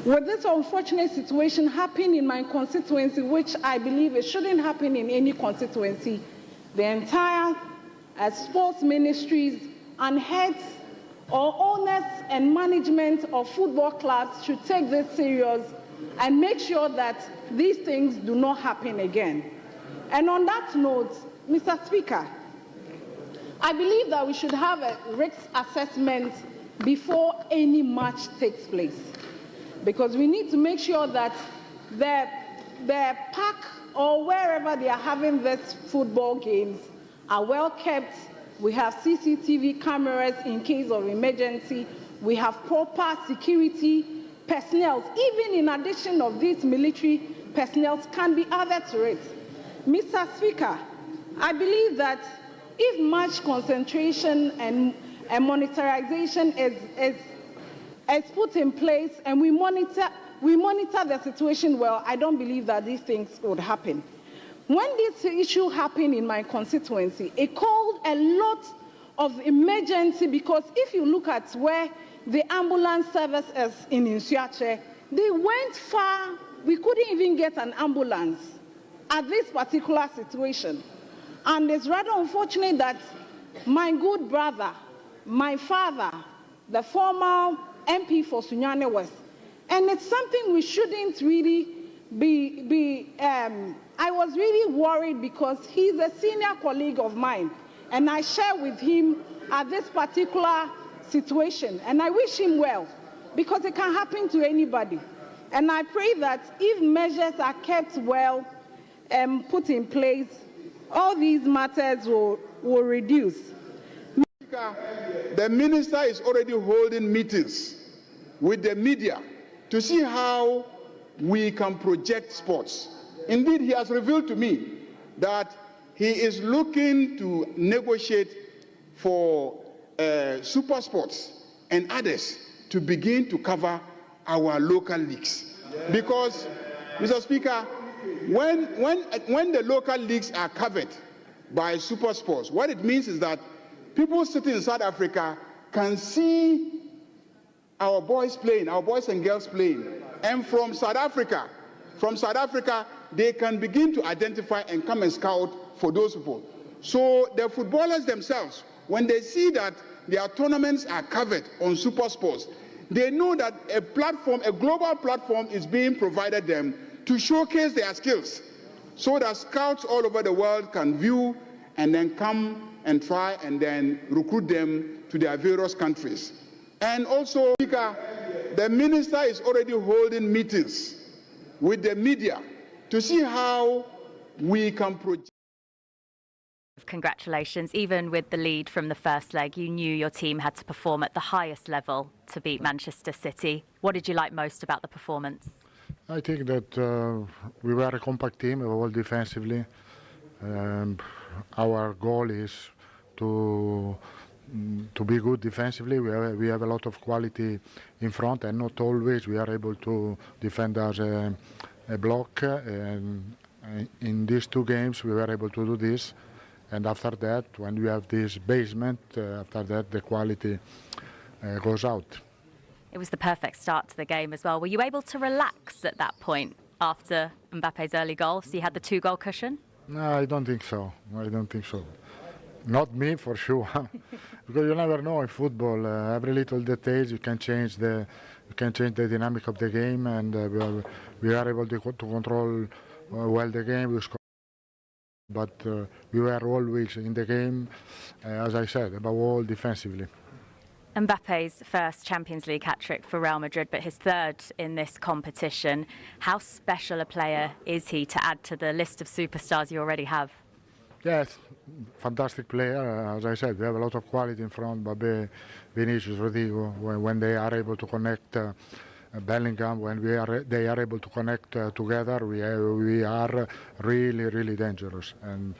With this unfortunate situation happening in my constituency, which I believe it shouldn't happen in any constituency, the entire sports ministries and heads or owners and management of football clubs should take this serious and make sure that these things do not happen again. And on that note, Mr. Speaker, I believe that we should have a risk assessment before any match takes place, because we need to make sure that the park or wherever they are having these football games are well kept. We have CCTV cameras in case of emergency. We have proper security personnel. Even in addition of these military personnel can be added to it. Mr. Speaker, I believe that if match concentration and monitorization is put in place and we monitor the situation well, I don't believe that these things would happen. When this issue happened in my constituency, it called a lot of emergency, because if you look at where the ambulance service is in Nsuache, they went far. We couldn't even get an ambulance at this particular situation. And it's rather unfortunate that my good brother, my father, the former MP for Sunyane West, and it's something we shouldn't really I was really worried because he's a senior colleague of mine, and I share with him at this particular situation, and I wish him well, because it can happen to anybody. And I pray that if measures are kept well and put in place, all these matters will reduce. The minister is already holding meetings with the media to see how we can project sports. Indeed, he has revealed to me that he is looking to negotiate for super sports and others to begin to cover our local leagues. Because, Mr. Speaker, when the local leagues are covered by super sports, what it means is that people sitting in South Africa can see our boys playing, our boys and girls playing. And from South Africa, they can begin to identify and come and scout for those people. So the footballers themselves, when they see that their tournaments are covered on super sports, they know that a platform, a global platform, is being provided them to showcase their skills, so that scouts all over the world can view and then come and try and then recruit them to their various countries. And also, the minister is already holding meetings with the media to see how we can project. Congratulations. Even with the lead from the first leg, you knew your team had to perform at the highest level to beat Manchester City. What did you like most about the performance? I think that we were a compact team, all defensively. Our goal is to be good defensively. We have a lot of quality in front, and not always we are able to defend as a block. And in these two games, we were able to do this. And after that, when we have this basement, after that the quality goes out. It was the perfect start to the game as well. Were you able to relax at that point after Mbappe's early goal? So you had the 2-goal cushion? No, I don't think so. I don't think so. Not me, for sure. Because you never know in football. Every little details you can change the dynamic of the game, and we are able to control well the game. We score. But we were always in the game, as I said, above all defensively. Mbappe's first Champions League hat-trick for Real Madrid, but his third in this competition. How special a player is he to add to the list of superstars you already have? Yes, fantastic player. As I said, we have a lot of quality in front. Mbappe, Vinicius, Rodrigo, when they are able to connect, Bellingham, when they are able to connect together, we are really, really dangerous. And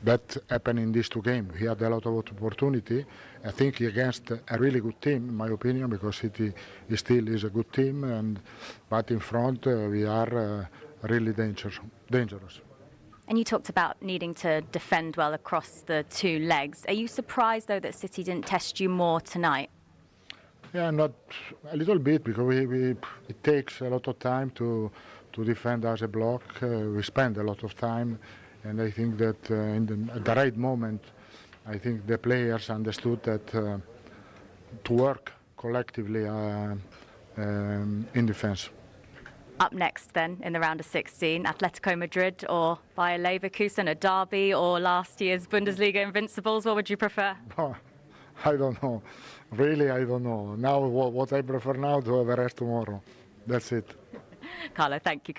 that happened in these two games. He had a lot of opportunity. I think against a really good team, in my opinion, because City still is a good team. But in front, we are really dangerous. And you talked about needing to defend well across the two legs. Are you surprised, though, that City didn't test you more tonight? Yeah, not a little bit because it takes a lot of time to defend as a block. We spend a lot of time, and I think that at the right moment, I think the players understood that to work collectively in defense. Up next then in the round of 16, Atletico Madrid or Bayer Leverkusen, a derby, or last year's Bundesliga invincibles? What would you prefer? Oh, I don't know. Really, I don't know. Now, what I prefer now to have a rest tomorrow. That's it. Carlo, thank you.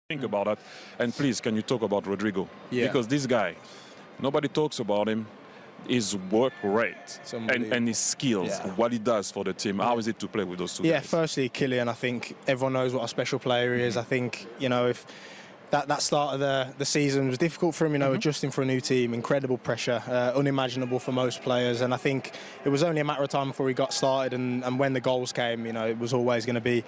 Think about that. And please, can you talk about Rodrigo? Yeah. Because this guy, nobody talks about him. His work rate and his skills, what he does for the team. How is it to play with those two guys? Firstly, Kylian, I think everyone knows what a special player he is. I think, if that start of the season was difficult for him, adjusting for a new team, incredible pressure, unimaginable for most players. And I think it was only a matter of time before he got started. And when the goals came, it was always going to be,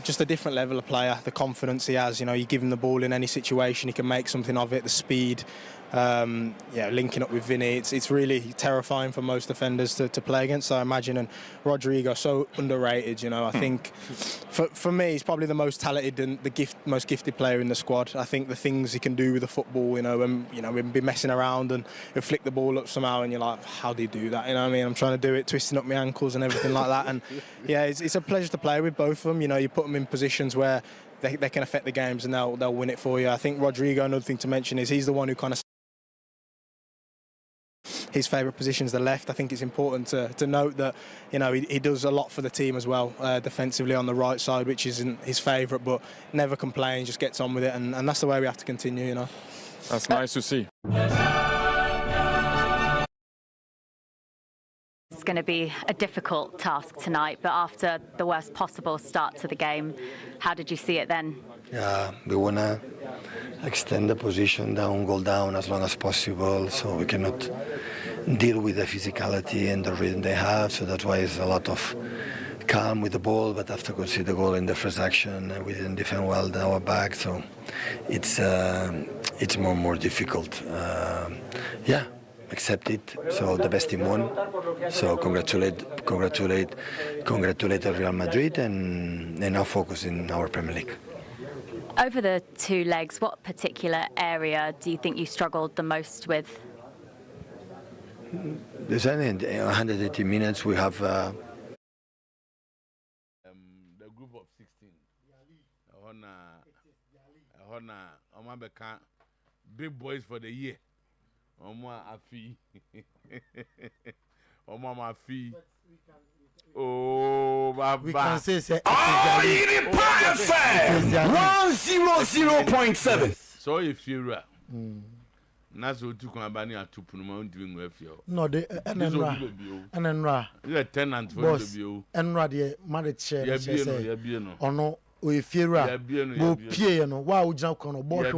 just a different level of player. The confidence he has, you give him the ball in any situation, he can make something of it. The speed, linking up with Vinny, it's really terrifying for most defenders to play against. So I imagine, and Rodrigo, so underrated. I think for me, he's probably the most talented and most gifted player in the squad. I think the things he can do with the football, we'd be messing around and he'll flick the ball up somehow, and you're like, how do you do that? You know what I mean? I'm trying to do it, twisting up my ankles and everything like that. And it's a pleasure to play with both of them. You put them in positions where they can affect the games and they'll win it for you. I think Rodrigo, another thing to mention is he's the one who kind of his favourite position is the left. I think it's important to note that he does a lot for the team as well, defensively on the right side, which isn't his favourite, but never complains, just gets on with it, and that's the way we have to continue. That's nice to see. It's going to be a difficult task tonight, but after the worst possible start to the game, how did you see it then? We want to extend the position goal down as long as possible, so we cannot deal with the physicality and the rhythm they have. So that's why it's a lot of calm with the ball. But after conceding the goal in the first action, we didn't defend well our back, so it's more difficult. Accept it. So the best team won. So congratulate Real Madrid, and now focus in our Premier League. Over the two legs, what particular area do you think you struggled the most with? There's only 180 minutes. We have the group of 16. Big boys for the year. We can say Oyerepa FM 100.7. So if you're that's what you can buy a two-punuma doing with you. No, the Enra. You're a tenant for the view. Enra, the married share. Or no, if you're a piano, why would you come or bosh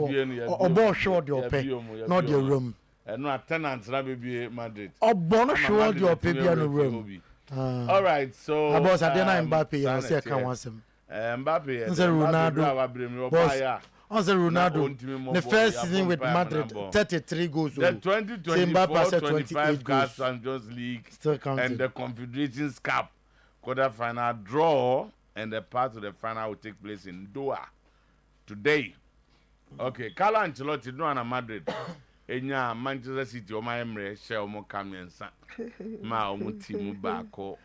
your pay, not your room. And not tenants, Rabbi Madrid. Or bonus your piano room. All right, so I was at dinner in Mbappe, I say I can't want him. Mbappe, Ronaldo. Also Ronaldo, the first season with Madrid, 33 goals. The 2024-25 CAF Champions League and the Confederations Cup quarter-final draw, and the part of the final will take place in Doha today. Okay, Carlo Ancelotti no na Madrid. Enya Manchester City o my emre share o mo kamensa. Ma o mo team baako.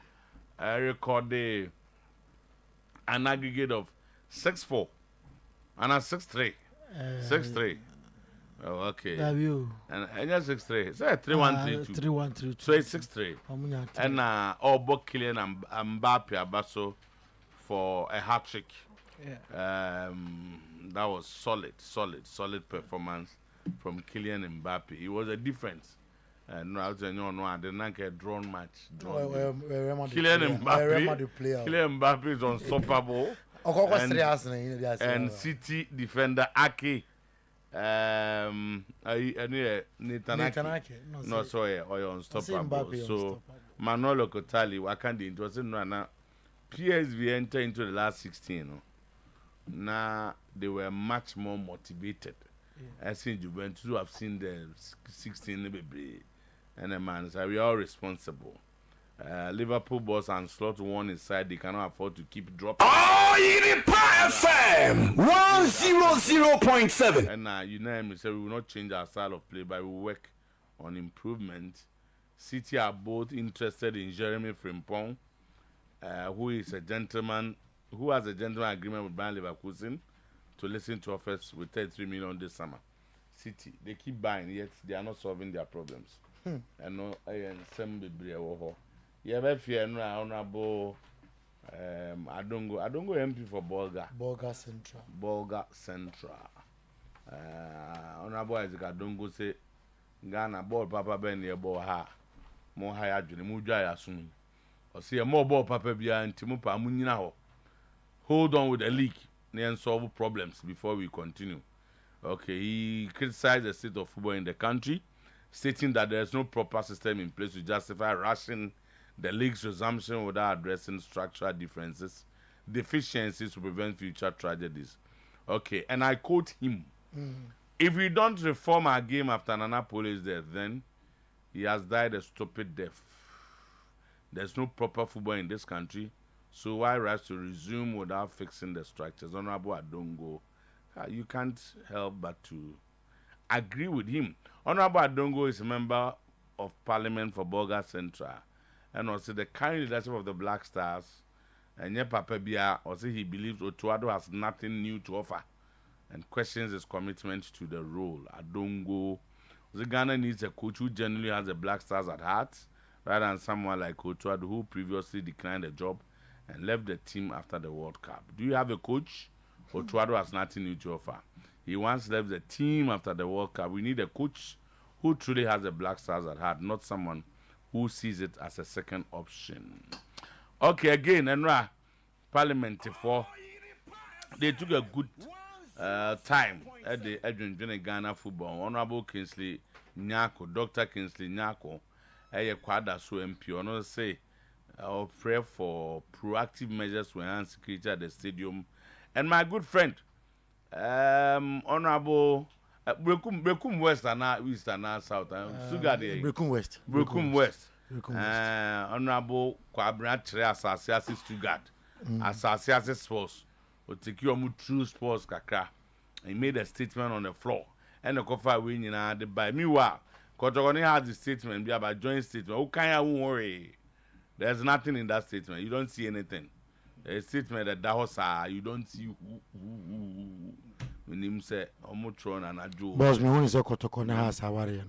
Recorded an aggregate of 6-4. And 6-3. 6-3. Oh, okay. And 6-3. So 3-1-3-2. 3-1-3-2. So it's 6-3. And all but Kylian and Mbappe Abaso for a hat trick. Yeah. That was solid performance from Kylian Mbappe. It was a difference. No, I did not get drawn match. Kylian Mbappe is unstoppable. And City defender Ake. Nathanaki. No, sorry, or unstoppable. So Manolo Kotali, Wakandi, it was in PSV entered into the last 16. Now they were much more motivated. I think Juventus have seen the 16 baby. and a man, so we are all responsible. Liverpool boss and slot one inside, they cannot afford to keep dropping. Oyerepa FM 100.7. And you know me, so we will not change our style of play, but we will work on improvement. City are both interested in Jeremy Frimpong, who has a gentleman agreement with Bayer Leverkusen to listen to offers with 33 million this summer. City, they keep buying, yet they are not solving their problems. And no, I am some baby. You have a fear, honorable Adongo MP for Bolga Central. Honorable Isaac Adongo say Ghana ball Papa Ben near Boha, more higher than Mujaya soon. Or see a more ball Papa behind Timupa Muninaho. Hold on with the league and solve problems before we continue. Okay, he criticized the state of football in the country, stating that there is no proper system in place to justify rushing the league's resumption without addressing structural differences, deficiencies to prevent future tragedies. Okay, and I quote him, if we don't reform our game after Nana Poli's death, then he has died a stupid death. There's no proper football in this country, so why rush to resume without fixing the structures? Honorable Adongo, you can't help but to agree with him. Honorable Adongo is a member of Parliament for Bolga Central, and also the current leadership of the Black Stars. And yet, Papa Bia also he believes Otuo-Acheampong has nothing new to offer, and questions his commitment to the role. Adongo, the Ghana needs a coach who generally has the Black Stars at heart, rather than someone like Otuo-Acheampong who previously declined the job and left the team after the World Cup. Do you have a coach? Otuo-Acheampong has nothing new to offer. He once left the team after the World Cup. We need a coach who truly has the Black Stars at heart, not someone who sees it as a second option. Okay, again, Enra, Parliament for they took a good time at the Edwin Ghana football. Honorable Kingsley Nyako, Dr. Kingsley Nyako, Kwada so MP, honor say, I'll pray for proactive measures to enhance security at the stadium. And my good friend, Honorable Brekum West and East and South, Brekum West. Brekum West. Honorable Kwabra Association Stuttgart, Association Sports, will take you true sports kakra. He made a statement on the floor, and the coffee winning the by me. Kotogoni has the statement, be about joint statement. Oh, can you worry? There's nothing in that statement. You don't see anything. A statement that was you don't see who when him say Omutron and Aju. Boss, me when is a Kotogoni has Hawaii.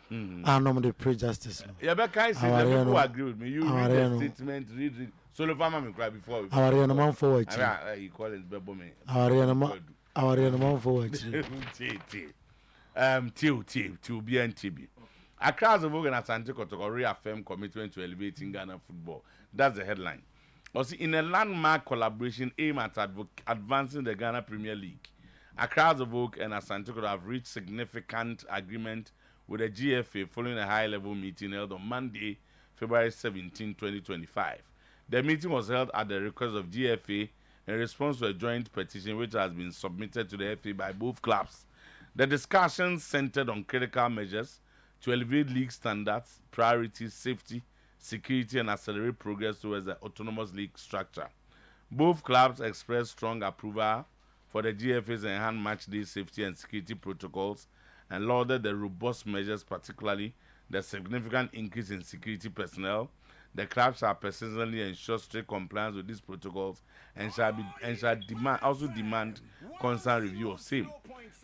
I normally pray justice. Yeah, but can I say that people agree with me? You read the statement, read. So the farmer may cry before. Our man forward. You call it Bebomi. Our man forward. TB. Across the Vogue and Asante Kotoko reaffirm commitment to elevating Ghana football. That's the headline. Also, in a landmark collaboration aimed at advancing the Ghana Premier League, across the Vogue and Asante Kotoko have reached significant agreement with the GFA following a high-level meeting held on Monday, February 17, 2025. The meeting was held at the request of GFA in response to a joint petition which has been submitted to the FA by both clubs. The discussions centered on critical measures to elevate league standards, priorities, safety, security, and accelerate progress towards the autonomous league structure. Both clubs expressed strong approval for the GFA's enhanced match-day safety and security protocols and lauded the robust measures, particularly the significant increase in security personnel. The clubs shall persistently ensure strict compliance with these protocols and shall demand constant review of same.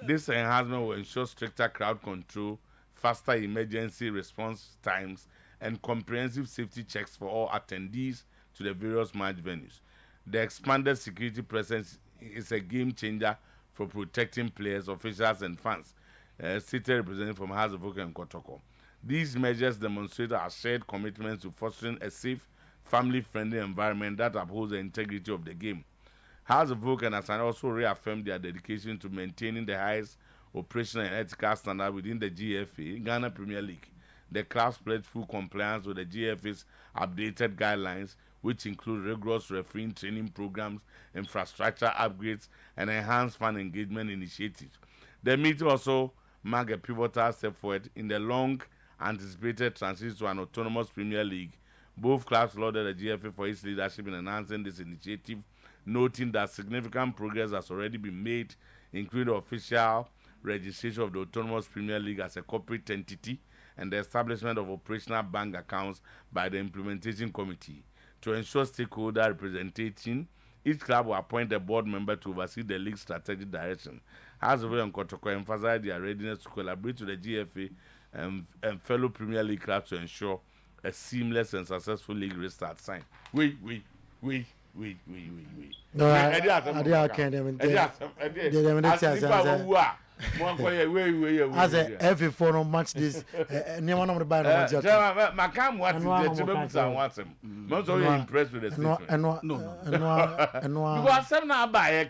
This enhancement will ensure stricter crowd control, faster emergency response times, and comprehensive safety checks for all attendees to the various match venues. The expanded security presence is a game changer for protecting players, officials, and fans. Stated representative from House of Oak and Kotoko. These measures demonstrate our shared commitment to fostering a safe, family-friendly environment that upholds the integrity of the game. House of Oak and Asante also reaffirmed their dedication to maintaining the highest operational and ethical standard within the GFA, Ghana Premier League. The clubs pledged full compliance with the GFA's updated guidelines, which include rigorous refereeing training programs, infrastructure upgrades, and enhanced fan engagement initiatives. The meeting also marked a pivotal step forward in the long anticipated transition to an autonomous Premier League. Both clubs lauded the GFA for its leadership in enhancing this initiative, noting that significant progress has already been made, including the official registration of the Autonomous Premier League as a corporate entity and the establishment of operational bank accounts by the implementation committee. To ensure stakeholder representation, each club will appoint a board member to oversee the league's strategic direction. However, and Kotoko emphasized their readiness to collaborate with the GFA and fellow Premier League clubs to ensure a seamless and successful league restart. Sign. We. No, I can't even as every forum match this, anyone on the buy no Macam what most of you impressed with the statement. No. Because some now buy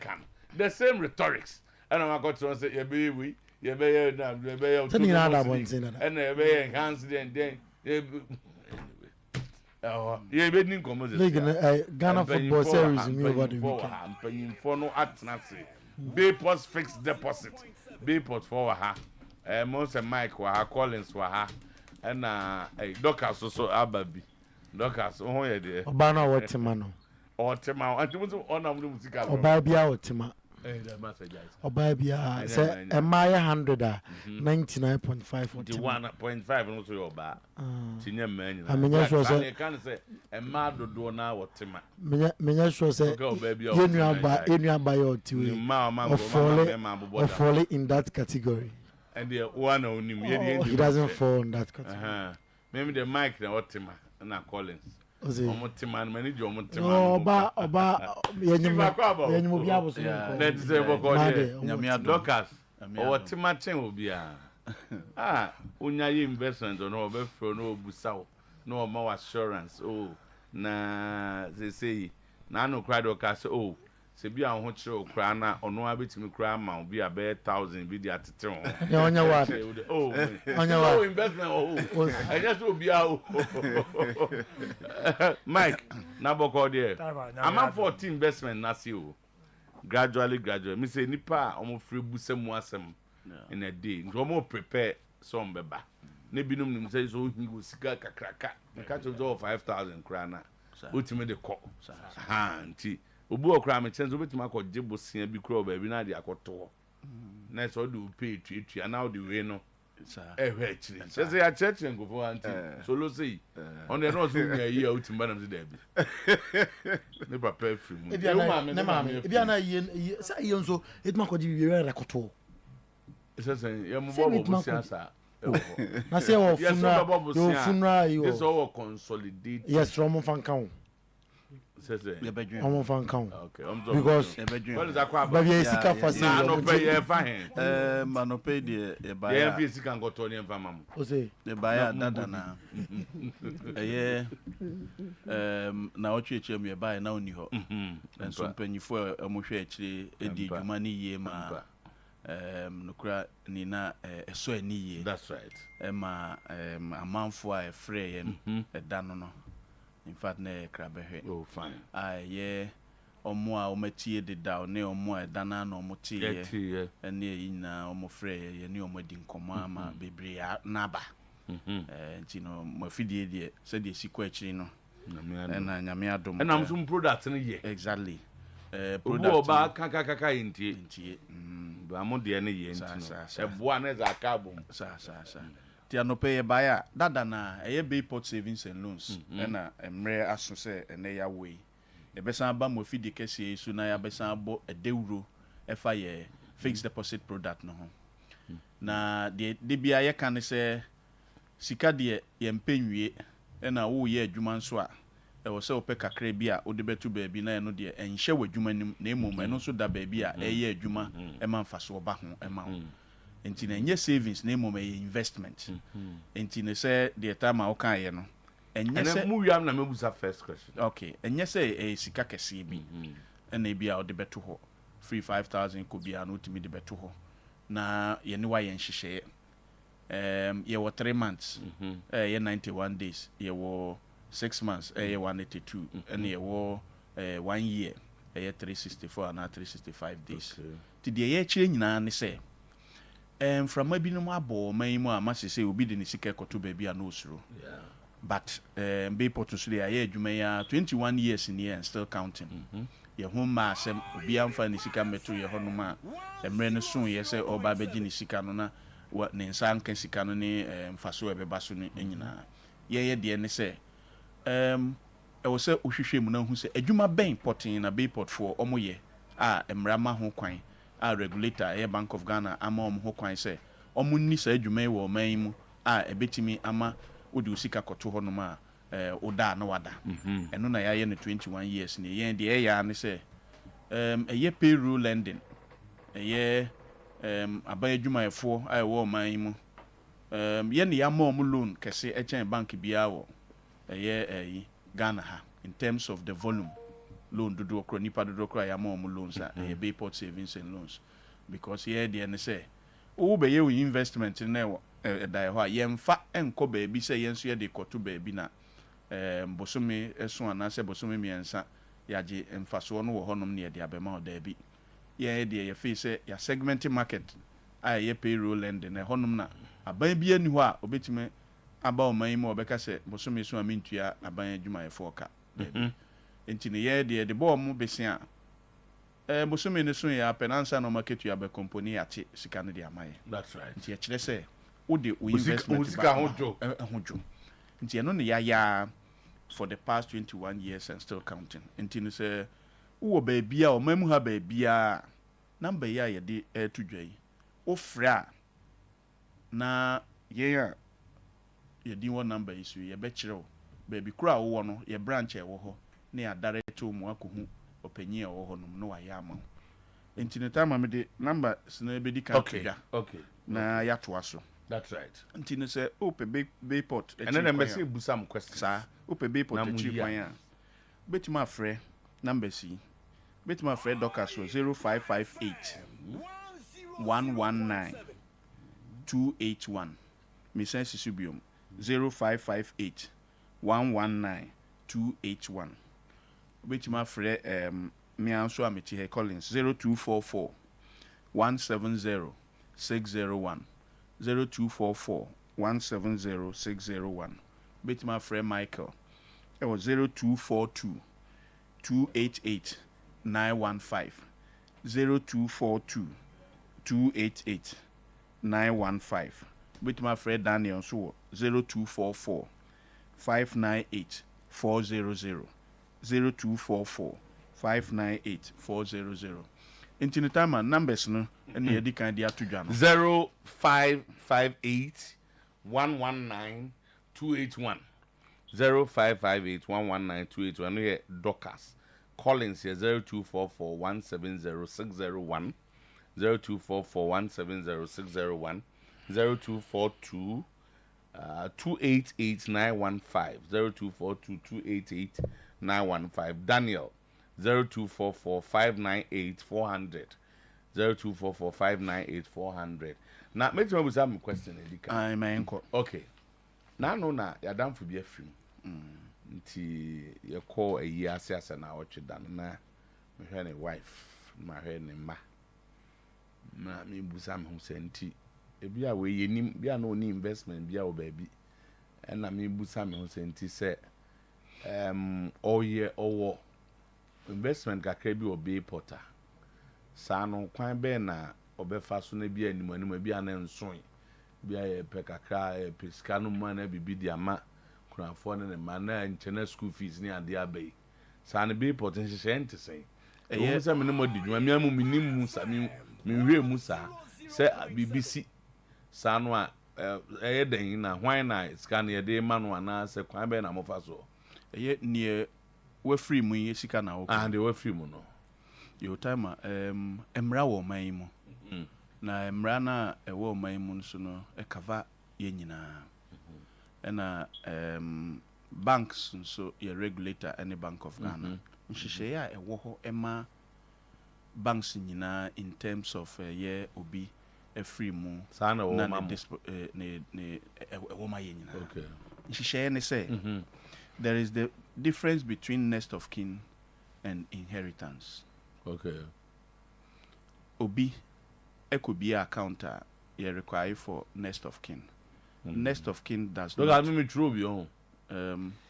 the same rhetorics. And I'm going to say, and enhance then. Oh, yeah, Ghana football series in over the weekend. Paying for no atnasi. Bayport fixed deposit. Bayport for her. Most of Mike were her, Collins were her, and Docas also Ababi. Docas, oh, yeah, dear. Obana or Timano. Or Timao, and to one of the music. Or Babia or Tima. Or Babia, say, a Maya 99.5 or 1.5 and also your bar. Senior man, I mean, I can't say a mad do now or Tima. Menyasho say, you by your two, or falling in that category. And the one only he doesn't fall in that category. Maybe the mic now or Tima and Collins. Omotiman manager Omotiman. Oba yenyu bia boso. Let's say boko Docas. Omotiman chen obi a. Unya investment on obe fro no busao. No more assurance. Oh, na they say na no cry Docas oh. Se bia ho kire okra na ono abetimi kra ma obi a be 1000 bi di atete ho. Onya what? Oh, onya what? Investment oh. I just obi a Mike, na boko there. I'm for team investment na see o. Gradually. Me say nipa omo free busem asem in a day. Omo prepare some beba. Ne binum nim say so he go sika kakraka. Me catch over 5,000 kra na. Ultimate the call. Nti obu okra me chenzo betima ko jebosia bi kro ba bi na de akoto na so do pay tuatua na the way no ehwe chiri say ya church ngo for anti so lo say on the no so nya yi outimba na de bi ne papa free mu ne ma me bia na yi say nso etima ko ji bi we rekoto say ya mo bobo siasa na say wo funra yo this all consolidate yes from fankan I'm fan count. Okay, because what is that crap? But yes, sika for say no pay fine. No pay the buy. Yeah, if you can go to any farm. O say the buyer dada na. Na Otuo-Acheampong me buy na oni ho. And so mpanyifo amohwe akire edi dwuma ni yie ma nokura ni na eso ani yie. That's right. Ma amanfo a efre ye eda no. In fact, ne krabehwe. Oh, fine. Yeah. Omo a ometie de da ne omo a dana na omo tie ye. Ene yina omo frɛ ye ne omo di nkɔmɔ ama bebre naba. Nti no mo fidie de sɛ de sikɔ akiri no. Na nyame adom. Na mo some product ne ye. Exactly. Product oba kaka intie. Ba mo de ne ye nti. E boa na za ka bom. Sa. No pay a buyer dada na Bayport savings and loans na emre aso se ene ya way e besan ba mo fidi kese so na ya besan bo €1 efa ye fixed deposit product no ho na de bia ye kan se sika de ye mpenwie na wo ye adwuma nso a e wo se opɛ kakra bi a wo de betu ba bi na no de enhye wadwuma nim na emom no so da ba bi a ye adwuma e man fa so ba ho e ma ho enti na nye savings na emom investment enti ne say the time a okan ye no enye say mu wiam na mebusa first question okay enye say sika kese bi na e bia o de beto ho free 5,000 ko bia no timi de beto ho na ye ne wa ye nhihye ye wo 3 months ye 91 days ye wo 6 months ye 182 and ye wo 1 year ye 364 and 365 days ti de ye chire nyina ne say from maybe no more ball, may more must say will be the Nisika to baby and no suru. But Bayport to say, you may 21 years in the year and still counting. Your home mass be unfine Nisika metro your honoma, and Ren soon, yes, or Babaji Nisikanona, what Ninsan can Sikanoni and Faso Basuni in ye, dear Nisse. I was say Ushimu who said, a Juma Bain potting in a Bayport for Omoye, Emrama Hoquine. A regulator, a Bank of Ghana, Amom Hoquine say, Omuni said you may or may a betimi ama would you seek a cotohonoma, Oda no other. And no, I am 21 years in the end, the air, and say, a year payroll lending, a year, a buy Juma 4, I wore my imo. Yen the Amom loan, Cassie, a bank biao, a year, Ghana, in terms of the volume. Loan to do nipa do cry more loans at Bayport savings and loans because here the NSA be you investment in there yem fa enko baby say yenso ye de koto baby na bosome eso anase bosome miensa yaje emfaso no wo honom ne de abema oda bi ye de ye fe say ya segment market ye payroll lending na honom na aban bi ani ho a obetime aba o man mu obeka say bosome so amintua aban adwuma ye foka enti ne ye de bo mu besia bosome ne so ya penansa no market ya be company ate sika ne de amaye. That's right. Enti ye kire say wo de investment sika hojo enti eno ne ya for the past 21 years and still counting. Enti ne say wo ba bia o mamu ha ba bia number ya ye de to dwai wo fra na ye di one number isu ye be kire wo ba bi kura wo no ye branch e wo ho na ya direct mu akohu opanyi e wo ho no no wa ya ama enti ne time me de number sina be di kan twa okay na ya to aso. That's right. Enti ne say ope Bayport and then me say busam question sa ope Bayport e chi kwan ya betima frɛ number si betima frɛ doka so 0558 119 281 me say sisubium 0558 119 281 betima frɛ me anso ameti he Collins 0244 170 601 0244 170 601 betima frɛ Michael it was 0242 288 915 0242 288 915 betima frɛ Daniel so 0244 598 400 0244 598 400 into time numbers no and the kind dia to jano 0558 119 281 0558 119 281 here Docas Collins here 0244 170 601 0244 170 601 0242 288 915 0242 288 915 Daniel 0244 598 400 0244 598 400 now make sure we have a question I may okay now no na ya dam for be afim nti ye call a year asa na watch dan na me hwe ne wife ma hwe ne ma na me busam ho senti ebi a we yenim bia na oni investment bia wo baabi na me busam ho senti se oye owo investment kakra bi obi porter sa no kwan be na obefa so na bi animanima bi ana nson bi aye pe kakra pesika no ma na bibi di ama kurafo ne ma na nchena school fees ni ade abai sa na bi porter hye ntesen e se me no modi dwuma mi amu minim mu sa mi hwe mu sa se BBC sa no a den na hwan na scan ye de ma no ana se kwan be na mofa so eye nie we free mu ye sika na wo and we free mu no yo time emra wo man mu na emra na e wo man mu so no e cover ye nyina na banks so ye regulator any Bank of Ghana nhihye ya e wo ho ema banks nyina in terms of ye obi e free mu sana wo ma ne e wo ma ye nyina okay nhihye ne say there is the difference between next of kin and inheritance. Okay. Obi, could be a account you require for next of kin. Next of kin does not.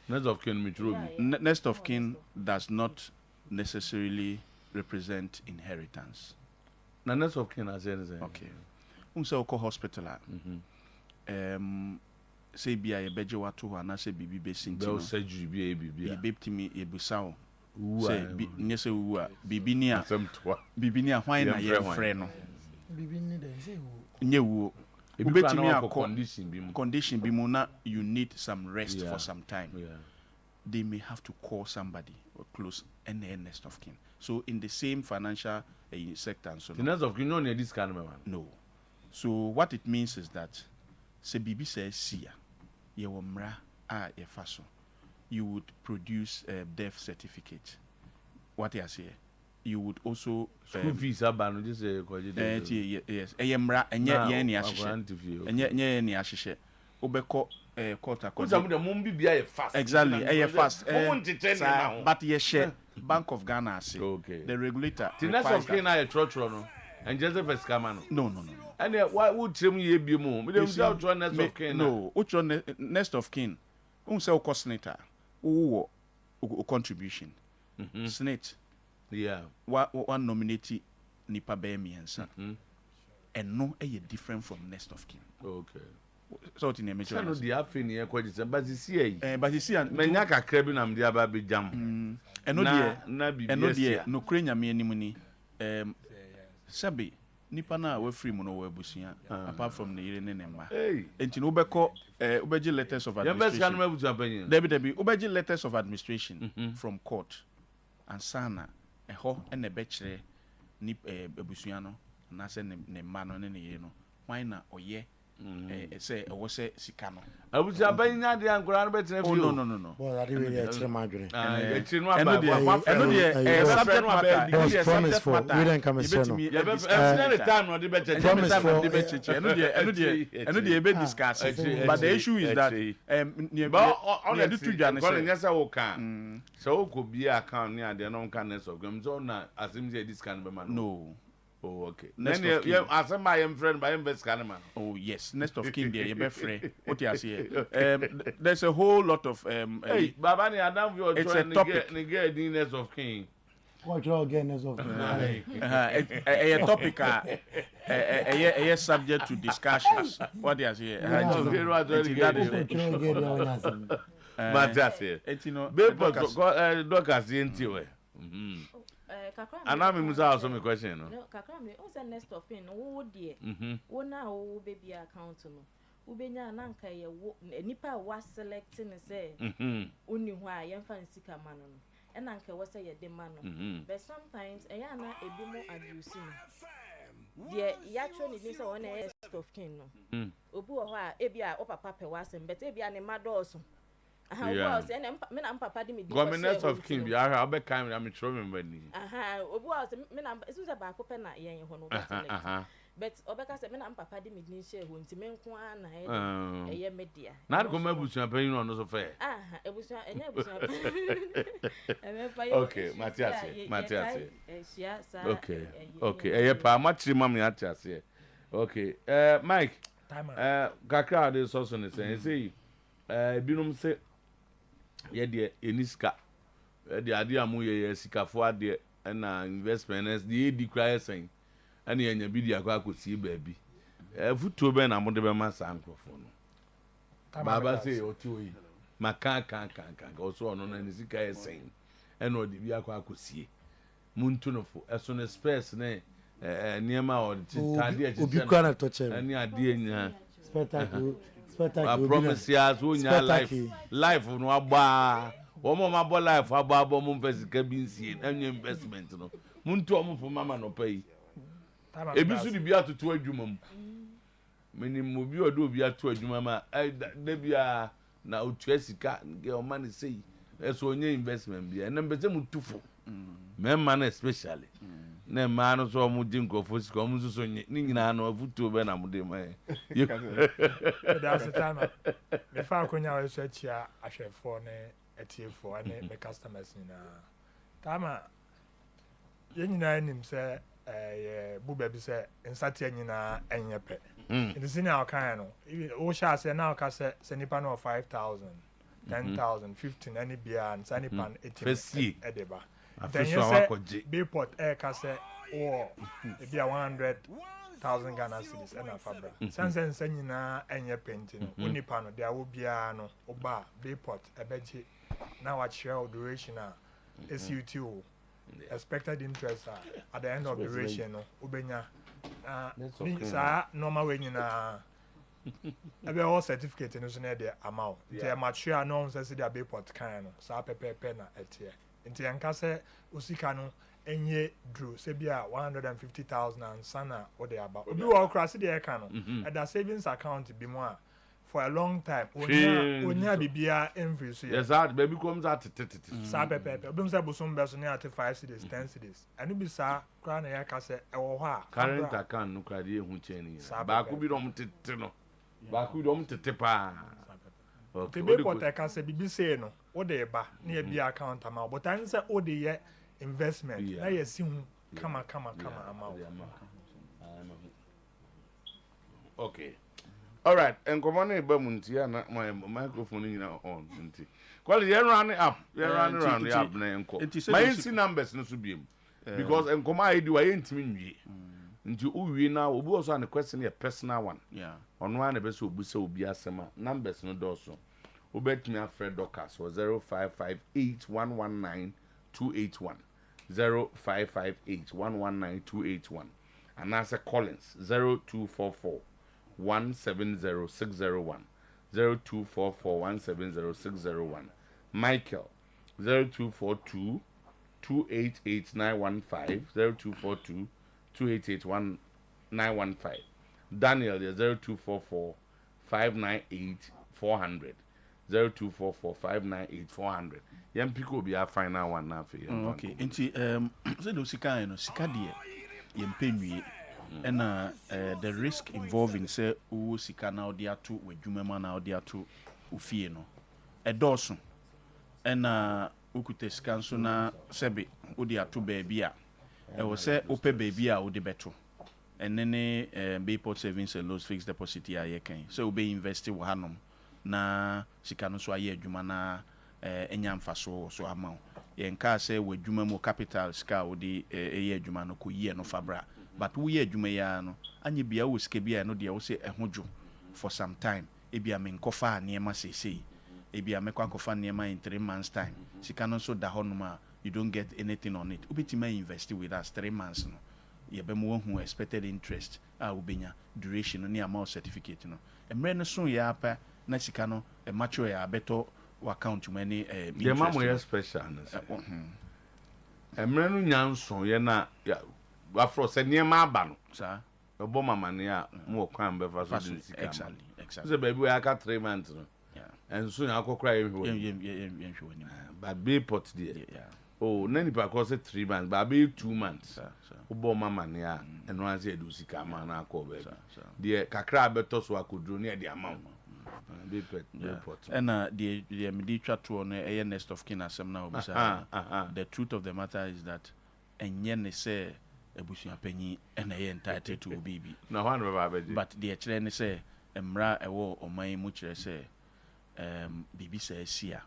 Next of kin does not necessarily represent inheritance. Now next of kin as anything. Okay. Unsa ko hospital say bia ye beje watu ho na say bibi be sinti no. Be surgery bia bibia. E beptimi e busawo. Say nye say wu a bibi ni a hwan na ye frɛ no. Bibi ni dey say wu. Nye wu. Ubetimi a condition bi mu na you need some rest for some time. They may have to call somebody or close next of kin. So in the same financial sector and so the next of kin no need this kind of man. No. So what it means is that se bibi says sia ye womra a ye faso, you would produce a death certificate. What you say? You would also school fees abano just yes eyemra enye ni ahihye enye ni ahihye obeko court fast exactly fast but ye share Bank of Ghana say the regulator the next of kin na ye trotro no and just the first come no and why would trim ye bi mu me dem say to next of kin no ucho next of kin un say coordinator wo contribution senate one nominate nipa be miensa and no different from next of kin. Okay. So in the so no dia fe ne ekwaji but you see menya kakra bi na me dia ba be jam na bibia no krenya me anim ni sabi nipa na we free mu no we abusia apart from the yire ne nemma enti no ubeko ubeji letters of administration debi ubeji letters of administration from court and sana eho ene be kire ni abusia no na se ne ma no ne yire no why na oye say I was say sikano abuja banya de ankora no betre fi no boy that really extra madre no subject matter we don't come and say no every time no de betre eno de be discuss but the issue is that on the two jane say yes wo kan so ko bi account ni ade no kan next of them so na asim say this can be man no. Oh, okay. Then you as my friend by invest man. Oh yes, next of kin there, you be free. What you say? There's a whole lot of hey, Baba ni Adam you it's a topic. Nige next of kin. What you again next of a topic a subject to discussions. What you say? But that's it. It's you know, Docas into we. Anami musa aso me question no. No, kakra me o say next of in wo de. Wo na wo baby account no. Wo benya na nka ye wo nipa wa select ne say. Oni ho a ye mfa nsika ma no. E na nka wo say ye de ma no. But sometimes e ya na ebi mo abuse no. De ya tro ni say won e next of kin no. Obu ho a ebi a o papa pe wa sem but ebi a ne ma do so. Governors of King, be I be kind. I'm trouble when you. But Obeka said, "Men papa di midni share who inti men kwa na eye media." Not go mebusu pay you on no fair. Ebusu enye ebusu. Okay, Matthias. Okay. Eye pa matri mam ya tiase. Okay. Mike. Kakra dey so so ne say binum say ye de eniska de ade amu ye sikafo ade na investments de di cry sen ana enya bi di akwa akosi baabi futuo be na mo de be ma sankrofo no baba say otuoyi maka so ono na nisika esen ena odi bi akwa akosi muntu no fo eso ne space ne niema o tade a obi kwa na toche ani ade nya spectacle I promise you as we life no agba wo mo ma bo life agba bo mo mfesi ka bi nsie enye investment no muntu o mo fo mama no pay ebi su di bi atoto adwuma mu menim mo bi odo bi ato adwuma ma da bia na otua sika ge o ma ne sei eso onye investment bia na mbese mutufo memma na especially na ma no so mo din ko fo sika mo so ni nyina no afutuo be na mo de mai that's the time me fa akonya we so chia ahwefo ne etiefo ane me customers ni na tama ye nyina nim se ye buba bi se nsate nyina enyepe It is in our kind. O shall say now, say nipan of 5,000, 10,000, 15, any beer and sunny pan 18 edeba. Then you say Bayport air casse or it be 100,000 Ghana cedis and a fabra. Sansen Senina and your painting, Unipano, there will be no Oba, Bayport, a beji. Now what share duration is you too. Expected interest at the end of the duration, Ubenya. Normal way in all certificate in the amount. The mature announce as the Bayport can, so pepe penna at here. In the Ancase, Usikano, and ye drew Sebia 150,000 and Sana or the about. We all cross the account at the savings account be more. For a long time, when Bibia envy, yes, that baby comes out. Sabe Pepe, Bumsa Busum Bessonia to 5 cities, 10 cities, and you be sa, Crown Yakase, or current account, no credit, who change. Baku be don't tino. Baku don't tipa. The Bayport I can say, be saying, or they ba near be account amount, but I say, oh, the investment. I assume, come amount. Okay. All right, and come on, Bermuntia, my microphone in our own. Quality, you're running up, around the up, my NC numbers, no subim. Because and come I do, I ain't me. Into we now, we also on a question, a personal one. Yeah. On one of us will be so be as numbers no dorsal. Who bet me a Fred Docas or 0558119281. 0558119281. And answer Collins 0244. 170601 0244170601 Michael 0242 288915 0242 288915 Daniel 0244 598 400 0244 598 400 Yam Pico be our final one now for you. Okay, nti so do sika no sika de yam penwie. And the risk involving say o sika na odi ato wadwuma na odi ato ofie no edoso and ukuta sika nso na sebe odi ato baabi a e wo say ope baabi a odi beto enene Bayport savings and loans fixed deposit ya ye kan so we invest wo hanom na sika no so aye adwuma na enya mfaso so amount ye nka say wadwuma mo capital sika odi eye adwuma no ko yie no fabra. But we are Jumaya no, and you be always Kebia no dear say a hojo for some time. Ebia men kofa near my say, Ebia mekwa kofa near my in 3 months' time. She can also da honoma, you don't get anything on it. Ubiti may invest with us 3 months no. Ye be mo who expected interest, ubenya duration no near amount certificate no. And mren soon ya pa na sika no a mature ya beto account many the mama special. And mren nyanso ye na Afro said near my ban, sir. A bomber mania more crime before exactly. So, baby, I got 3 months. Yeah. And soon I'll cry. But Bayport, dear. Oh, Nanny Park 3 months, but be 2 months. Who bought my mania and once I do see come on, I'll call baby. Dear Kakra better so I could do near the amount. Bayport. And the Medica to on a nest of kin as some now. The truth of the matter is that, and yen say, ebusia penyi na ye entitled to obibi na one but the chere say emra ewo oman mu chere say bibi say sia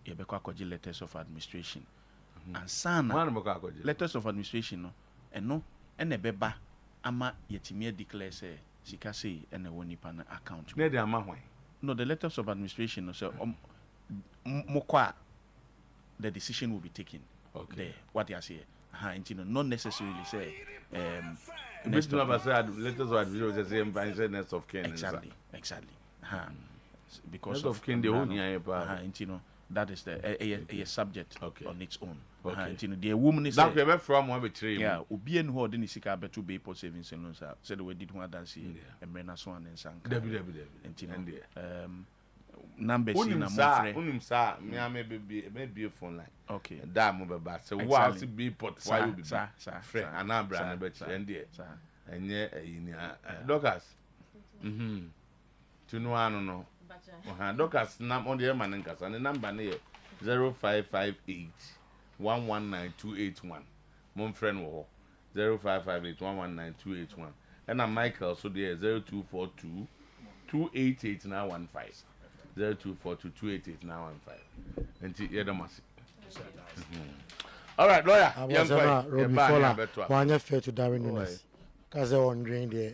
ye be kwa koji letters of administration and sana letters of administration no eno ene beba ama yetimi declare say sika say ene woni pa na account na dey ama hwan no the letters of administration no say mokwa the decision will be taken there what you say not necessarily say letters of administration say nest of kin exactly because of kin the whole that is a subject on its own the woman is that we from one betray yeah obi en ho de ni sika beto Bayport savings and loans said we did one dance emrena so and sanka numbers in a unim sa me maybe a phone line okay da mo beba so wa si Bayport for you be friend anabra na be and there enye ayinia Docas tunu anu no Docas nam on the man nkasa ne number ne 0558 119281 mon friend wo 0558 119281 and Michael so there 0242 288 915 0242 288 915 and yeah the mass. All right, lawyer. One fair to Darren Nunes. Cause I won't drain there.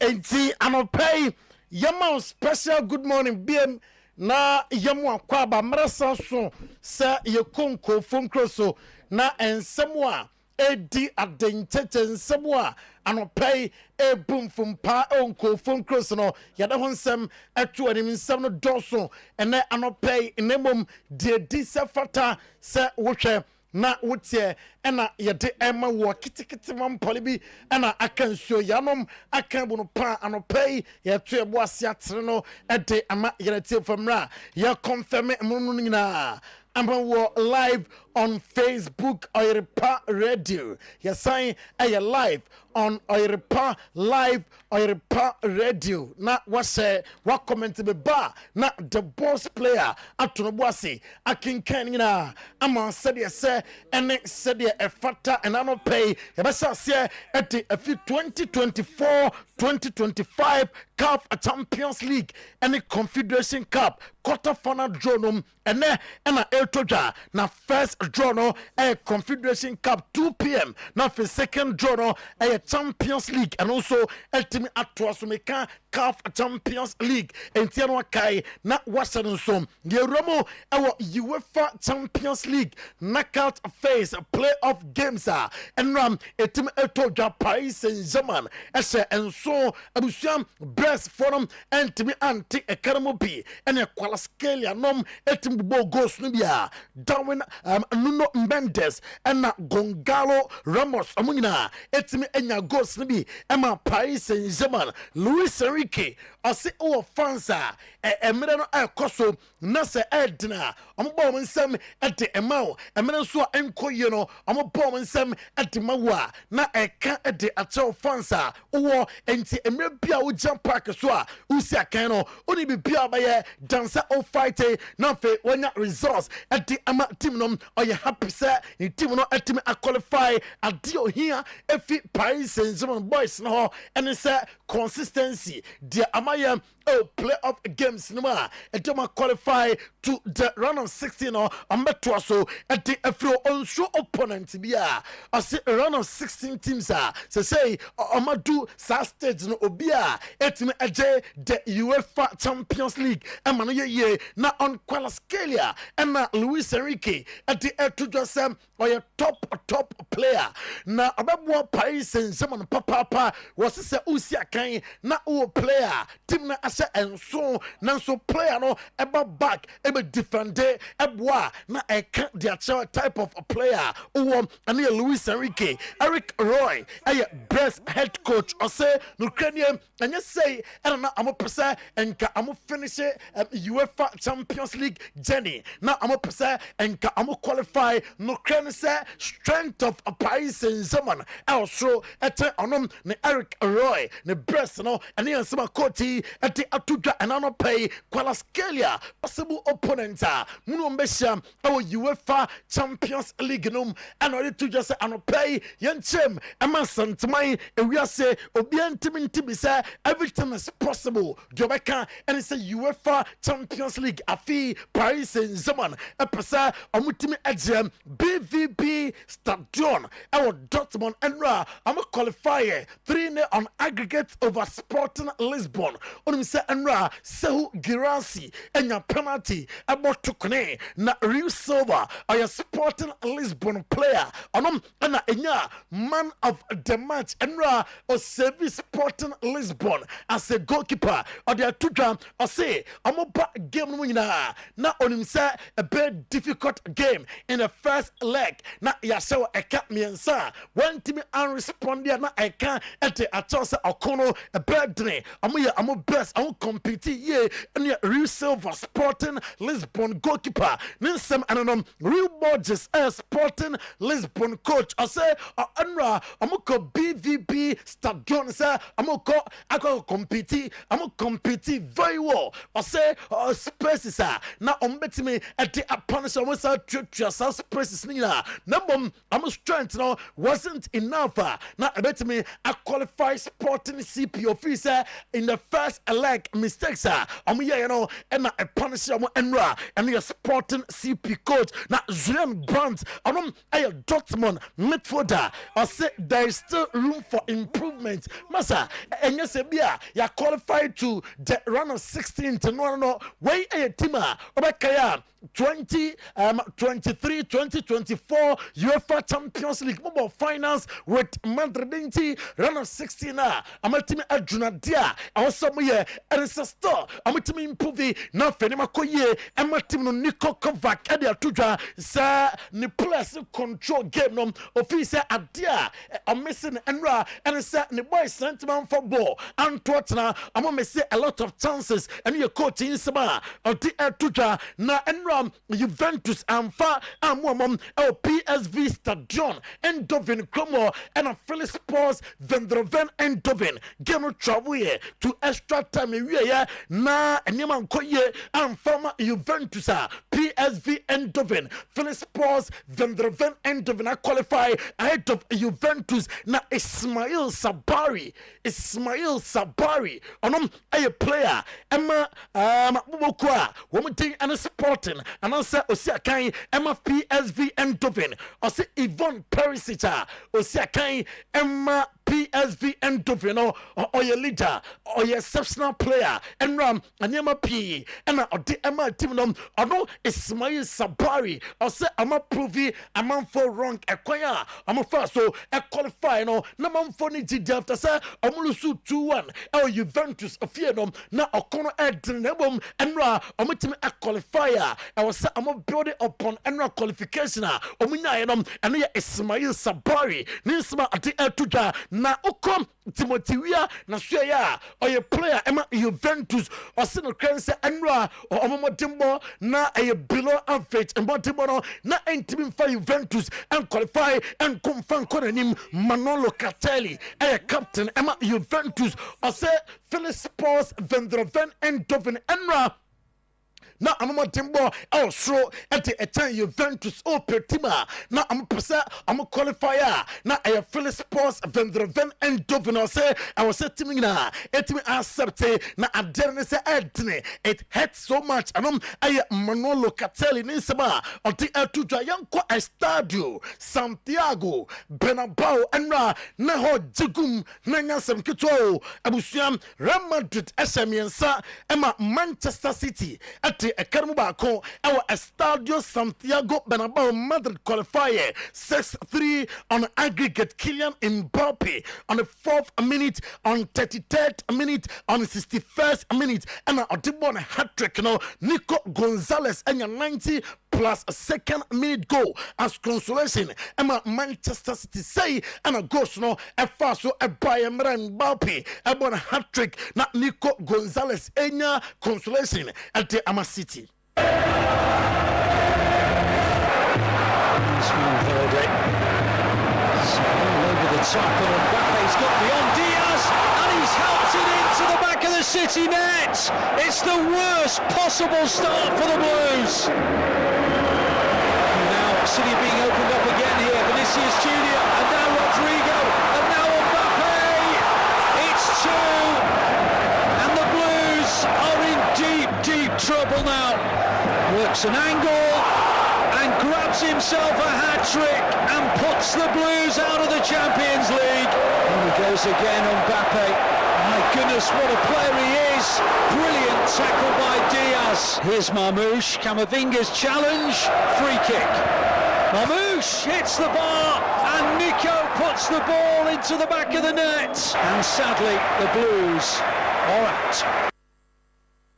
And see, I'm pay Yama special good morning, BM. Na Yamu Kwaba Marasa so, sir, your conco phone crosso, na and somewhere. Edi adentete nsebwa anopay e boom from pa onko phone cross no yada honsem eto anim nsem no doso ene anopay nemom de di se fata se wohwe na wotie ena yede ema wo kitikiti mampole bi ena akansuo yanom akan bu no pa anopay yeto ebo ase atere no ede ama yerete famra ya confirm emunu nyina I'm live on Facebook, Oyerepa Radio. You're saying, hey, live on Oyerepa Live, Oyerepa Radio. Na what comment to be bar? Na the boss player, Atunobuasi, Akin Kenina. I'm on said say, and next said a fata and I don't pay. Yabasa say at the 2024-2025 CAF Champions League and the Confederation Cup quarter-final draw and then a Eltoja na first draw no a Confederation Cup 2 p.m. Now for second draw no a Champions League and also ultimate Atuasumeka CAF Champions League and Tianwa Kai na Washington som the Romo our UEFA Champions League knockout phase playoff games and a team Eltoja Paris Saint-Germain and so Abusiam Brest Forum and to be anti Academy and a Qualascalia nom etim bo goes nubia Darwin Nuno Mendes and Gongalo Ramos amuna etimi enya goes nubi Emma Paris Saint-Germain Luis Enrique ase o fansa emre no ekoso nase edna ombom nsem ede emao emre so enkoye no ombom nsem ede mawa na eka ede acho fansa wo enti emre bia wo jump park so a usi akan no oni bibia baye dancer o fight na fe wonya results ede ama team no oye happy say the team no etimi qualify adio here efi Paris Saint-Germain boys no and say consistency the amaya playoff games no ma etoma qualify to the round of 16 or ameto so at the afro onso opponent bia I say round of 16 teams say amadu sa stage no obia etimi eje the UEFA Champions League emano ye na on Qualascalia and na Luis Enrique at the to just or your top player na ababo Paris Saint-Germain papa was say usia kan na o player team na asa enso na so player no eba back eba defend eboa na eka their type of a player o and Luis Enrique Eric Roy best head coach or say no Ukrainian and you say and na am pesa enka am finish UEFA Champions League journey na am pesa enka am qualify no can say strength of a Paris Saint-Germain also at onom ne Eric Roy ne best no and here some coach at the Atuja and I pay Qualascalia possible opponent muno mbesha our UEFA Champions League num and ready to just pay yanchem ama Sometymer we say obiantim say everything is possible Jobeka and it's a UEFA Champions League afi Paris Saint-Germain epesa omutimi agem BVB Stadion our Dortmund and I'm a qualifier 3-0 on aggregate over Sporting Lisbon on say Enra Sehu Girassi and your penalty about Tukune na Real Silva or your Sporting Lisbon player on and a man of the match Enra or service Sporting Lisbon as a goalkeeper or their two jam or say I'm a game winner na on him say a very difficult game in the first leg na yasawa eka miensa one team unresponded na eka at the atose okono a bad day I'm best I'm competing here and Real Silver Sporting Lisbon goalkeeper. Ninsem and Real Borges Sporting Lisbon coach. I say Anra Amuko BVB Stadion say Amuko compete. I'm compete very well. I say spaces now bet me at the punish almost spaces nina. Number I'm strength now wasn't enough. Now I bet me I qualify Sporting CP officer in the first leg mistakes. I'm here, you know, and I punish you and your Sporting CP coach. Now Julian Brandt, I'm a Dortmund midfielder. I say there is still room for improvement. Masa, and yes, you qualified to the round of 16 to no way a teamer. Obakaya 2023-2024 UEFA Champions League mobile finals with Madrid round of 16. I'm a team at Junadia. I was somewhere and it's a store. I'm a team improve now Fenima Koye and my team Nico Kovac Adia Tuja sa ni plus control game no officer Adia. I'm missing Enra and it's ni boy sentiment for ball and Tottenham. I'm gonna say a lot of chances and your coach in Sama or the Tuja na Enra Juventus and far and mom PSV Stadion and Dovin Cromo and a Philly Sports Vendroven and Dovin game travel to extra time na and Yaman Koye and former Juventus PSV and Dovin Philly Sports Vendroven and Dovin I qualify ahead of Juventus na Ismail Sabari on a player Emma Mokwa woman thing and a Sporting and I say Osiakai Emma PSV and Dovin I say Yvonne Perisic Osiakai Emma PSV and Dovino or your leader or your exceptional player and Ram and Yama P and the Emma Timon or no Ismail Sabari or say I'm a provy I'm on for wrong acquire I'm a first so a qualify no number for Niji after say I'm Lusu 2-1 or Juventus of Fianum now a corner at Nebum and Ra I'm a team a qualifier I was I'm a building upon and qualification or Minayanum and yeah Ismail Sabari Nisma at the Tuja na ukom Timothea na suya or your player Emma Juventus or Sino Crense Enra or Omotimbo na a below average and Montimono na intimate for Juventus and qualify and confirm Korenim Manolo Catelli a captain Emma Juventus or say Philip Sports Vendroven and Dovin Enra. Now I'm a timbo also at the time Juventus Opetima. Now I'm a qualifier. Now I have Philip Sports Vendroven and Dovino say I was saying now it me accept na I didn't say it hurts so much and I Manolo Catelli Nisaba or the Tuja Yanko Estadio Santiago Bernabeu and na ho jigum nanya sem kito abusuam Real Madrid SMNsa Emma Manchester City at Karmubako, our Estadio Santiago Bernabeu Madrid qualifier 6-3 on aggregate. Kylian Mbappe on the 4th minute, on 33rd minute, on the 61st minute, and on the hat-trick, Nico Gonzalez and your 90 plus a second minute goal as consolation. Emma Manchester City say and a ghost a fast a Bayern Mbappe a bon hat-trick na Nico Gonzalez enya consolation at the Ama City. Over the top and Mbappe's got beyond Diaz and he's helped it into the back of the City net. It's the worst possible start for the Blues. City being opened up again here. Vinicius Junior and now Rodrigo and now Mbappe. It's 2 and the Blues are in deep trouble now. Works an angle and grabs himself a hat-trick and puts the Blues out of the Champions League. And he goes again Mbappe. My goodness, what a player he is. Brilliant tackle by Diaz. Here's Marmoush, Camavinga's challenge, free kick. Marmoush hits the bar and Nico puts the ball into the back of the net. And sadly, the Blues are out.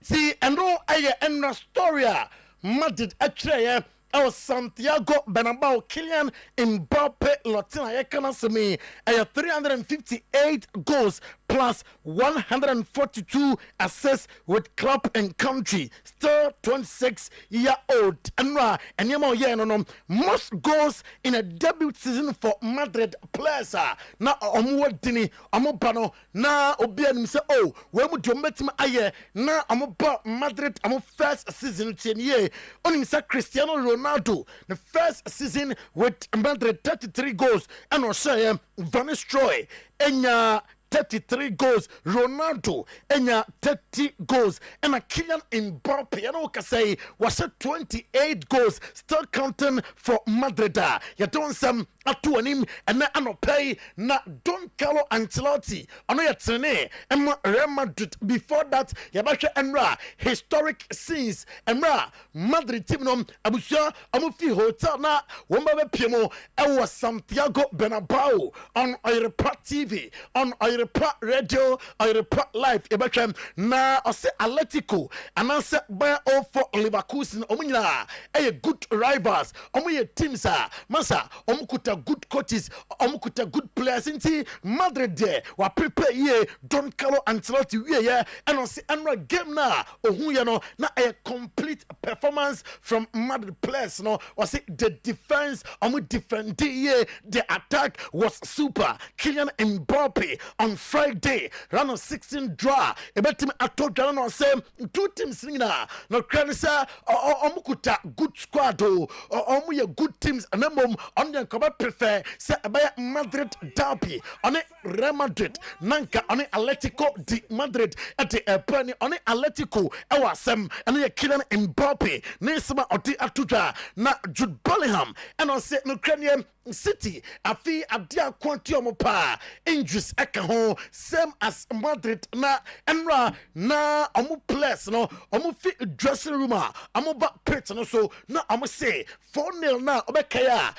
See, and all I am Astoria, Madrid Acheampong. Santiago Bernabeu, Kylian Mbappe, Latina Economy, 358 goals plus 142 assists with club and country. Still 26-year-old. Enra Enyama most goals in a debut season for Madrid players. Na Omuwadini, Omobano, na Obianim say, oh, where would you met him aye? Na Omoba Madrid, first season 10 year. Only say Cristiano Ronaldo, the first season with Madrid 33 goals. And also Van Nistelrooy, Enya 33 goals. Ronaldo, Enya 30 goals. And a Kylian Mbappe, you know, say was 28 goals. Still counting for Madrid. You don't some atu anim and na anopay na Don Carlo Ancelotti. Ano ya trene Emma Real Madrid. Before that, Yabasha Enra historic scenes. Emra Madrid team no abusia amufi hotel na womba piemo ewa Santiago Bernabeu on Oyerepa TV, on Oyerepa Radio, Oyerepa Live. Yabasha na ose Atletico and answer by all for Leverkusen. Omunyina good rivals. Omuye teams masa omukuta good coaches, omukuta good players. Inti Madrid there wa prepare ye Don Carlo Ancelotti yeah and on see another game na ohun na a complete performance from Madrid players no was it the defense defend the attack was super. Kylian Mbappe on Friday round of 16 draw ebetim atoja no say two teams na no kranisa omukuta good squad omuye good teams and mom on the prefer say about Madrid derby on Real Madrid nanka on Atletico de Madrid at the penny on Atletico awasem and the Kylian Mbappe Nesma oti atuja na Jude Bellingham and on say Ukrainian City afi adia quantiomo pa injuries eka same as Madrid na enra na omu place no omu fi dressing room omu ba pit no so na omu say 4-0 na obekaya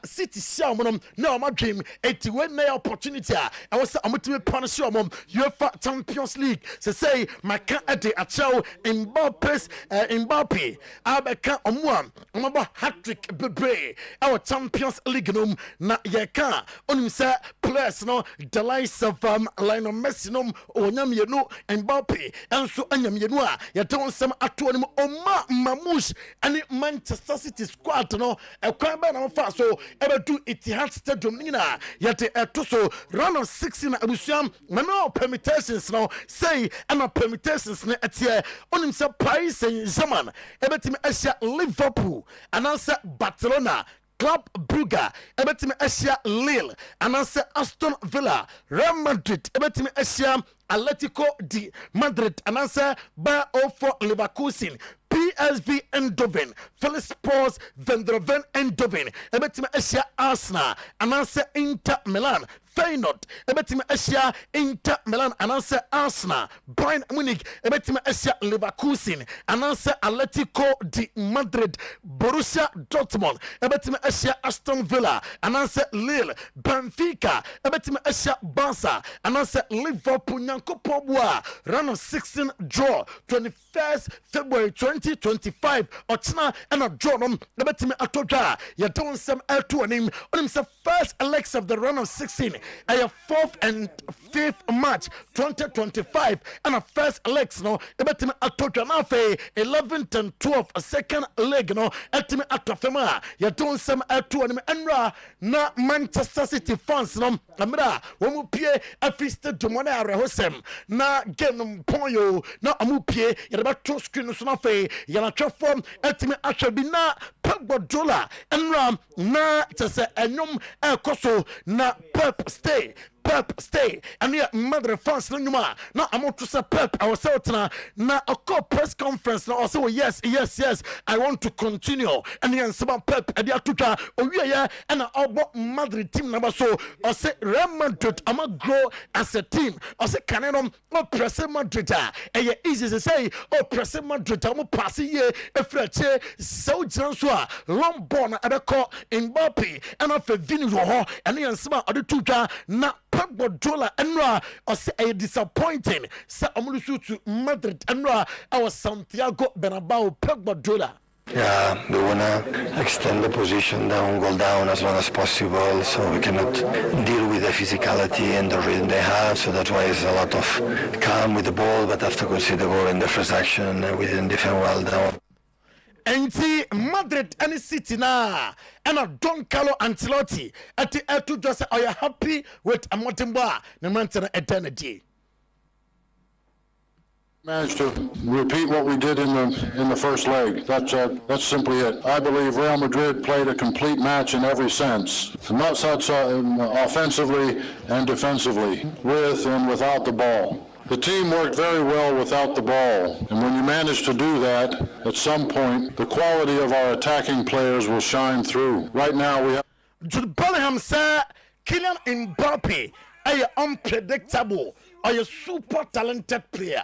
City sia omu na omu dream 81 na opportunity I was omu to punish omu UEFA Champions League say maka ade achao Mbappe abeka omu ba hat-trick bebre our Champions League na yeka onim say players no the likes of Lionel Messi no onyam yenu Mbappe enso anyam yenu a yeton sem ato onim Oma Mamouche and Manchester City squad no ekwan ba na fa so ebedu Etihad Stadium nina yete eto so round of 16 abusuam no permutations no say and permutations na etie onim say Paris Saint-Germain ebetimi Asia Liverpool and answer Barcelona Club Brugge, ebetimi Asia Lille, and answer Aston Villa, Real Madrid, ebetimi Asia Atletico de Madrid, and answer Bayer for Leverkusen, PSV Eindhoven, Felispors Vendroven Eindhoven, ebetimi Asia Arsenal, and answer Inter Milan. Feyenoord, ebetime Asia Inter Milan, announce Arsenal, Bayern Munich, ebetime Asia Leverkusen, announce Atletico de Madrid, Borussia Dortmund, ebetime Asia Aston Villa, announce Lille, Benfica, ebetime Asia Barca, announce Liverpool, Nyanko Pobua, round of 16 draw, 21st February 2025, Ochna and a draw, ebetime Atoja, Yadon Sam L2 and him, on himself first legs of the round of 16. A fourth and fifth match 2025 and a first legs no ebetime atoja na fe 11th and 12th a second leg no etime atofema ya don some atu and enra na Manchester City fans no amra wo mu pie afiste domona arehosem na game ponyo na amu pie ya ba to screen so na fe ya na twefom etime atwabi na pagbodola enra na tese enyum ekoso na Pep stay and here mother fans no nyuma na amo to say Pep I was out na a call press conference na also yes I want to continue and here some Pep and atuka owie and obo Madrid team number so I say Real Madrid am grow as a team I say Canelo o press Madrid e easy to say o press Madrid am pass here efreche so transfer long ball na abeko Mbappe and of Vini ho and here some other tuka na Pagbodola Enra or say a disappointing sa amulusu to Madrid Enra our Santiago Bernabeu Pagbodola. Yeah, we want to extend the position down, goal down as long as possible, so we cannot deal with the physicality and the rhythm they have, so that's why it's a lot of calm with the ball, but after concede the goal in the first action, we didn't defend well down. Enti Madrid and City na and Don Carlo Ancelotti at the air to just are you happy with a Motimba the Manchester eternity? Managed to repeat what we did in the first leg. That's simply it. I believe Real Madrid played a complete match in every sense, not such offensively and defensively, with and without the ball. The team worked very well without the ball, and when you manage to do that, at some point, the quality of our attacking players will shine through. Right now, we have... Jude Bellingham said, Kylian Mbappe, are unpredictable, are a super talented player.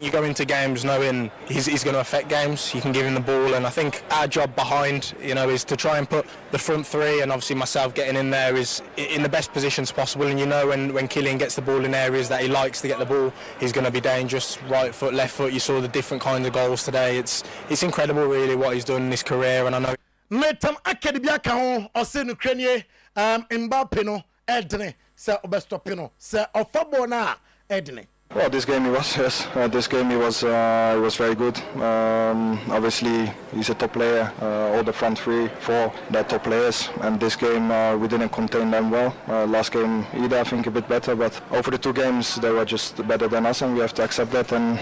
You go into games knowing he's going to affect games. You can give him the ball, and I think our job behind, is to try and put the front three, and obviously myself getting in there is in the best positions possible. And when Kylian gets the ball in areas that he likes to get the ball, he's going to be dangerous. Right foot, left foot. You saw the different kinds of goals today. It's incredible, really, what he's done in his career, and I know. Netam akadibia ho ose no kranie Mbappe no edne se obestopino se ofabo na edne. Well, this game he was he was very good. Obviously, he's a top player. All the front three, four, they're top players. And this game we didn't contain them well. Last game either I think a bit better, but over the two games they were just better than us, and we have to accept that. And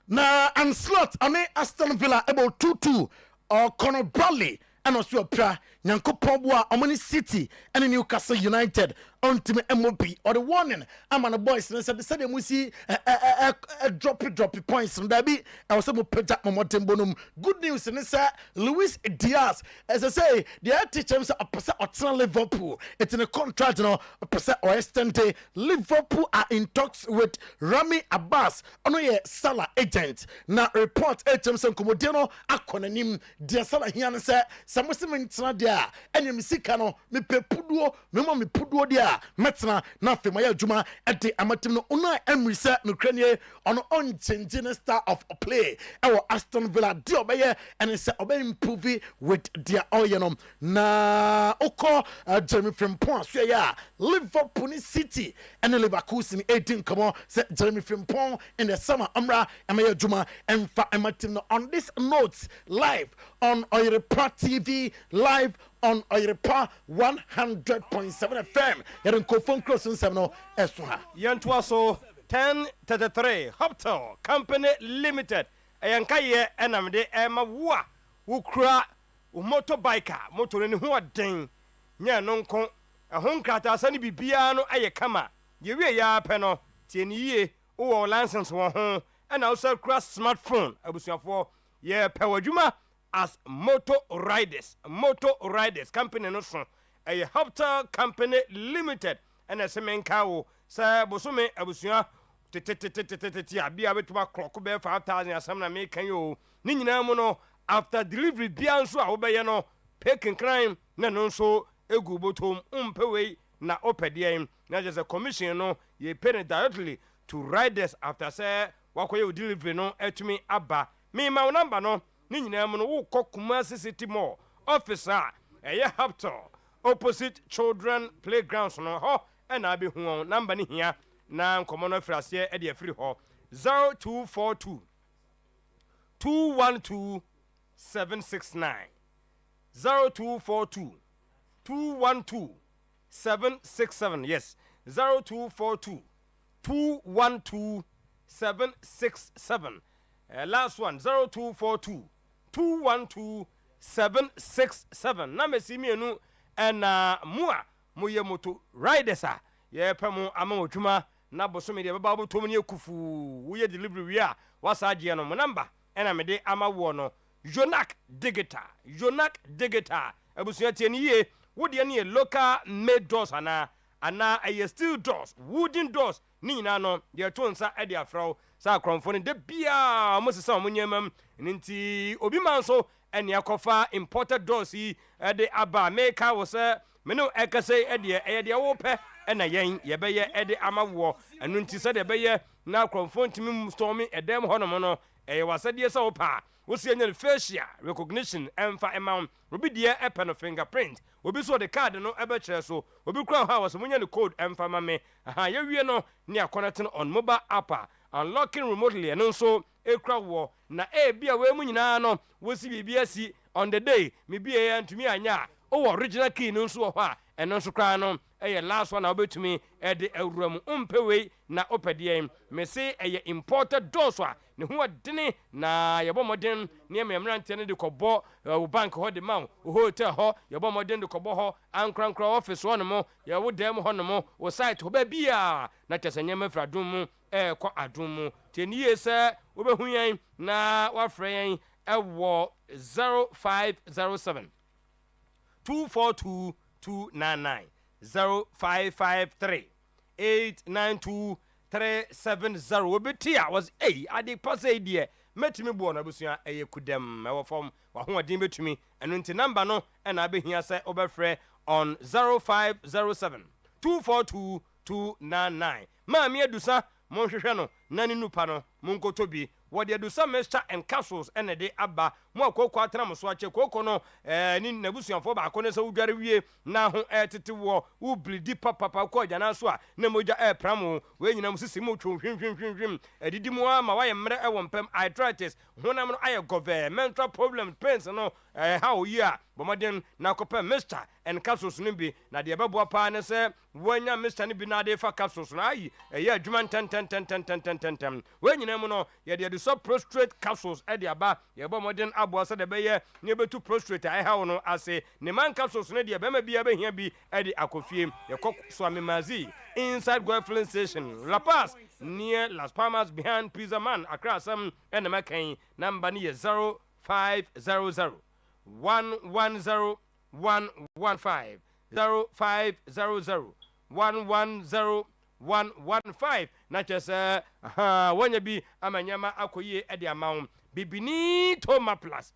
Na and slot ane Aston Villa about 2-2 or Conor Bradley and also pra Nyankopon boa Omani City and Newcastle United ultimate MOP or the warning I'm on the boys and said we see drop points from there be I was able to put up bonum. Good news and it's Luis Diaz, as I say, the teachers are percent or Liverpool. It's in a contract, a percent or extended. Liverpool are in talks with Rami Abbas on a Salah agent. Now report HMS and Comodino Akonanim dear Salah here and say some Muslim there and you see cano me puduo me puduo there metna na fe maya juma at the amatim no una emri se no kranie on unchanging style of play our Aston Villa di obeye and it's obey improve with their oyenom na oko Jeremy Frimpong so ya Liverpool City and Leverkusen 18 come on say Jeremy Frimpong in the summer amra emaya juma and fa amatim no on this note live on Oyerepa TV live on Oyerepa 100.7 FM. Yerin kofon cross nsem esuha. Yantwaso 1033 Hoptel Company Limited. Ayankaye enamde emawa wukura motorbiker motor ni ho den nya nonko ehonkrata asani bibia no aye kama yewie ya pe no tie ni yie wo license wo ho and also cross smartphone abusuafo ye pe wadwuma as Motor Riders company no so a Hoptel Company Limited and a semenka wo sa bosume abusua tete abia betuma clock be 5,000 asam na me kan yo ni nyina mu no after delivery bia nso a wo be ye no peking crime na no so egu botom umpewei na opedie na just a commission no ye pay directly to riders after say wakoye delivery no etumi aba me ma number no ni nyina mu no wo kokuma city mall officer eye Hoptel opposite children playgrounds no ho and abi hu number ni hia na nkomo no frase e de free ho 0242 212 769 0242 212 767 yes 0242 212 767 last one 0242 212 767 na mesimi enu na mua moye moto riders a ye pemu amawotuma na bosome de baba botom ne kufu wo ye delivery wi a wasa age no mo number na me de amawo no Jonak Digital abusuya tie ni ye wo de ne local made doors ana a steel doors wooden doors ni nyina no de to nsa e de afraw sa kronfo ne de bia mo sesa mo nyamam nti obi man so ene akofa imported doors yi e de aba maker wo se me no ekase e de wo pe ena yen ye be ye e de amawo enu nti se de be ye na kronfo ntimi stormi edem hono no wasadie sa opa wo se anya facial recognition emfa emam obi de pen fingerprint obi so the card no ebe kire so obi kura ha was munya ne code emfa mame aha ye wie no ne connecting on mobile app unlocking remotely and so ekra wo na bia we mu nyina no wo si bibia si on the day me bia antumi anya o original key no so ho a eno so kra no last one obetumi de awuram umpewei na opedie me se imported doors a ne ho adene na yebo modern ne ememrante ne de kobo bank ho de ma hotel ho yebo modern de kobo ho ankrankra office ho no mo ye wo dem ho no mo wo site ho ba bia na tesanya mafradum mu kwa adum mu teniye se wo behu yan na wa frɛ yan ewo 0507 242 299 0553 892 370 obetia was ade passe die metimi bo na busua kudem ewo form wa ho adin betumi eno nti number no na abehia se obefrɛ on 0507 242 299 ma mi edusa mo hwehwɛ no na ne nupa no mo nkotobi what they do some mixture and capsules and a day abba more cocoa tramos watch a cocoa no ni nebusian for back on so very wie na ho tete wo u bleed papa ko jana so a na moja pramo we nyina musisimu twim edidi mu ama wa ye mre e wo mpem arthritis honam no aye governmental problem pains no how year bomaden na kopɛ mixture and capsules no bi na de beboa pa ne se wanya mixture ni bi na de fa capsules no ayi ye adwuma 10 we nyina mu no ye de so prostrate capsules e de aba ye bo modern abo so de be ye ne betu prostrate ai ha no ase ne man capsules no de be ma bia be hia bi e de akofie ye kok so amemazi inside Goy filling station La Paz near Las Palmas behind Pizza Man Accra some and makan number ni 0500 110 115 0500 110 115 na chese wanya bi amanyama akoye e de amount bibini toma plus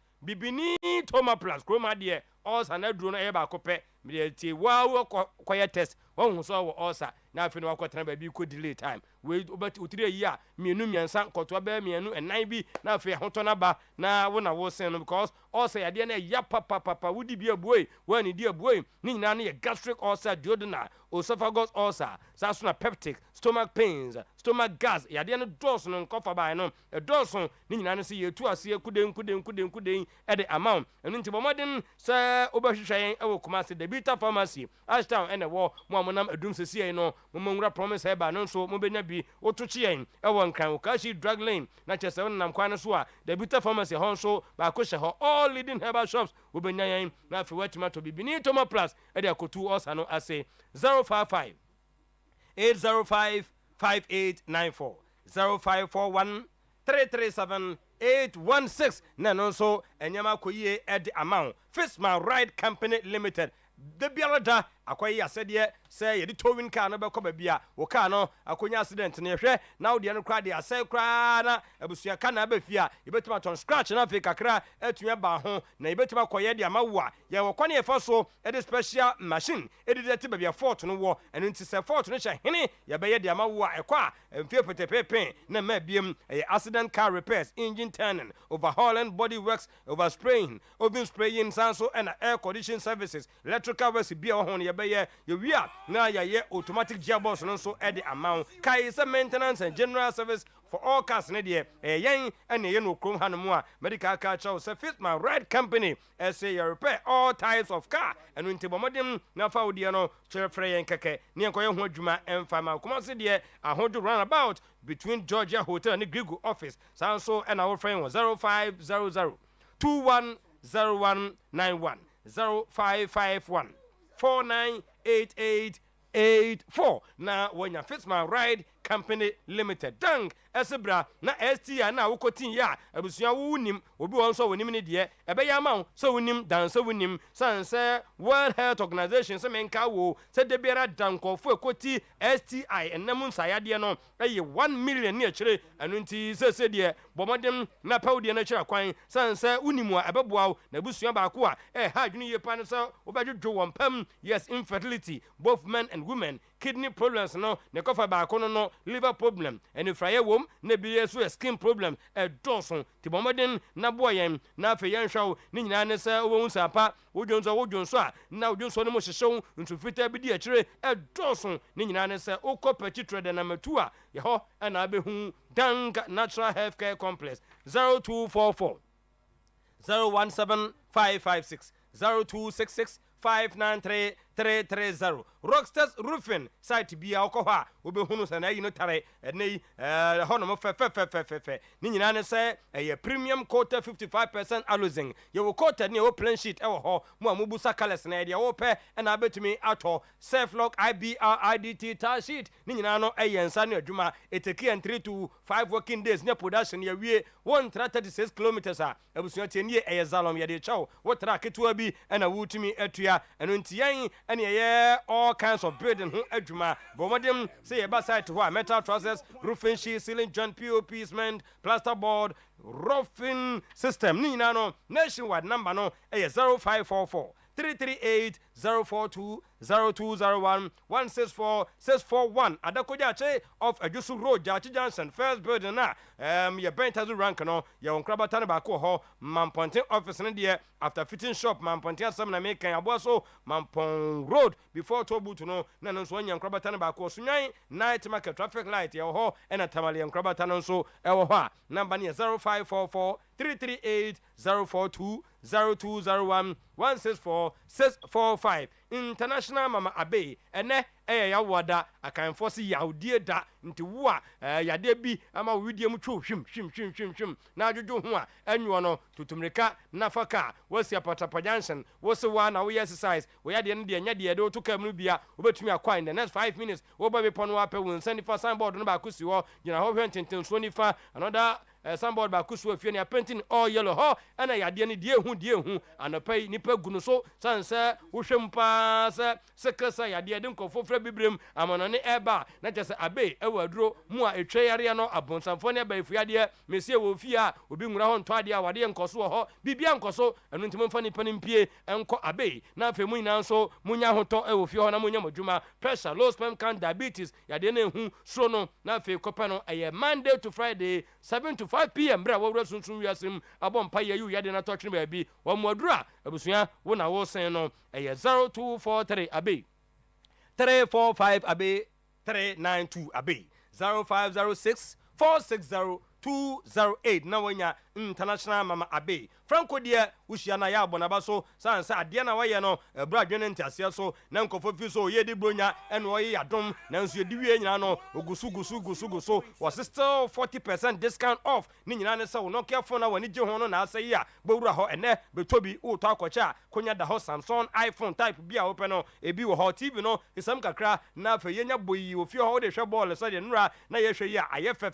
chroma de osa na duro no e ba kopɛ me tie wa koye test won so wo osa na afi no akotena ba bi ko delay time we obati utire yi a mienu miensa koto ba mienu enan bi na afi hoto na ba na wo na wo sen no because osa ya de na ya papa wudi bi abuoi wani di abuoi ni nyina na ye gastric ulcer duodenal esophagus ulcer saso na peptic stomach pains stomach gas ya de no dose no nkofa ba no e dose ni nyina no se ye tu ase kuden e de amount enu nti bomodin se obahwehwen e wo Kumasi the Bita Pharmacy Ashtown and wo mo amonam adum sesi no mo nwura promise eba no so mo benya bi otochi yen e wo nkran wo kashi drug lane na chese won nam kwan so a the Bita Pharmacy ho so ba ko hye ho all leading herbal shops wo benya yen na afi watima to bibini toma plus e de akotu osa no ase 055 805 5894 0541 337 816 na no so enyama koyie ed amount Fisman Ride Company Limited the bialada akoyi asede say ye towing car no be ko ba bia wo car no akonya accident ne hwe na wo de no kra de asai kra na abusua ka na ba fia ye betima ton scratch na fe kakra atuya ba ho na ye betima koye de amawa ye wo kwane efa so e de special machine e de te ba bia fort no wo eno nti se fort no hye hene ye be ye de amawa e kwa mfie petepepe na ma biem accident car repairs engine turning overhauling body works overspraying oven spraying sanso and air conditioning services electrical works bia ho ye beye ye wia na ye automatic gearbox no so e de amount kai se maintenance and general service for all cars ne de yen ene ye no krom hanom a medical car chow se Fisman Ride Company say you repair all types of car eno ntibomodem na fa odi no chefre yen keke ne enkoye ho adwuma emfa ma Kumasi de ahodo roundabout between Georgia Hotel and Grigo office sanso and our friend 0500 210191 0551 498884 na wanya Fisman Ride Company Limited dang esebra na STI na wokotin ya abusua wunim obi won so wonim ne de ebe ya ma so wonim dan so wonim sanse World Health Organization se menka wo se de biara dankofo ekoti STI enam nsayade no eye 1 million ne akire anu nti se de bomodem na pawde na akira kwan sanse unimu a ebeboa na abusua ba ko a ha adwene ye pa no so obadwodwo won pam yes infertility both men and women kidney problems no ne kofa ba ko no liver problem eni fraye wom na bi yeso skin problem donson ti bomoden na boyen na afa yen hwawo ni nyina ne se wo nsapa wodwonso a na wodwonso no mo hyehyew ntu fita bi di akire donson ni nyina ne se okopɛ chitre de na matu a ye ho na abehu Dang Natural Healthcare Complex 0244 017556 0266 593330 Rockstars Roofing site bia okoha obehunu sana yi no tare nei hono fe ni nyina ne se premium quota 55% alozing ye wo quota ne wo plan sheet e wo ho mo amubusa colors na dia wo pe na abetumi ato safe lock IBR IDT tar sheet ni nyina no yensa ne adwuma eteki and 3 to 5 working days ne production ye wie 136 kilometers a ebusuya tie ne zalom ye de chaw wo tra ketua bi na wutumi atua eno ntiyan ene ye all kinds of building ho adwuma bomodem say ye ba site ho metal trusses roofing sheet ceiling joint POP cement plasterboard roofing system ni na no nationwide number no 0544 338 042 0201 164 641 Adakojache of Ajusu Road Jachi Johnson first building na ye bentazu rank no ye onkraba tane ba ko ho Mamponten office ne de after fitting shop Mamponten asam na make kan aboso Mampon Road before Tobutu no na no so nya onkraba tane ba ko sunyan night market traffic light ye ho ena tamale onkraba tane so e wo ho a number ne 0544 338 042 0201 164 645 International Mama Abe ene ya wada akanfo se yaudie da nti wo a yade bi ama widie mu twu hwim na adwojo ho a anwo no tutumreka nafaka wasi apatapa junction wasi wa na we exercise we yade ne de nya de do to kam no bia obetumi akwa in the next 5 minutes wo ba be pono wa pe won sani fa signboard no ba kusi ho gina ho hwententen so ni fa another somebody ba kusu afie ne painting all yellow ho ana yade ne die hu anopai nipa gunu so sanse wo hwempa se kasa yade de nkofo fra bibrem amano ne eba na kyese abe ewaduro mu a etwe yare no abonsamfo ne ba efuade mesie wo fie a obi nwura ho nto ade a wade nkoso ho bibia nkoso enu ntimo mfa nipa ne mpie enko abe na afa mu nyina nso munya hoto ewo fie ho na munya modwuma pressure low sperm count diabetes yade ne hu so no na afa kopa no Monday to Friday 7 to 5 p.m. bra wo sunsun wiasem abompa ye yu yade na totwene ba bi wo modura abusua wo na wo sen no 0243 abe 345 abe 392 abe 0506 460 208 na wanya International Mama Abe Franco dia ushia na ya abona ba so sansa ade na waye no bra dwene ntiase so na nkofo fi so ye di bronya eno oye yadom na nso di wie nyina no ogusu was still 40% discount off ni nyina ne se wo no careful na wani je ho no na ase ya gbawura ho ene betobi uto akocha konya da ho Samsung iPhone type bia open no ebi wo ho TV no isam kakra na fa yenya boyi ofi ho de hwe ball so de nura na ye hwe ya aye fe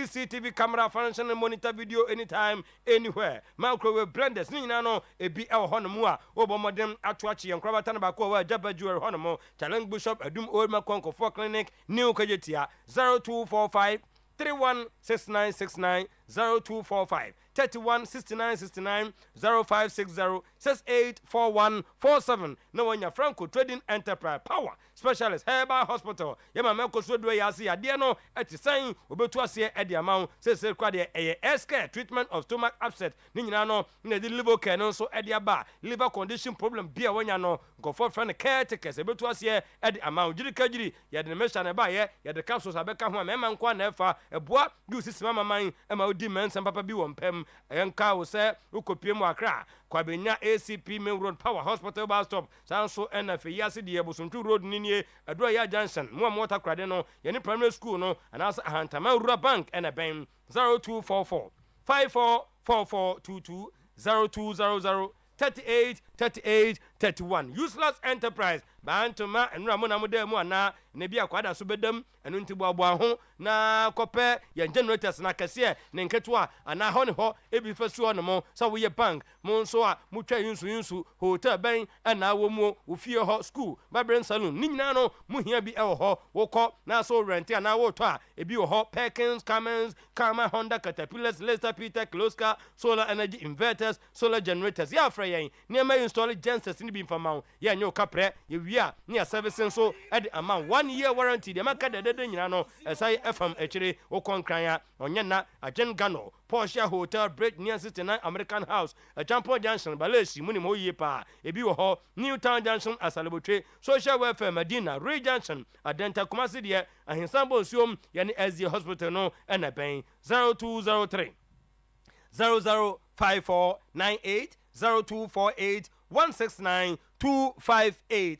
CCTV camera function monitor video anytime anywhere microwave blenders ni nyina no ebi ho no mu a obomodem atoache yenkraba tan ba ko wa jaba jewel ho no mo challenge bishop adum old makonko for clinic new kajetia 0245 316969 0245 316969 0560 684147 no wanya Franco Trading Enterprise Power Specialist Herbal Hospital yema meko so do yase ade no etisan obetu ase ade amount se kwa de SK treatment of stomach upset ni nyina no na de liver care no so ade aba liver condition problem bia wanya no go for friend caretakers obetu ase ade amount jiri ya de mesha na ba ye ya de capsules abeka ho mema nkwa na efa eboa du sisima maman ema odi mensa papa bi wo mpem enka wo se ukopie mu akra kwabenya ACP Main Road Power Hospital bus stop sanso NF yase de Ebosontu Road ninie adura ya junction mu amota krade no ye ni primary school no anasa Ahantama Rural Bank and ben 0244 544422 0200 38 useless enterprise bantoma enura mo na mo dem ana ne bia kwada so bedam enu ntibo abo ho na kope ye generators na kase ne nketo a ana ho ne ho ebi fasu no mo so wo ye bank mo nso a mo twa yinsu hotel ben ana wo mo wo fie ho school babren saloon ni nyina no mo hia bi e ho wo ko na so rent ana wo to a ebi wo ho Perkins Cummins Karma Honda Caterpillars Lester Peter Kloska solar energy inverters solar generators ya fra yen ne ma install genses ni bi mfama ye nyo kapre ye wia ne servicing so e de ama 1 year warranty de maka de nyina no esai fm echire wo konkran ya onye na agen gano Porsche Hotel Bridge near 69 American House Acheampong Junction Balesi muni mo yie pa ebi wo ho Newtown Junction Asalebotwe Social Welfare Medina Ray Junction Adenta Kumasi de ahinsambo nsuom ye ne SZ Hospital no na ben 0203 005498 0248 169 258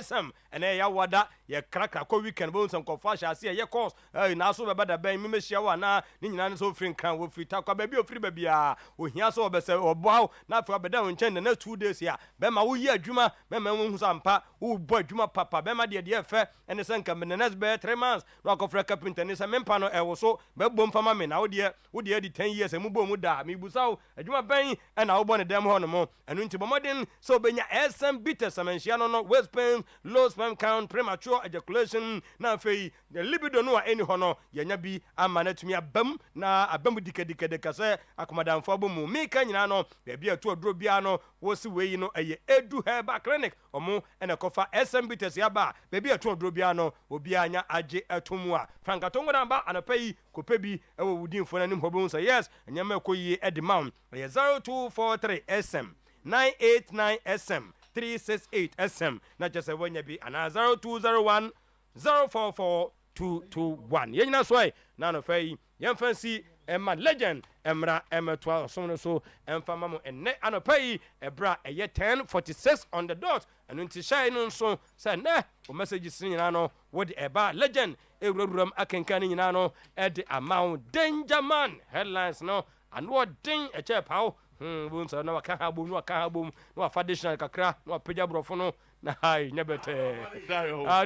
SM ene ya wada ye krakra ko weekend bo nsam ko fa sha se ye course na so be bada ben me hia wa na ni nyina ne so free kan wo free ta kwa ba bi o free ba bia o hia so be se obo na fa beda won chen na 2 days ya be ma wo yi adwuma be ma wo hu sampa wo bo adwuma papa be ma de fe ene se nka me next be 3 months no ko free carpenter ni se mempa no e wo so be bom fa ma me na wo de di 10 years mu bo mu da me busaw adwuma ben e na wo bo ne dem ho no mo enu nti bomodin so benya SM bitter samensia no waist pain low sperm count premature ejaculation na fei the libido no any hono yenya bi amanatumi abam na abam dikadikade kase akomadamfo abomu mika nyina no bia atu odro bia no wosi weyi no eye edu herba clinic omo ene kofa SM bitters yaba bia atu odro bia no obi anya age atomu a frankatongo namba anapai kopebi ewo wudinfo na nim hobo so yes nyama koyi edimam 0243 SM 989 SM 368 SM na just wonya bi ana 0201 044 221 yenyina so na no fai yemfansi emma legend emra em12 so so emfama mo enne anopai ebra eye 10:46 on the dot anu nti shine no so say ne o message sin nyina no wo de eba legend ewuram akenkan nyina no e de amount danger man headlines no anu den e che pawo bunsa na waka habum no afadishna kakra no apeja brofo no na hai nyebete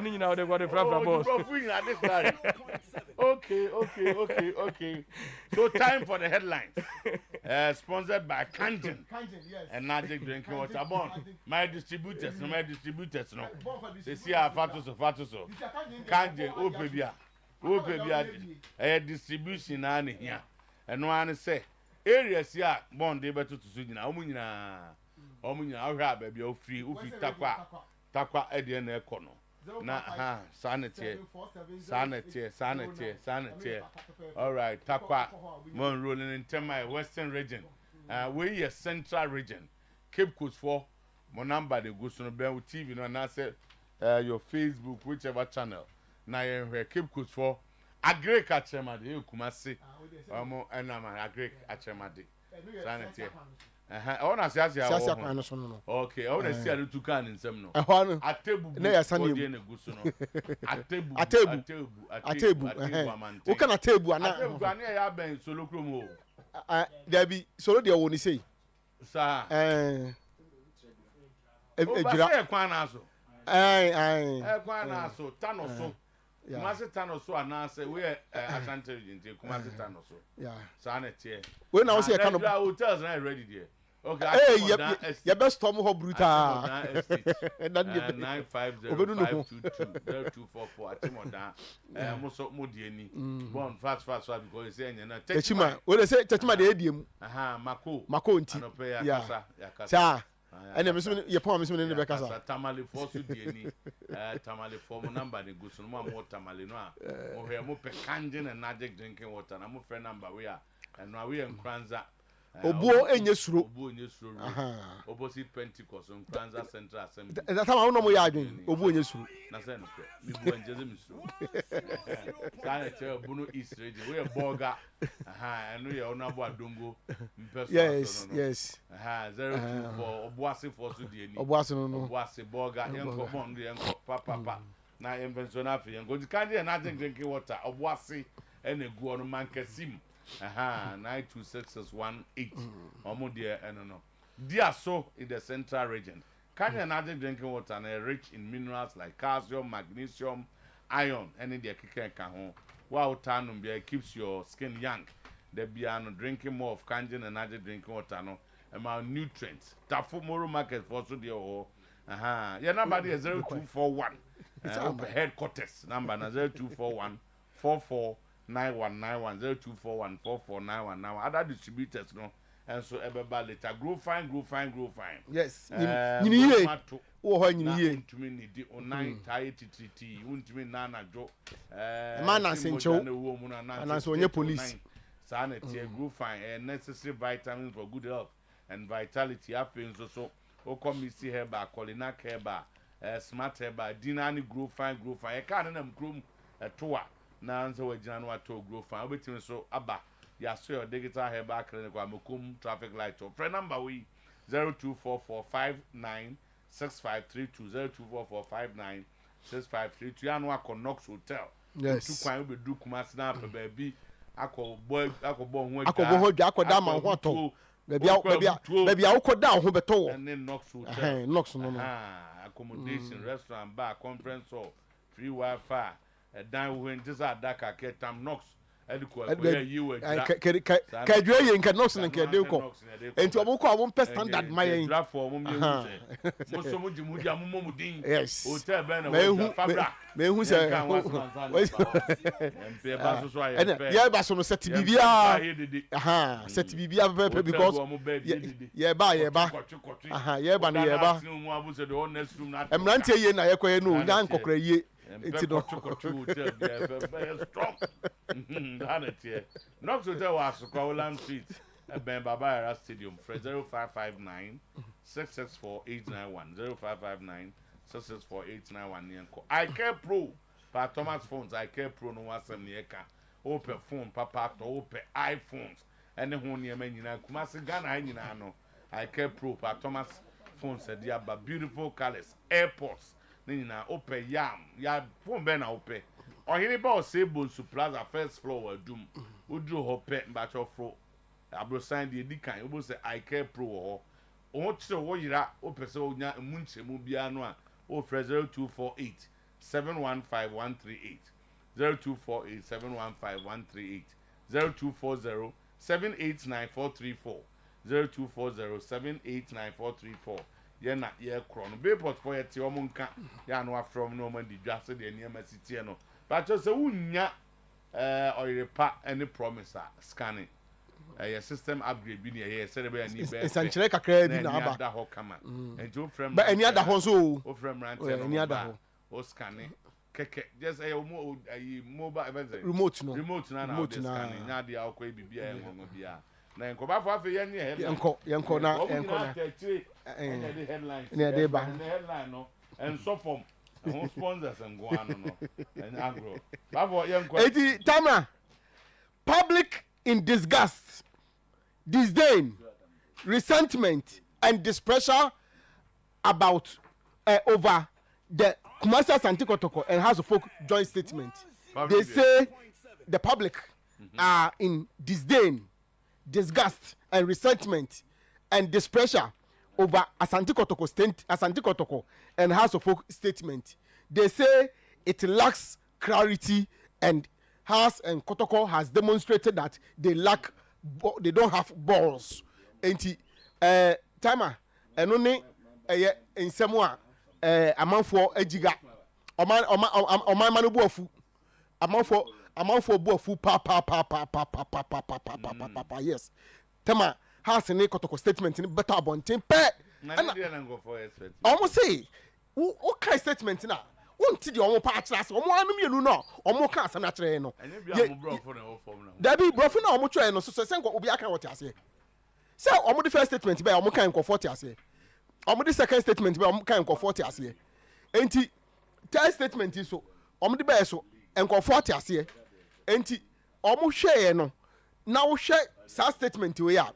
ni nyina de gwade frafra boss okay so time for the headlines sponsored by Kangen and Magic Drinking Water Bon my distributors no they see our fatuso Kangen opebia distribution na here and no one say areas ya bond dey better to sujina omunyina ohwa baabi o free takwa e de na ekono na sanity all right takwa mon rolling in my western region we here central region Cape Coast for my number dey go so no ben TV no na say your Facebook whichever channel na here Cape Coast for Agrek Achemade Kumasi omo enama Agrek Achemade sanity I want to say okay I want to see you kan nsem no atebu na ya sane atebu o kana atebu ana ya ben solo kromo there be solo de woni sei sa ejira kwan na so kwan na so tano so Kumasi tano so anase we Ashanti region Kumasi tano so sanity we na we say kind of hotels na ready there. Okay, your best storm ho brutal. 950522024 Atimoda. Muso modieni. Born fast because you say na Techima. We say Techima de ediem. Mako nti. Yeah. Sa. Ene me so ye pon me so ne be kasa. Tamale force dieni. Tamale form number de go so no mo tamale no a. O hwe mo pe Kangen and Magic Drinking Water na mo friend number we a. And now we Nkranza Obuo enye suro. Opposite Pentecost on Kranza Central Assembly. That time I no mo ya adwen. Obuo enye suro. Na say no pe. Mi bu enjeze mi suro. Kana che Obuno East region. We burger. Enu ye onabo adongo. Yes. 024 Obuasi for so die ni. Obuasi no. Obuasi burger. Yenko bon yenko papa. Na invention afi yenko Kangen na Drinking Water. Obuasi enegu onu mankasim. 92618 almost there no dear so in the central region Kangen Magic Drinking Water and rich in minerals like calcium, magnesium, iron and in the kike kan ho wow tanum be keeps your skin young the biano drinking more of Kangen and Magic Drinking Water no amount nutrients tafu moro market for so there your number is 0241 headquarters number 0241 44 9191 0241 4491 other distributors no and so everybody later grow fine. Yes. Nyiniye. Wo ho nyiniye. Untumi ni di online tie titi. Untumi na jo. Man sencho. And so onye police. Sana tie grow fine. Necessary vitamins for good health and vitality. Happens so. Okomisi heba, Kolinak heba, smart heba, dinani grow fine. E can't them grow toa. Na answer we January to grow fine. Waiting so abba. Ya so your digital heba clinic wa mukum traffic light. Friend number we 0244596532 0244596532. Ya no Knox Hotel. Yes. Tu kwan we do Kumasi na baby. Akọ boy ho dama ho to. Baby, I could down who beto. And then Knox no. Accommodation, restaurant, bar, conference hall, free Wi-Fi. A dime when just at Dakar, Ketam Knox. You and Kadre and Knox and Kadeko. And to Aboko, I won't pest standard my draft for Mumudi. Yes. Hotel Banner, may who say, yeah, but some set Bibia. Set Bibia because I'm not saying I know, Nan Cocre. It's not strong. Knox Hotel was Scotland Street at Ben Barbara Stadium for 0559 664 891 0559 664 891. I Care Pro, by Thomas phones. I Care Pro no was some near open phone, papa to open iPhones, and the one near men in Kumasi Ghana. I Care Pro, by Thomas phones said, yeah, but beautiful colors, airports. Nina ope yam ya phone be na ope ohiriba o say bonsu plaza first floor wa dum udru hope mbacho fro abrosan de dikan obo say I Care Pro ho o kire wo yira ope se onya munchemu bia no a o 0248 715138 0248 715138 0240 789434 0240 789434 Yena ye kron be port for ye ti omunka ya no from no man di dwase de niam city no but just say unya Oyerepa any promise scanning your system upgrade bi ne ye say be ani be esanchire kakra bi na aba da ho kama and you frame but any other ho so o frame rant any other ho o scanning keke just mobile event remote no scanning nya dia akwa bibia en ngo bia na enko for afi ye ne yenko na and the headline no and so from sponsors and go on no and agro before Tamara, public in disgust, disdain, resentment and displeasure about over the Kumasi Asante Kotoko and House of Folk joint statement. They say the public are in disdain, disgust and resentment and displeasure over Asante Kotoko and House of Folk statement. They say it lacks clarity and House and Kotoko has demonstrated that they don't have balls. Enti Tama enoni in semwa amanfo ejiga oman manu buafu amanfo buafu pa yes Tama House and Kotoko statement in better abontin pe almost say what kind of statement na won't the omo pa atras omo anu mienu no omo ka asam na kire no da bi brofo na omo twa no so se nko obi aka what ase say omo the first statement be omo kan nko 40 ase omo the second statement be omo kan nko 40 ase enti third statement so omo the be so nko 40 ase enti omo hwe no na wo hwe sa statement we ya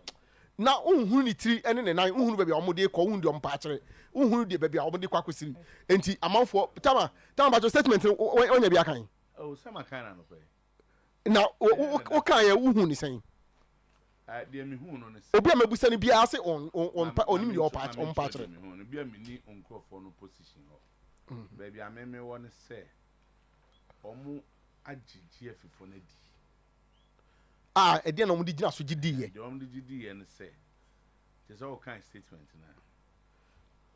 na unhunu ni tiri ene ne nan unhunu baabi omo de ko unhunu de ompa akere unhunu de baabi omo de kwa kwesiri enti amanfo tama ba statement onya bi akan oh sama kan na no pe na o kan ya unhunu ni san de mi hunu no obi a mabusa ni bia ase on onim de ompa akere mi bia mi ni onkofo no position ho baabi ameme won se omo agigi afifo na di edian omo di gina so gidi ye omo di gidi ye ne say there's all kind of statement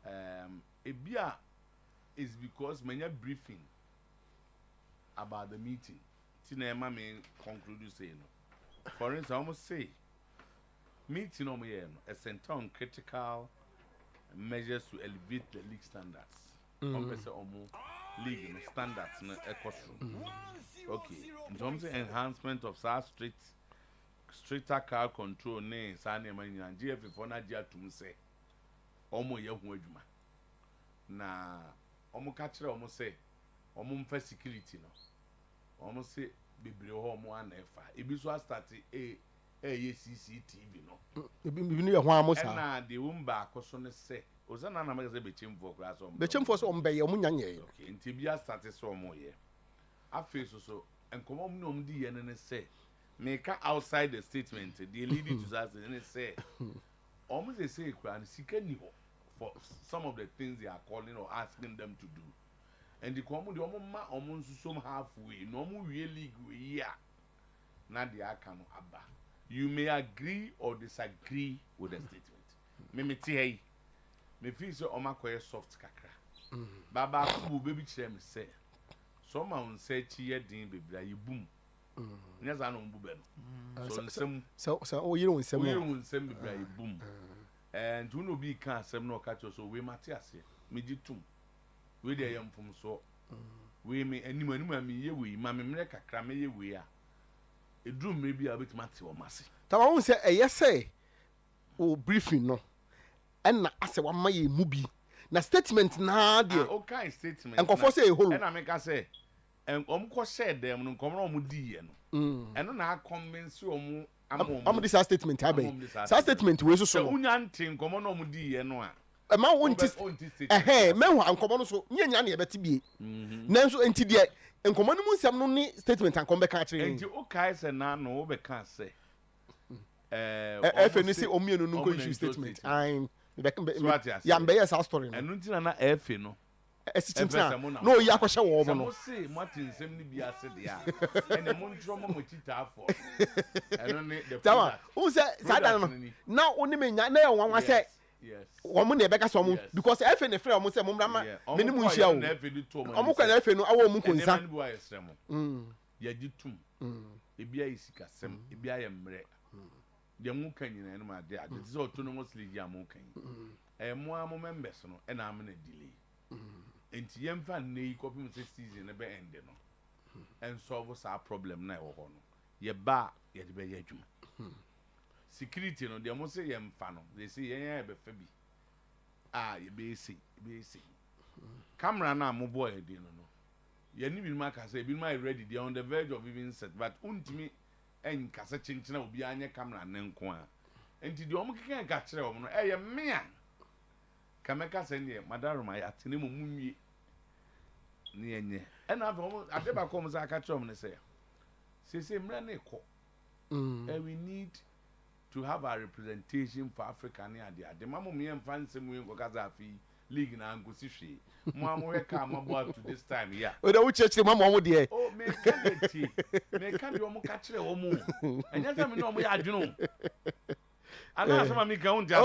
na ebia is because manya briefing about the meeting tina ema me conclude say no for instance almost say meeting on a center on critical measures to elevate the league standards. League standards in okay. In terms of enhancement of such stricter car control, names and GF for Nigeria to say, almost your wajuma. Na almost catch almost say, almost for security no. Almost say, Bibrio home one F. If you started a CCTV no. You know why almost. And now the Umba question say. Ozana na magazine be chim for class on. Be chim for so ombe ye omunyanye. Okay, ntibia start so mo ye. Afi so enkomo mu no di ye ne say. Make outside the statement, the leading to that and say almost they say sika ni ho for some of the things they are calling or asking them to do. And the common the ma omo some halfway, no mu really go here. Na the akano aba. You may agree or disagree with the statement. Me tie me feel so oma koye soft kakra. Baba ku baby chere me say. Some man say chi din bebra you boom. Nyaza no mbu be no. So you don't say more. You nsem bebra you boom. And you no be kan asem no catch so we mate ase. Me gitum. We dey yam from so. We me animu me ye we ma me mre kakra me ye we a. Edrum me bi a bit mate o mase. Ta won say say o briefing no. And na ase wa ma ye mu bi na statement na de o kind statement enko say e holo and na make say omko share dem no nkomro omu di ye no eno na convince omu am this statement abai sa statement we so no unya ntin nkomo na omu di ye no a ma wonti mehu ankomo no so nyanya na ye beti bie nanso enti de nkomo no mu nsam no ni statement ankom be ka kire enti o kai say na no be ka say efe ni say omienu no go issue statement ya mbe yes story no enu ntina na efe no esitintina no ya kwahye wo mo no say martin nsem ni bia se de a ene mo ntro mo tita afọ enu ni the tawa who say sada no na oni menya na ye wanwa say wo mo na e beka so mo because efe ne frɛ mo say mo mrama me ni mu nhia o mo kwa na efe no awo mo konsa ya gitum ebia isika sem ebia ye mre de mu kan nyina no ma de ade so autonomous league ya mu kan mo am members no e na am na delay enti yemfa nei copy season ne be end no and solve sa problem na e wo ho no ye ba ye de be ye adwuma security no de mo say yemfa no they say ye be fa bi ye be see camera na mo boy de no ye ni bi ma ka say bi ma ready they on the verge of even set but untimi en kasa chinchina obi anya camera ne nko a enti de omo keke ka kire omo no ye me a kameka se ne madaroma ya tene mo munwie ne enye en afa omo adeba ko mo sa ka kire omo ne se mra ne ko we need to have a representation for Africa ne ade mamo me em fansem we nko kaza afi league na ngosi hwe mo amwe ka amabo to this time yeah o da wuche mamo mo de me kan de omo ka kire omo enya se me no omo ya adwunu ana asema mi kan unja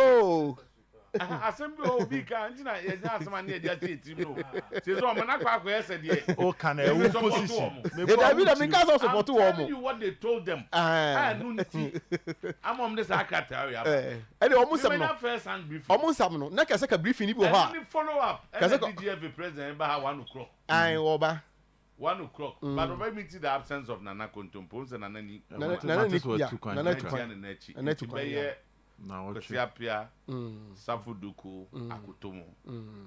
assemble obi kan ntina enya asema ne dia team no se so omo na kwa ese de o kan e wo position me David mi ka so support wo omo you what they told them no nti amom de sakata ya ene omo sam no omo sam no na ka se ka briefing ni bi ho a follow up ka se DGF president ba 1 o'clock wo ba 1 o'clock but over meeting the absence of Nana Kontompo and Nana ni na Kosiapia Safuduku Akutomo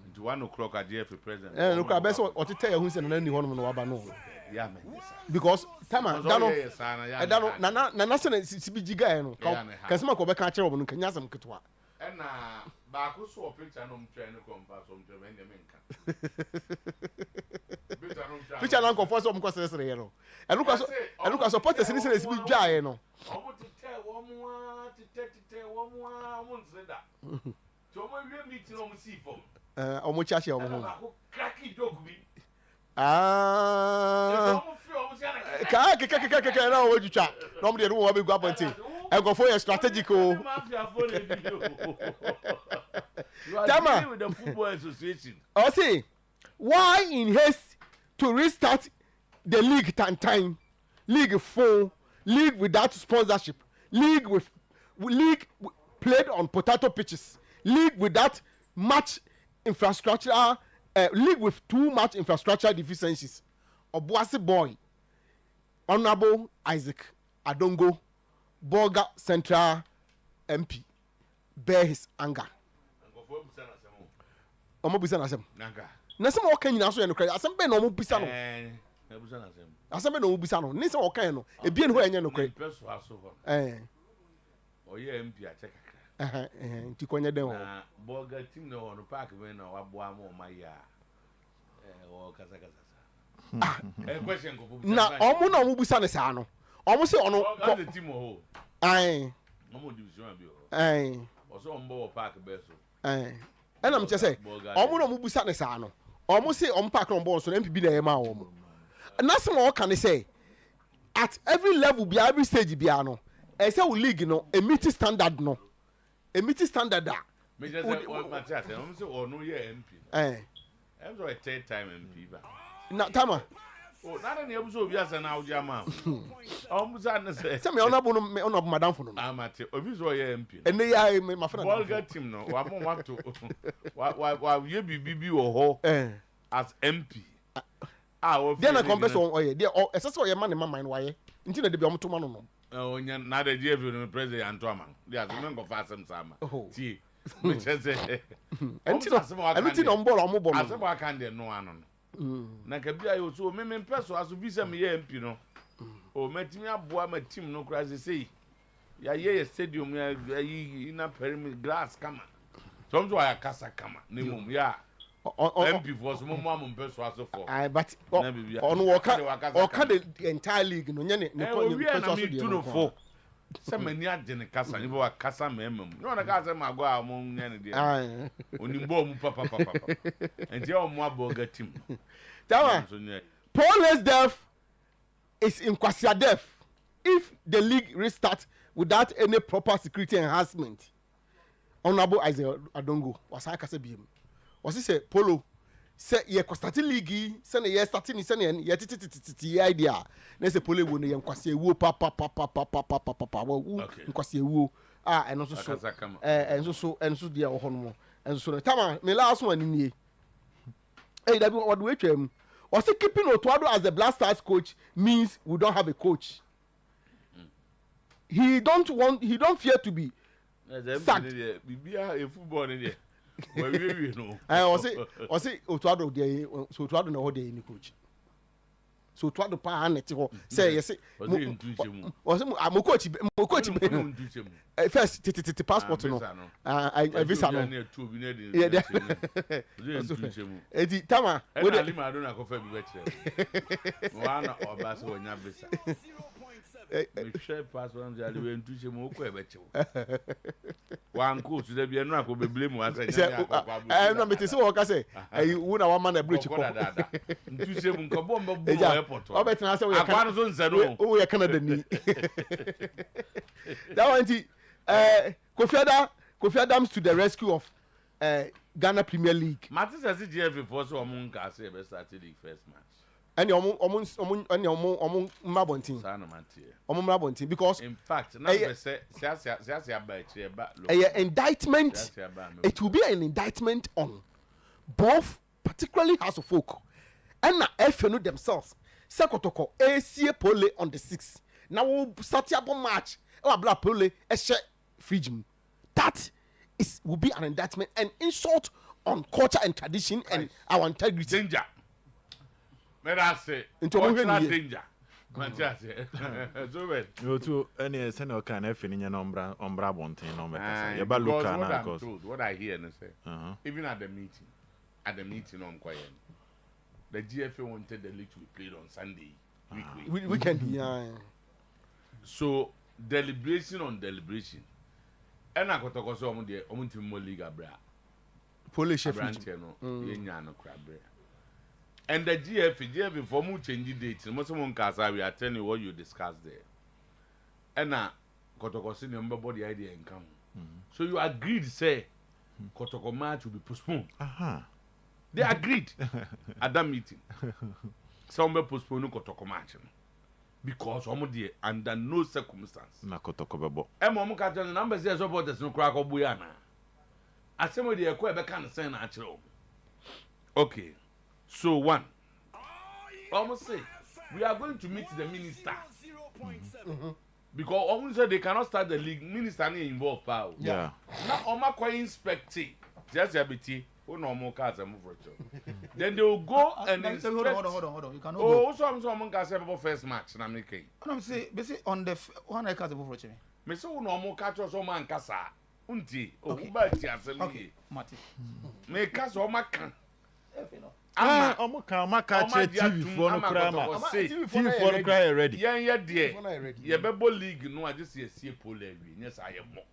into 1 o'clock at DGF president look I best what to tell you who say Nana ni hono no aba no yeah man because tama dano nana se sibijiga no ka sema ko be ka kire obo no kanya sam ketwa na ba ko so picture no mtwe ne kompa so mtwe me menka picture na ko so mko sere sere no enu ka support sini sere sibi dwa ye no omo tete wo mo mo nzeda to mo wie meeting omo si fom omo chache omo ho ko cracky dog bi ka na wo jutwa no mo de no wo be gwa ponti go for your strategic Tama with the Football Association. I see why in haste to restart the league time, league full, league without sponsorship, league with league played on potato pitches, league without much infrastructure, league with too much infrastructure deficiencies. Obuasi boy, Honorable Isaac Adongo, Bolga Central MP, bear his anger. Omo bisa na sem. Na sem o kan nyina so ye no kra. Asem be na omo bisa no. Asem be na omo bisa no. Ni se o kan no. E bie no ho enye no kra. Oye MP a check kakra. Nti konye den ho. Na Bolga team no no park we na waboa mo ma ya. O kasa. Question ko na omo na omo bisa ne sa no. Omo se ono the team ho. Omo division abi o. Oso ombo park be so. And I'm just saying, omo no mubusa ne sa no. Omo say omo park on ball so MPB na yema omo. And that's what can say. At every level, be every stage be no. E say we league no, a meeting standard no. A meeting standard da. Me just say what Matthias say, omo say o no ye MP. I'm so a third time MP ba. Na tama. Oh, na na ebuso obi asa na awja ma. Omo sa na say. Say me ono madam for no. Amate, obi so ye MP. And they are my friend. Bolga team no, wa mo want to. Wa ye bibi wo ho. As MP. They na compare so oye. They esese oye man man mind waye. Nti na de bi omo to ma no no. Onya na de GF no president Antoama. They are men go fa asem sama. Ti. Me say. Enti no mbolo omo bo no. Asem wa kan de no ano no. Na ka bia yo so me peso aso bi se me ye MP no. O matimi aboa ma team no kra say ya ye stadium ya ina perimeter glass kama. Some so ya kasa kama. Ne mum ya MP for some mum peso aso for. But on waka the entire league no nye ne peso aso de no. Se mani ade ne kasa ni wa kasa memem. No na kasa ma go a mo nye ne de. Onimbo mu papa. Enti o mo aboga team. Tawa. Paul's death is in Kwasia death. If the league restarts without any proper security enhancement, Honorable Isaac Adongo was I kasa biem. Was he say Polo say ye start league say na ye starting say na ye titi idea na say Polo wo na ye Kwasia ewu papa wo Kwasia ewu eno so enso dia wo hono mo enso tama me last one ni hey that what we twem was keeping Otuo-Acheampong as the Black Stars coach means we don't have a coach. He don't fear to be sacked. A football in there. We know. I say Otuo-Acheampong there, so Otuo-Acheampong no dey any coach. So Otuo-Acheampong pa anet ho say yes. Was mo coach first passport no. I visa no. Yeah. Edi tama. We dey lima do na ko fa bi betre. Wana oba so onya visa. Me share passport am jale we ntuche mo ko e beche. Wan coach dey bi enu akọ beble mu asa nya akọ. No me say wo ka say wu na one man na bridge ko. Ntuche mu nko bomba bu airport. Obetena say we akwa no so nzano. We Canada ni. That one Kofi Adams to the rescue of Ghana Premier League. Martin says GF for so omun ka say be start league first match. And omun mabontin. Omun mabontin because in fact now be say ba chire ba. Indictment. It will be an indictment on both, particularly House of Folk and na FNU themselves. Sekotoko AC Pole on the 6th. Now we start up match. Blah Pole Fridge. That will be an indictment and insult on culture and tradition and our integrity. Danger. May I say? Cultural danger. You too. Any senior can have any number bonting no matter. You look at what I hear and say. Even at the meeting on quiet. The GFA wanted the league to be played on Sunday weekly. Weekend, yeah. So deliberation on deliberation. And I got to go so on the Omuntimmo League abra. Polish branch no yenya no crabra. And the GFA for mu change date. Most of Moncasa we are telling you what you discussed there. And now Kotoko senior body idea and come. So you agreed say Kotoko match will be postponed. They agreed at that meeting. Some postpone Kotoko match. because omo dey under no circumstance na kotoko bebo omo ka tell numbers say supporters no kra ko buya na asemo dey ekọ ebe kan sen na akere. Okay, so one almost say we are going to meet the minister because almost say they cannot start the league. Minister is involved, pal. Yeah. Now, Oma ko inspect it. Just abiti. Who no more cars move for then they will go and inspect. Hold on. You cannot go. So I'm cars about first match. Na make. I'm say, basically on the one I cars move for me. Me say who no more catch us man kasa. Unti. Okay. Okay. Mati. Me kasa o makan. Omo ka TV for no kra ma. TV for no kra ready. Yeah there. Yeah bebo league no I just see pole every. Yes I am more.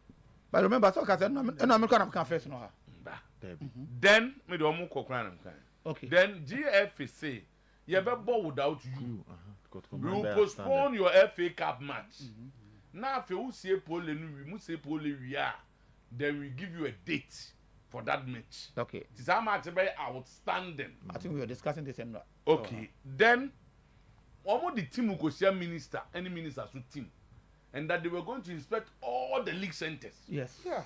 But remember so ka say no American can first no ha. Then me do omo kokran am kan. Okay. Then GFA say you bebo without you. You postpone your FA Cup match. Now if you see pole no we must say pole we are. Then we give you a date for that match. Okay. It is a match very outstanding. I think we were discussing this and okay. Then almost the team will share minister, any ministers to team. And that they were going to inspect all the league centers. Yes. Yeah.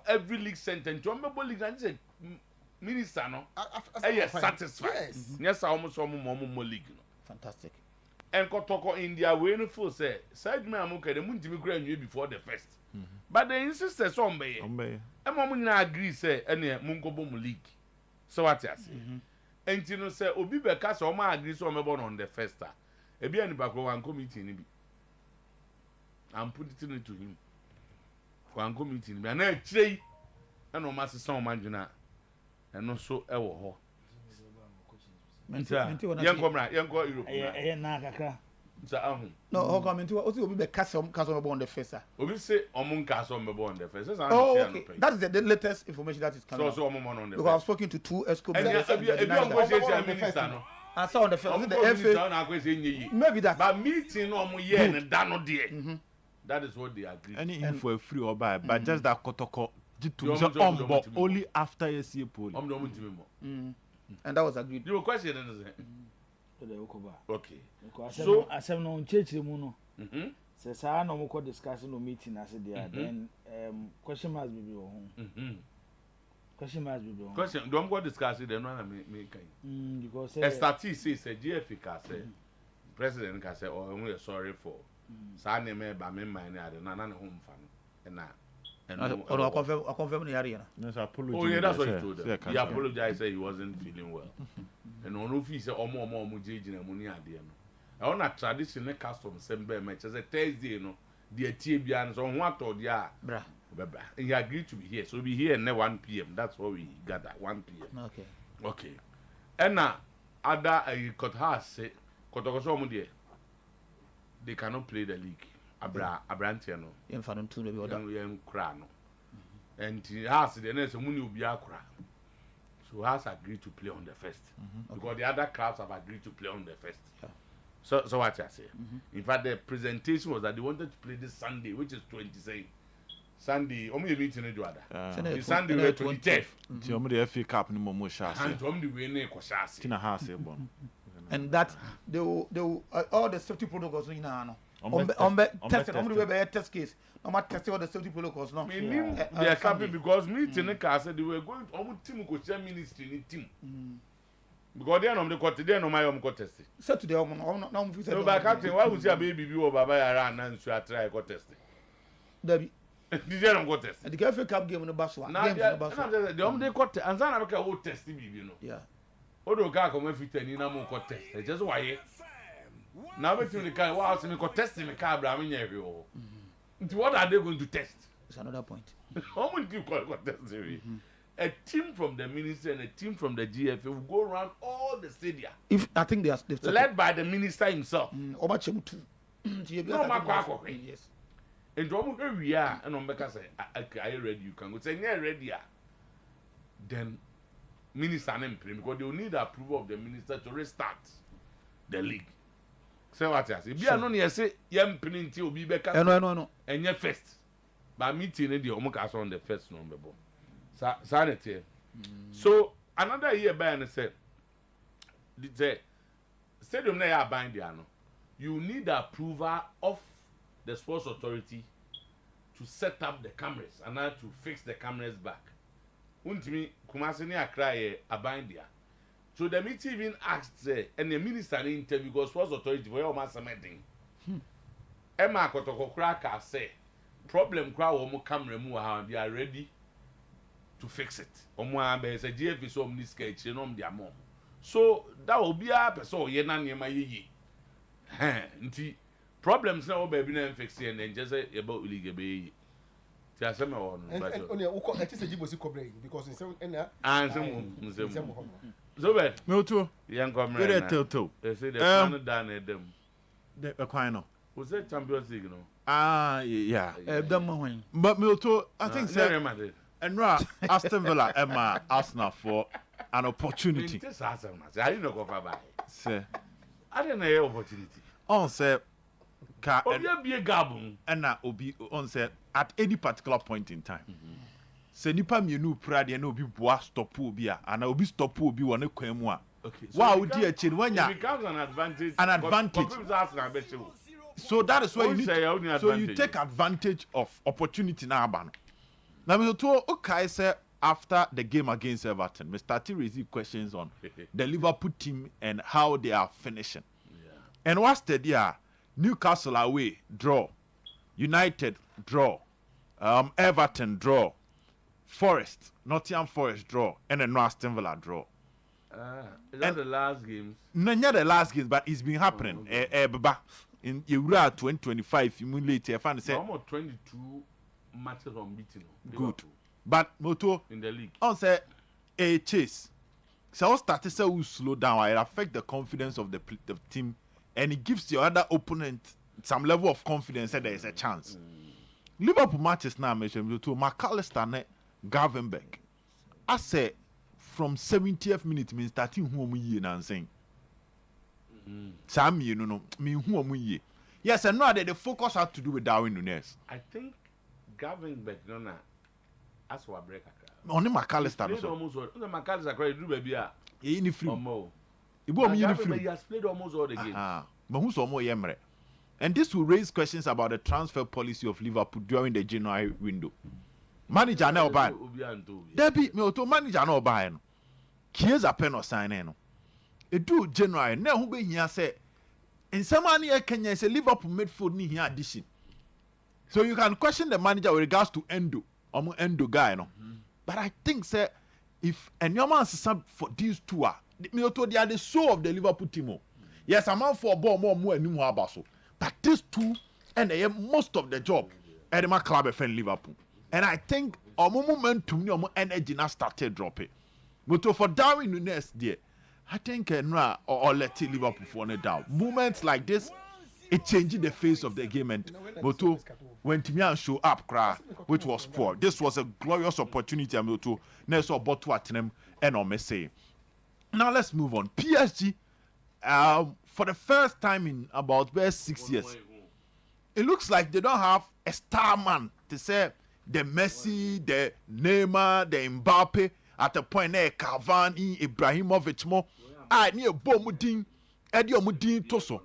Every league center. Ombe league and say minister no. Yes, satisfied. Yes, almost more league no. Fantastic. And Kotoko India we no full say side me amuka the muntimi kra nwe before the first. But they insisted some be. Mom na agree say ene munkobo mu league. So what you say? Enti no say obi be ka say o ma agree so o mebo on the first star. E bi ani bakro wan committee ni bi. I'm putting it to him. Wan committee ni bi na akirei na o ma se son ma dwena. Eno so e wo ho. Yanko Europe. Na kakra. No, how come into what will be castle on the face? Obi say omun castle mebo on the face. Okay. That is the latest information that is coming. So omun on the face. Because I've spoken to two escort. And minister no. I saw on the face. The FA. Maybe that. But meeting omun here and dano there. That is what they agree. Any info free or buy, but just that kotoko only after a see poll. And that was agreed. You question okay. So asem no nchechire mu no. Se sa na mo ko discuss no meeting as there then question must be ho. Question must be ho. Question don't go discuss it then na me kan. Because stati say GFA ka say president ka say oh we are sorry for sa na me ba me man na na ho mfa no na I confirm the area. Yes, apology. Oh yeah, that's what he told them. He apologized, said he wasn't feeling well. And on if he said, "Oh, more muji na money ade no." I want traditional custom sembe match. Say Thursday, no, the TBA and so what or dia. Bra. He agreed to be here, so be here at 1 p.m. That's what we gather 1 p.m. Okay. Okay. And now other court has said, they cannot play the league. Abrantiano. Infant to the other. Crano. And he has the next money will be a cra. So has agreed to play on the first. Because the other clubs have agreed to play on the first. Yeah. So what I say? In fact, the presentation was that they wanted to play this Sunday, which is 27. Sunday, only meeting in the Sunday, 23rd. The FA Cup no more chance. And that they will all the safety protocols in Nano. On test case. No matter testing all the safety protocols. No, they are happy because meeting the car said they were going to team coach ministry in team. Because they are on the court, they are no my own contest. So today, no, but Captain, why would you baby or Baba around and try contest? Debbie. Did you not contest? The FA Cup game in the bus one. The only court and Zanaka will test you know. Yeah. Odo ga come fit any na mo contest. Just why now between the car wow me contest me car bra me nya o. What are they going to test? It's another point. How many people contest? A team from the ministry and a team from the GFA will go around all the stadia. If I think they've led by the minister himself. Obachemu yes. And we are and on because are you ready? You can go say yeah ready. Then minister name because they will need the approval of the minister to restart the league. Say what I say. Be no near say yam printing will be back. No. And your first. But meeting the omuka on the first number. Sanity. So another year by and said the stadium na ya bind there no. you need the approval of the sports authority to set up the cameras and now to fix the cameras back. Untimi Kumasi ni Accra abandia. So the meeting even asked and the minister in interview because sports authority for your master meeting. Emma Kotoko Kraka say problem crowd omo camera mu how they are ready to fix it. Omo ambe say GF so omni sketch no dia mom. So that will be a person ye na niema ye. Nti problems na o baby na fix and then just say about league be. Ti asema won. And only uko it is a jibosi cobre because in some and so bad. Otuo. Young come right. They say the plan down at them. The Aquino. Was that Champions League, no? Yeah. When. But Otuo, I think so. And Aston Villa, Emma, Arsenal for an opportunity. I didn't know go for by. Sir, I didn't know opportunity. On say, be a gabon, and now obi on say at any particular point in time. Se nipa mienu prade na obi boa stop obi a ana obi stop obi wona kwam a okay so wa odi achi no nya it becomes an advantage so that is why you need to, so you take advantage of opportunity na aba no na me to okay say after the game against Everton we started raising questions on the Liverpool team and how they are finishing and what's the there Newcastle away draw, United draw, Everton draw, Forest, Nottingham Forest draw, and then Aston Villa draw. Is that the last games? No, not the last games, but it's been happening. In Euro 2025, you later, I found say almost 22 matches unbeaten. Good, but Moto in the league. On say a chase. So started say will slow down. It affect the confidence of the team, and it gives your other opponent some level of confidence that there is a chance. Liverpool matches now mentioned to McAllister Gravenberch. I say from 70th minute means starting who we and saying. Sam, you know, me who we yes, and now that the focus had to do with Darwin Núñez. I think Gravenberch, no, that's what break. Only McAllister. The McAllister credit do baby. He in free. He has played almost all the games. But who's more Yemre? And this will raise questions about the transfer policy of Liverpool during the January window. Manager now buy. Debbie, me auto manager now buy. Here's a pen or sign. It do January. Now who be here say in some money Kenya say Liverpool made for me here addition. So you can question the manager with regards to Endo guy, no. But I think say if and your man for these two are me auto they are the soul of the Liverpool team. Yes, I'm out for a ball more and more about so. But these two and they have most of the job at my club friend Liverpool. And I think our momentum, our energy now started dropping. But for Darwin Núñez there, I think or let Liverpool for a down. Moments like this, it changed the face of the game. And Moto when Timian show up, which was poor. This was a glorious opportunity. I'm to Nelson Botu at them and on say. Now let's move on. PSG. For the first time in about 6 years, it looks like they don't have a star man to say the Messi, the Neymar, the Mbappe at the point there, Cavani, Ibrahimovic more. I need a bomudin, Eddie Omudin Toso.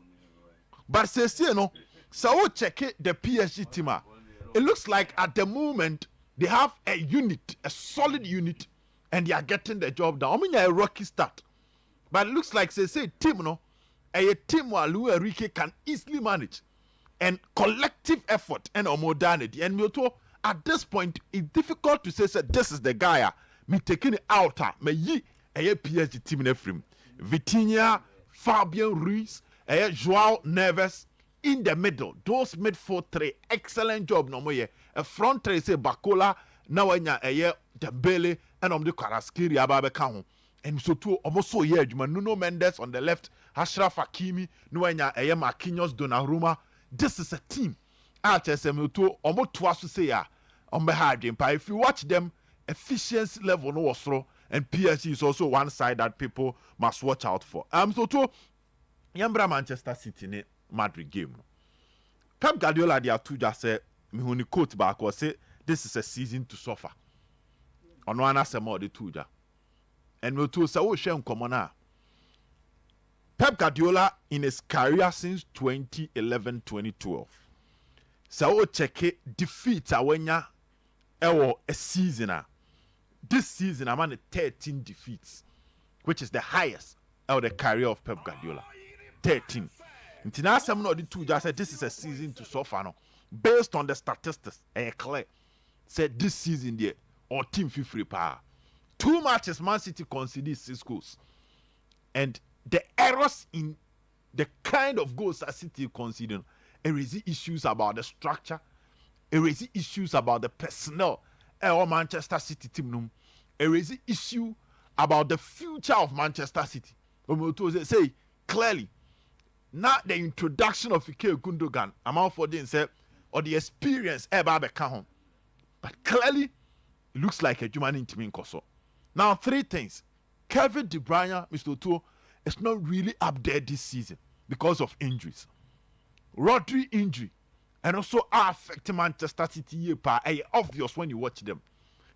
But says you know, so check it the PSG team. It looks like at the moment they have a unit, a solid unit, and they are getting the job done. I mean a rocky start. But it looks like say team no, a team where Luis Enrique can easily manage, and collective effort and modernity. And at this point, it's difficult to say this is the guy. Me taking it out. Me yi a PSG team in frame. Vitinha, Fabian Ruiz, Joao Neves in the middle. Those midfield three, excellent job. No more a front three say Bakola, now Dembele, and the Kvaratskhelia Ababe Kahun. And so too almost so yeah, Nuno Mendes on the left, Ashraf Hakimi, Nuenya Marquinhos, Donnarumma. This is a team. HSM to almost twice to say on behalf of if you watch them, efficiency level no was throw, and PSG is also one side that people must watch out for. So to Yambra Manchester City ne Madrid game. Pep Guardiola they are two just say me huni quote back was say this is a season to suffer. On one answer more the two ja. And we to say we share common na Pep Guardiola in his career since 2011-2012. So check defeat awenya a season. This season I'm on 13 defeats, which is the highest of the career of Pep Guardiola. 13. Until now, some of the two just said this is a season to suffer no. Based on the statistics, clear said this season there or team free power. 2 matches Man City conceded 6 goals. And the errors in the kind of goals that City conceded, there is issues about the structure, there is issues about the personnel or Manchester City team. There is issue about the future of Manchester City. Say clearly, not the introduction of Ike Gundogan, amount for them say, or the experience but clearly it looks like a human intimate Koso. Now 3 things. Kevin De Bruyne, Mr. Otuo, is not really up there this season because of injuries. Rodri injury and also affecting Manchester City obvious when you watch them.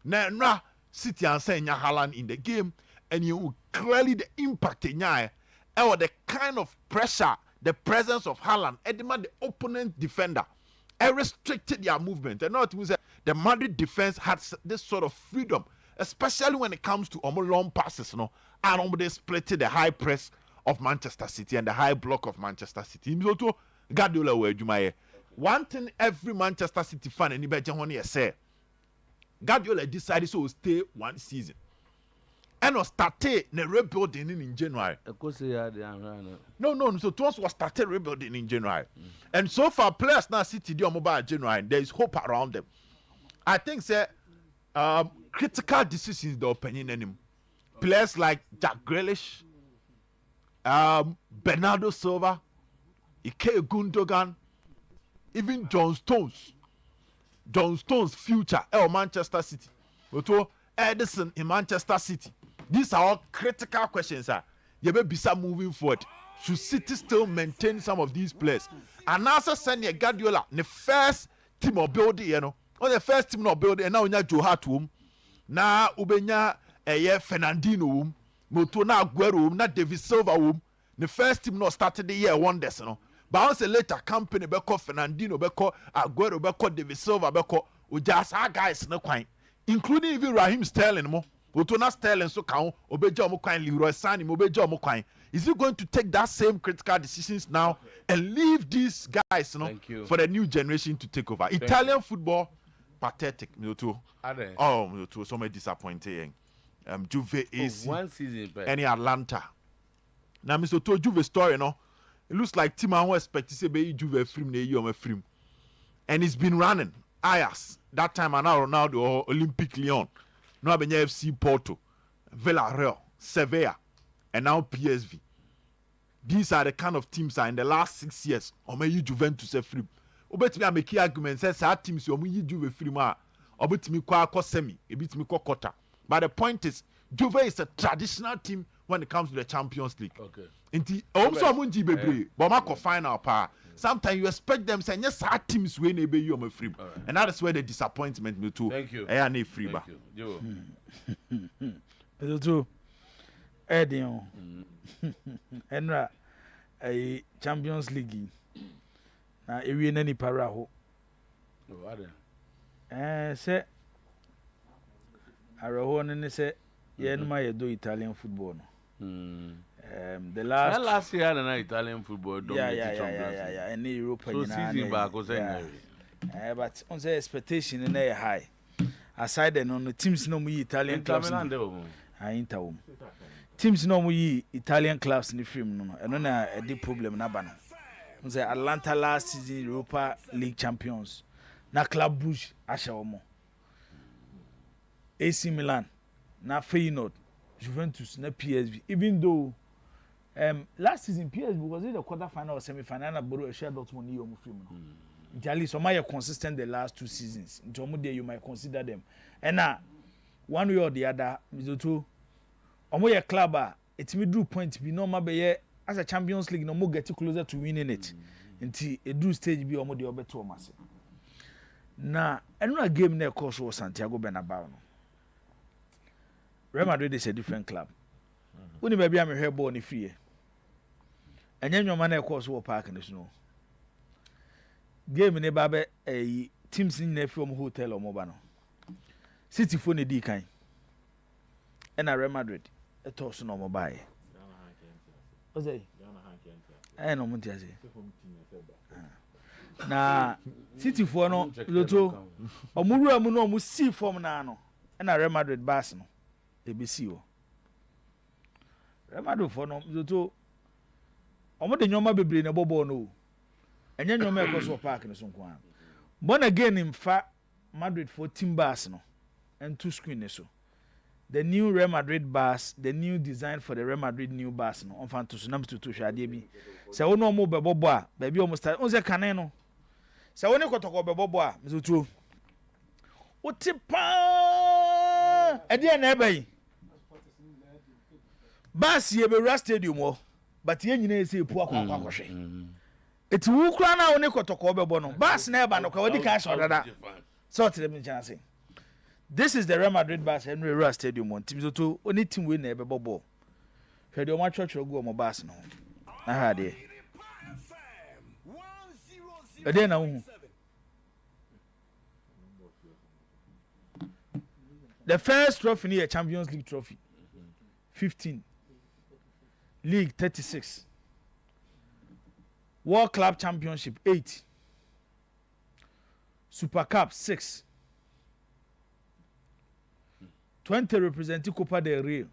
Now City and saying Haaland in the game, and you clearly the impact in or the kind of pressure, the presence of Haaland, the opponent defender, restricted their movement. And not to say the Madrid defense had this sort of freedom, especially when it comes to long passes, and they split the high press of Manchester City and the high block of Manchester City. Guardiola were Jumaye. One thing every Manchester City fan anybody say, Guardiola decided to stay 1 season. And was started the rebuilding in January. No. So Twins was started rebuilding in January. And so far, players now City do mobile January. There is hope around them. I think say critical decisions the opinion in him. Players like Jack Grealish, Bernardo Silva, Ike Gundogan, even John Stones. John Stones' future Manchester City. Otuo Edison in Manchester City. These are all critical questions. You may be moving forward. Should City still maintain some of these players? And also send Guardiola the first team of building, on the first team of building, and now you Joe Hart na ubenya Fernandino Moto na Aguero na David Silva the first team not started the year wonders, But once a later company beko Fernandino beko Aguero beko David Silva beko just our guys no quite, including even Raheem Sterling mo. Otona Sterling so count Obeja mo quite Leroy Sané Obeja mo quite. Is he going to take that same critical decisions now and leave these guys for the new generation to take over? Italian football pathetic, Mioto. Oh, Mioto, so much disappointing. Juve AC 1 season any Atlanta. Now Mr. To Juve story, it looks like Tim I expect to say be Juve film na you on film. And it's been running. Ajax that time and now Ronaldo or Olympic Lyon. Now Benya FC Porto, Villarreal, Sevilla, and now PSV. These are the kind of teams that in the last 6 years or may you Juventus a free. Obet me make argument says our teams you you Juve free ma. Obet me kwa semi, a bit me quarter. But the point is, Juve is a traditional team when it comes to the Champions League. Okay. Inti also amunji bebre, but mako final power. Sometimes you expect them saying yes, our teams win a be you on free, and that is where the disappointment me too. Thank you. I free ba. Thank you. Edion. Enra a Champions League. Na ewie na ni para ho. Say Araho ne say ye no ma ye do Italian football no. The last year na Italian football dominated Champions League. Yeah, and Europe so season back was but on the expectation na high. Aside on the teams no mu Italian clubs. Inter teams no mu Italian clubs ni film no. Eno na a di problem na ba no. On the Atlanta last season Europa League champions. Na Club Brugge asha omo. AC Milan, na Feyenoord, Juventus, na PSV. Even though last season PSV was in the quarter-final or semi-final, but Borussia Dortmund ni omu film. Italy, so my consistent the last 2 seasons. Into there you might consider them. And now, one way or the other, Mizoto, omo ye club it me do point be no be as a Champions League no more get closer to winning it. Until a do stage be omo the obeto omase. Na another game na course was Santiago Bernabeu. Real Madrid is a different club. When maybe I'm a hair ball in free. And then your man course war park in the snow. Game in a babe a teams in the from hotel or mobile. City phone a decline. And I Real Madrid a toss no mobile. What's that? I know what you say. Na City for no loto omuru amu no mu see form na no na Real Madrid bass no e be see o Real Madrid for no loto omo de nyoma bebre na bobo no enye nyoma e go so park no so nko an born again in fa Madrid for team bass no and two screen so the new Real Madrid bass, the new design for the Real Madrid new bass no on fan to so nam to hwade bi se wo no mo be bobo a baby o mo start on se kanen no se woni kotoko be bobo a mzutu utipa ede na ebe bas ye be Ra stadium o but ye nyina ese epu akwa hwe eti wu kura na woni kotoko be bo no bas na eba no kwa wodi ka sho dada so tell me chance. This is the Real Madrid bas Henry Ra stadium on mzutu oni team we na ebe bobo hwe de o ma church go mo bas no na ha de ede na hu the first trophy near Champions League trophy 15 League 36 World Club Championship 8 Super Cup 6 20 representing Copa del Rey.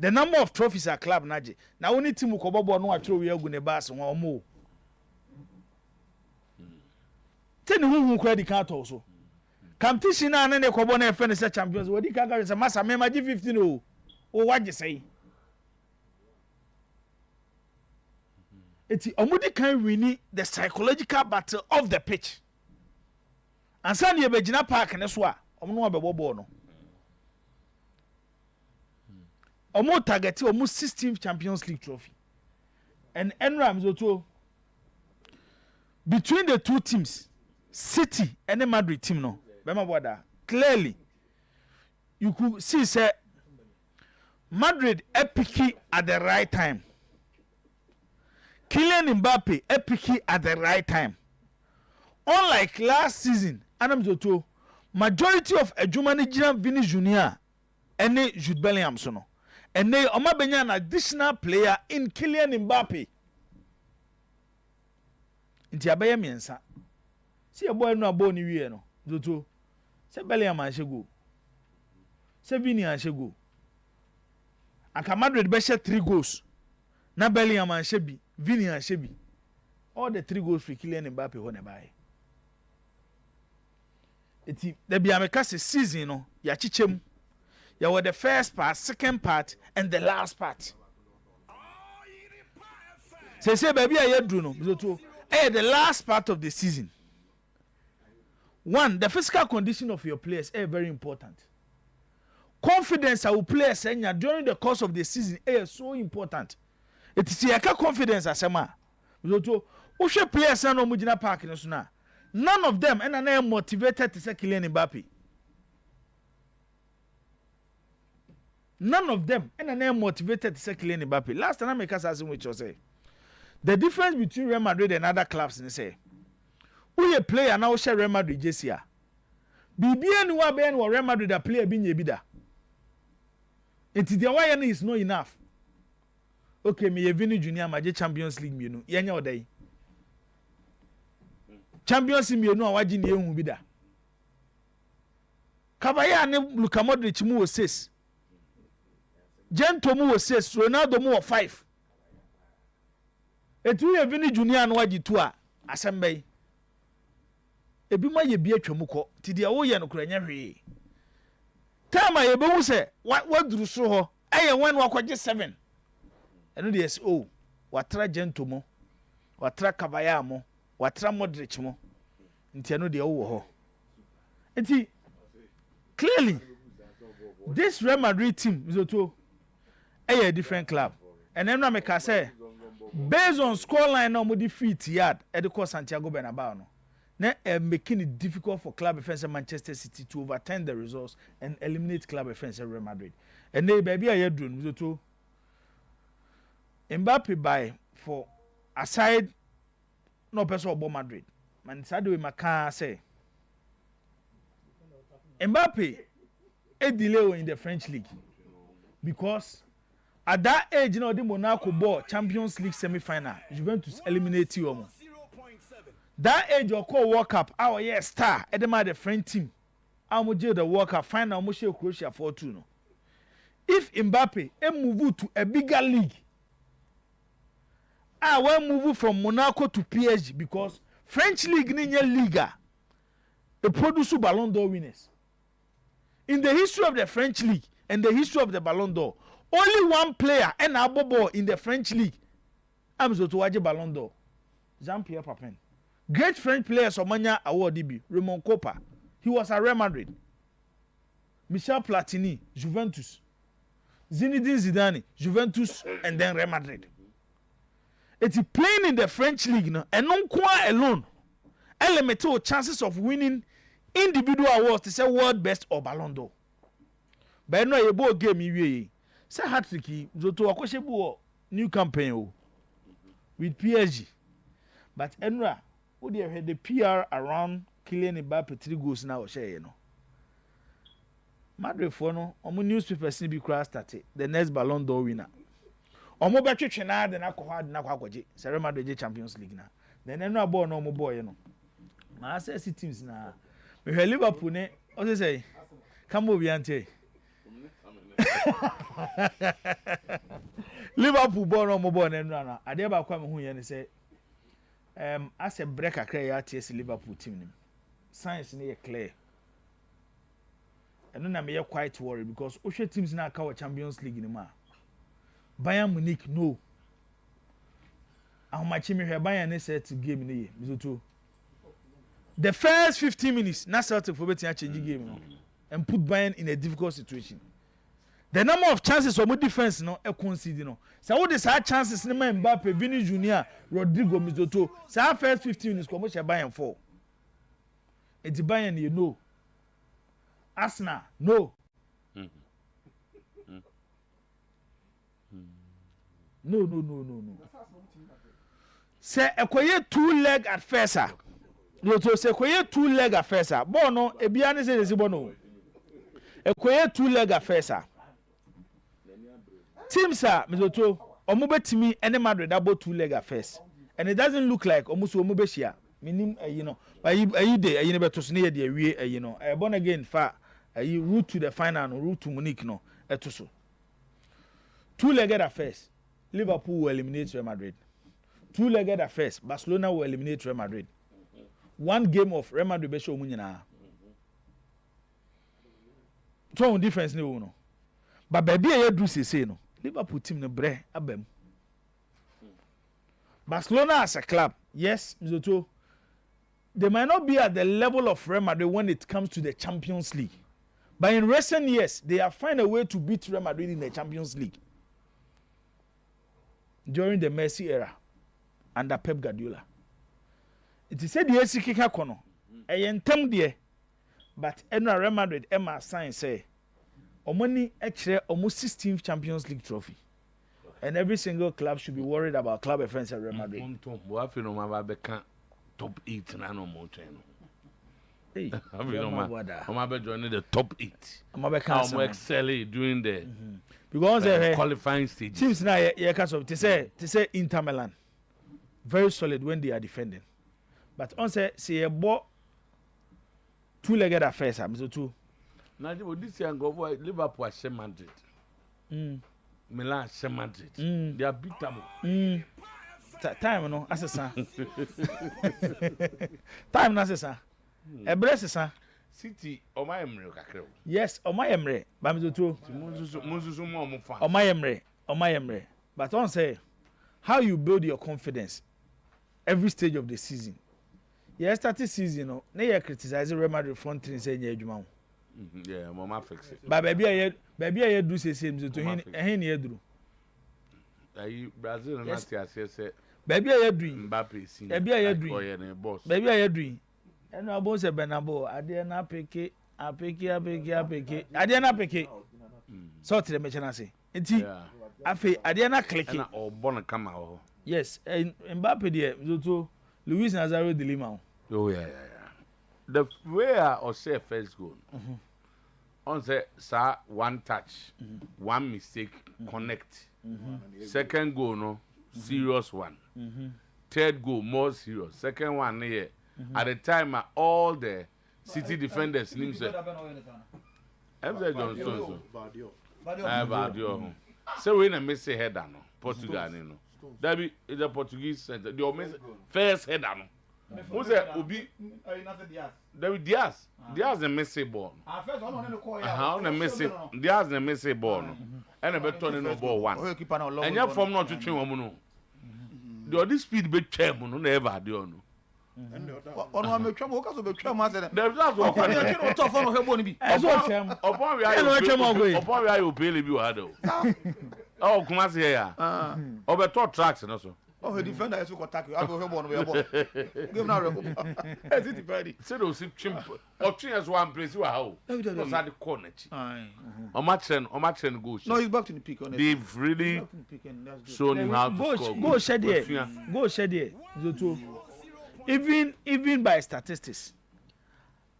The number of trophies at club naje na only team ko bobo no atro we agu ne bass won omo teni hu kwa di ka to so competition na ne ko bo na efe ne champions we di ka ga se masa me maji 15 o waje sei eti omudi kan win the psychological battle of the pitch and san ye begina park ne so a omo no abebobo no omo target omo 16th Champions League trophy and Enram Otuo between the two teams City and the Madrid team no bema boda clearly you could see say Madrid epic at the right time, Kylian Mbappe epic at the right time. Unlike last season Adam Otuo majority of Ejumani Jiran Vini Junior and Jude Bellingham so no and they Omabenya an additional player in Kylian Mbappe. Inti abaya miensa. See a boy no abo ni wie no. Zoto. Se Bellingham anshego. Se Vini anshego. Aka Madrid be share 3 goals. Na Bellingham anshebi, Vini anshebi. All the 3 goals for Kylian Mbappe ho na bae. Eti the biameka se season no ya chichem. Ya were the first part, second part, and the last part. Say baby I do no. The last part of the season. One, the physical condition of your players is very important. Confidence our players during the course of the season is so important. It is your confidence as a man. Ushe players no mujina park no suna. None of them are motivated to say Kylian Mbappe. None of them are motivated to say Kylian Mbappe. Last time I make us asking what you say. The difference between Real Madrid and other clubs is say, who a player now share Real Madrid JCA. BBN wa ben wa Real Madrid a player bin yebida. It is the why is not enough. Okay, me Vini Junior maje Champions League me no. Yenya odai. Champions League me no awaji ne ehu bida. Kabaya ne Luka Modric mu 6. Gento mu 6, Ronaldo mu 5. Etu ye Vini Junior no waji 2 a asembai. Ebi ma ye bi atwa mu kɔ ti dia wo ye no kura nya hwee. Tama ye be hu se waduru so ho eye wan wakɔgye 7. Eno de yes oh watra Gento mo watra Kabaya mo watra Modric mo nti eno de wo ho. Enti clearly this Real Madrid team is Otuo a different club. And then I make say based on scoreline no mo defeat yard at the course Santiago Bernabeu no. Na making it difficult for club offense Manchester City to overturn the results and eliminate club offense Real Madrid. And they baby I do Otuo Mbappe by for aside no person about Madrid. Man said we can say Mbappe a delay in the French league because at that age, you know, the Monaco ball Champions League semi-final, Juventus eliminate you. That age, you call World Cup, our year star, at the French team. I'm the World Cup final, I'm Croatia 4-2. No. If Mbappe move to a bigger league, I will move from Monaco to PSG because French league ni Liga, they produce Ballon d'Or winners. In the history of the French league and the history of the Ballon d'Or, only one player and Abobo in the French league. I'm so to watch Ballon d'Or. Jean-Pierre Papin. Great French players Omanya award DB. Raymond Kopa. He was at Real Madrid. Michel Platini, Juventus. Zinedine Zidane, Juventus, and then Real Madrid. It's playing in the French league now, and non quite alone. Elemental chances of winning individual awards to say world best or Ballon d'Or. But no, you both game you say hat-trick. Zoto akoshebu new campaign with PSG. But Enra, would you have had the PR around Kylian Mbappe 3 goals now? Share you know. Madrid for no, omo newspapers be crash started the next Ballon d'Or winner. Omo betwe na de na kwa de na kwa kwaje. Real Madrid Champions League na. Then Enra ball no omo boy no. Ma say teams na. Me hwe Liverpool ne, o say come obi ante. Liverpool born on mobile and run. I never come who and say, as a break a cray at Liverpool team. Science near clear. And then I'm quite worried because Osha teams now cover Champions League in the ma. Bayern Munich, no. How much me Bayern said to game in the year. The first 15 minutes, not certain for betting a change game and put Bayern in a difficult situation. The number of chances for more defense no e concede no. So what is our chances in Mbappe, Vini Junior, Rodrigo Mizoto. So our first 15 minutes come shall Bayern 4. It's Bayern you know. Arsenal no. No. Say ekoye 2 leg at first. No to say ekoye 2 leg at first. Bono e bia ne say bono. Ekoye 2 leg at first. Teams are Mizoto, Omubetimi and Madrid about 2 leg affairs. And it doesn't look like almost Omubeshia. Meaning, you know, by you day, you never to near the way, you know, a born again far, you route to the final, route to Munich, no, a tussle. 2-legged affairs. Liverpool will eliminate Real Madrid. 2-legged affairs. Barcelona will eliminate Real Madrid. 1 game of Real Madrid Besho Munina. 2 difference, no. But baby, I do say no. Liverpool team ne bre abem. Barcelona as a club, yes, Mizoto, they might not be at the level of Real Madrid when it comes to the Champions League. But in recent years, they have found a way to beat Real Madrid in the Champions League. During the Messi era, under Pep Guardiola. It is said the AC Kika Kono, a yentem de, but Real Madrid, Emma sign say, Omoni actually almost 16th Champions League trophy. And every single club should be worried about club offense at Real Madrid. Top 8 na no more train. Hey, I'm joining the top 8. I'm excelling during the because qualifying stage. Teams now to say Inter Milan very solid when they are defending. But on say a ball 2-legged affairs so two. Now this year go for Liverpool and Madrid. Milan and Madrid. They are beatable. Time no asesa. Time na asesa. Ebrese City Omayemre kakre. Yes, Omayemre. Ba me to. Muzuzu mo mo fa. Omayemre. But on say how you build your confidence every stage of the season. Yeah, starting season no, na you criticize Real Madrid front three say nya adwuma. Yeah, mama fix it. But baby I do say same to hin na eduru. Brazil na say baby I do. Mbappe sin. Baby I do. Baby I do. And no bon say Benabo, ade na apeke. Ade na apeke. So tire me chana say. Enti Afi Adiana clicking. Na Obona come out. Yes, and Mbappe there, Zoto Luis Nazario de Lima. Oh yeah. The way I say first goal. On say sir one touch, one mistake, connect. Second goal no serious one. Third goal more serious. Second one here. At the time all the City defenders names say MZ Johnson. Badio. So we na miss header no Portugal no. That be the Portuguese center. The first header no. Who say Obi? David Diaz. Diaz the messy ball. On the messy. Diaz the messy ball. And a better no ball one. And you from not to train woman no. The this speed be train no never do no. On one me train o ka so be train ma say. That's what I know. Tough on he boni bi. Upon we are you pay bi wa do. Oh, come as here. Over top tracks no so. Oh, the defender is so attack you. I go help on we give now remove. Is it ready? Say those chimp. Or train as one place you are how. Because at the corner. On match go. No, he's back to the peak. They've really shown him how to score. Go shed here. Go shed here. Even by statistics,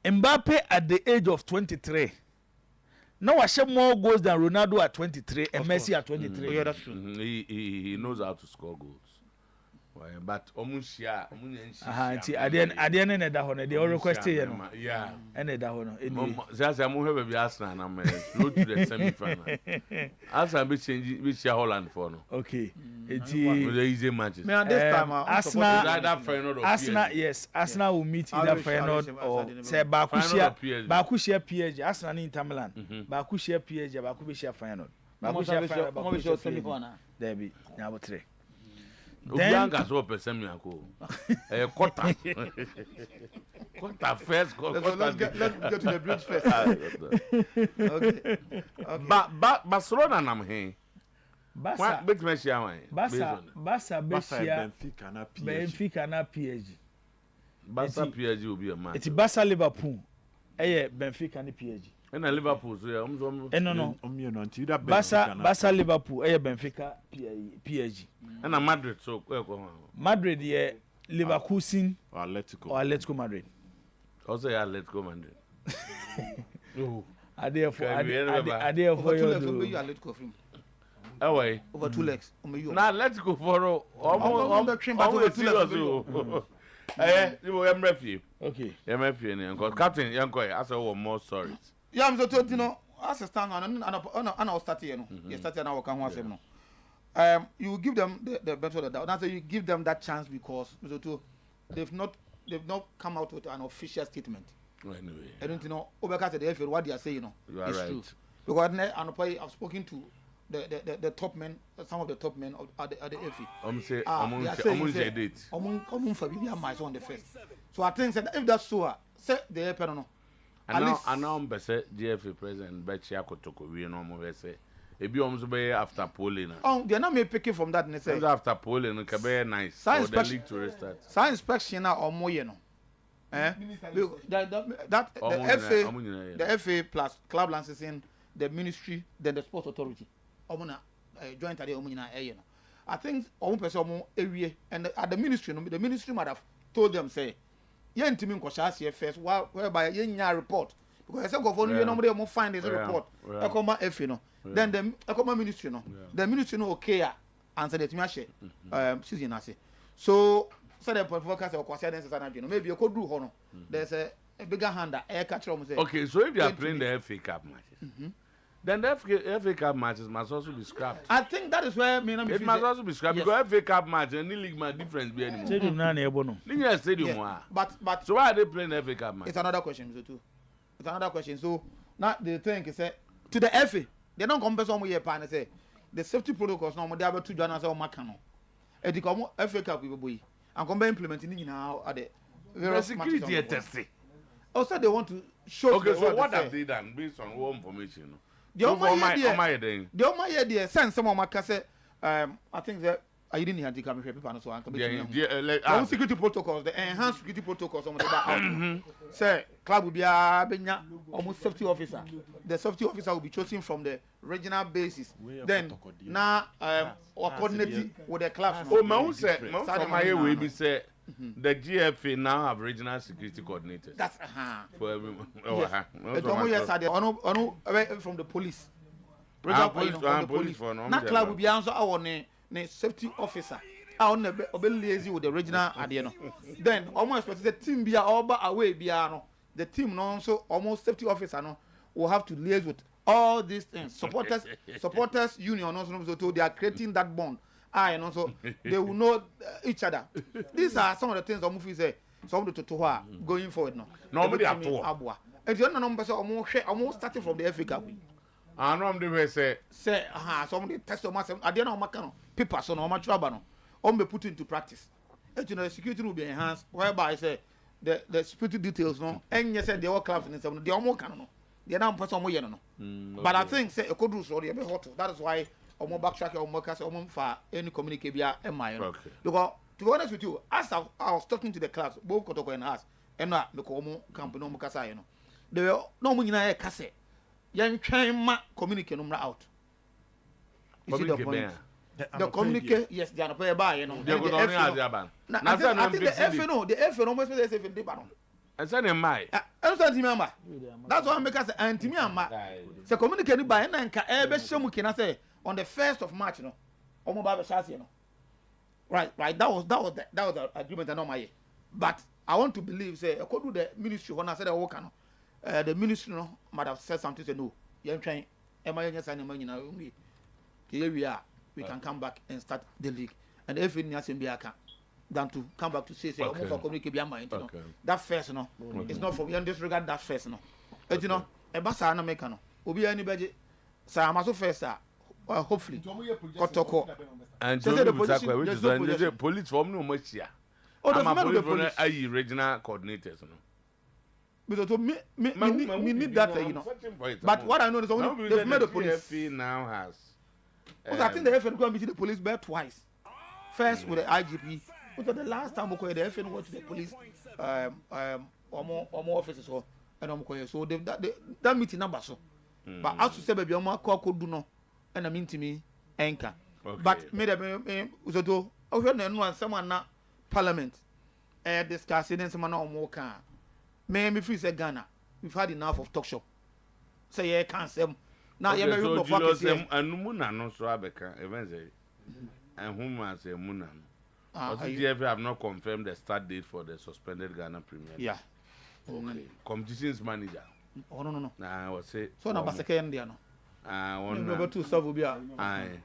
Mbappe at the age of 23 now I share more goals than Ronaldo at 23 and Messi at 23. Yeah, that's true. He knows how to score goals. But Omushia, at the end of the they all request here. Yeah. And the hono. That's I'm have be Arsenal and I'm road to the semi-final. Arsenal be change Holland for no. Okay. With the easy matches. Man, this time Arsenal, yes, Arsenal will meet either Feyenoord or say Bakushia PSG. Arsenal in Inter Milan. Bakushia PSG, Bakushia Feyenoord. Bakushia Feyenoord. There be now 3. Then gas up person quarter. Quarter first. Let's get to the bridge first. Okay. But Barcelona nam he. Barca Benfica na PSG. Barca PSG will be a match. It's Barca Liverpool. Benfica ni PSG. And Liverpool so no. Barca Liverpool Benfica PSG. And Madrid so Madrid Leverkusen or Atletico Madrid. Also Atletico Madrid. Are there for away over 2 legs. Now let's go for you MFU. Okay. MFU and Captain Yanko ask more stories. Yeah, I'm so told you know, as a stand and I'll start here. You start and I will come once. You give them the benefit of the doubt. That's you give them that chance because they've not come out with an official statement. Anyway. I don't know Obeka the FA what they are saying, you are right. True. Because I've spoken to the top men, some of the top men at the FA. On the first. So I think that if that's so, say the FA no. I know GFA president Bechia Kotoko we no more say. Ebi almost be after polling. Oh, they are not me picking from that. Say after polling, can be nice. For the league to restart. Science inspection now or more, you know. The FA plus club licensing, the ministry, then the sports authority. Joint at the I think one person area and at the ministry might have told them say, "Yeah, intimate question first, whereby you report because I said go for you nobody will find this report." I come FA no, then the come ministry no, the ministry no okay answer the team season I say so. So the forecast or consider maybe you could do honor. There's a bigger hand that catch on say. Okay, so if you are playing the FA Cup matches, then the FA Cup matches must also be scrapped. I think that is where it must also be scrapped because FA Cup match and the league my difference be anymore. Stadium na ebo no. Stadium but so why are they playing the FA Cup match? It's another question, Mr. Two. It's another question. So now the thing is to the FA, they don't compare some year pan say the safety protocols no they have 2 journals or makano. E di come FA Cup we boy. And come by implementing now at the various security testing. Also, they want to show. Okay, so what have they done based on what information? The only idea, send some of my cassette. I think that I didn't have to come here, people, so I can security protocols, the enhanced security protocols on the say, club will be a almost safety officer. The safety officer will be chosen from the regional basis. Then, now, or coordinating with the clubs. Oh, Mount said, my way, say, the GFA now have regional security coordinators. That's for everyone. From the police. Police for now, club will be answer our safety officer. I on the lazy with the regional adiano. Then almost the team be all away biano. The team no so almost safety officer no will have to liaise with all these things. Supporters union also so they are creating that bond. And also they will know each other. These are some of the things that Mufi say. Some of the to going forward now. Nobody at all. And you know almost starting from the FA Cup. I know they say somebody test of myself. I don't know macano. People so no much trouble no. Be put into practice. And you know the security will be enhanced. Whereby I say the security details no. And you said the all clubs in some. They almost can no. They don't person more no. But I think say a code rules or a bit hot. That is why omo backtrack omo kase omo fa any communicate bia ema no. Because to be honest with you, as I was talking to the clubs, both Kotoko and us, and na me ko omo camp no mo kasa no. They no mo nyina e kase. Yan twen ma communicate no out. You see the point? The communicate, yes, they are pay by, you know. They go on the I think the FA no must say FA dey ba no. I said in my. That's why I make us anti-me ama. So communicate by na nka e be hye mu kina say on the 1st of March no. Omo ba be chance no. Right. That was the agreement and my. But I want to believe say I could do the ministry when I said I work no. The ministry no might have said something say no. You trying am I just sign money now we can come back and start the league. And if it has be aka than to come back to say almost for communicate be mind, you know. That first no. It's not for you disregard that first no. You know, e ba sa na make no. Obi anybody sa amaso first hopefully Kotoko. And the police form no much here. I'm a police regional coordinators no. Because me need that, you know. But what I know is only they've made the police. Now has. I think the FN go and visit the police bear twice. First with the IGP. Because the last time the FN went to the police, more officers so that meeting number so. But as to say, baby, I'm could do no, and I mean to me, anchor. But me so to someone na parliament discussing and someone more can. Maybe free say Ghana. We've had enough of talk show. Say yeah, can't say. Now you very good for them. And Muna no so abeka eventually. And whom I say Muna. Also, GFA have not confirmed the start date for the suspended Ghana Premier League. Yeah. Okay. Competitions manager. Oh no. I was say. So na baseke ndi ano. One number 2 serve will be. Aye.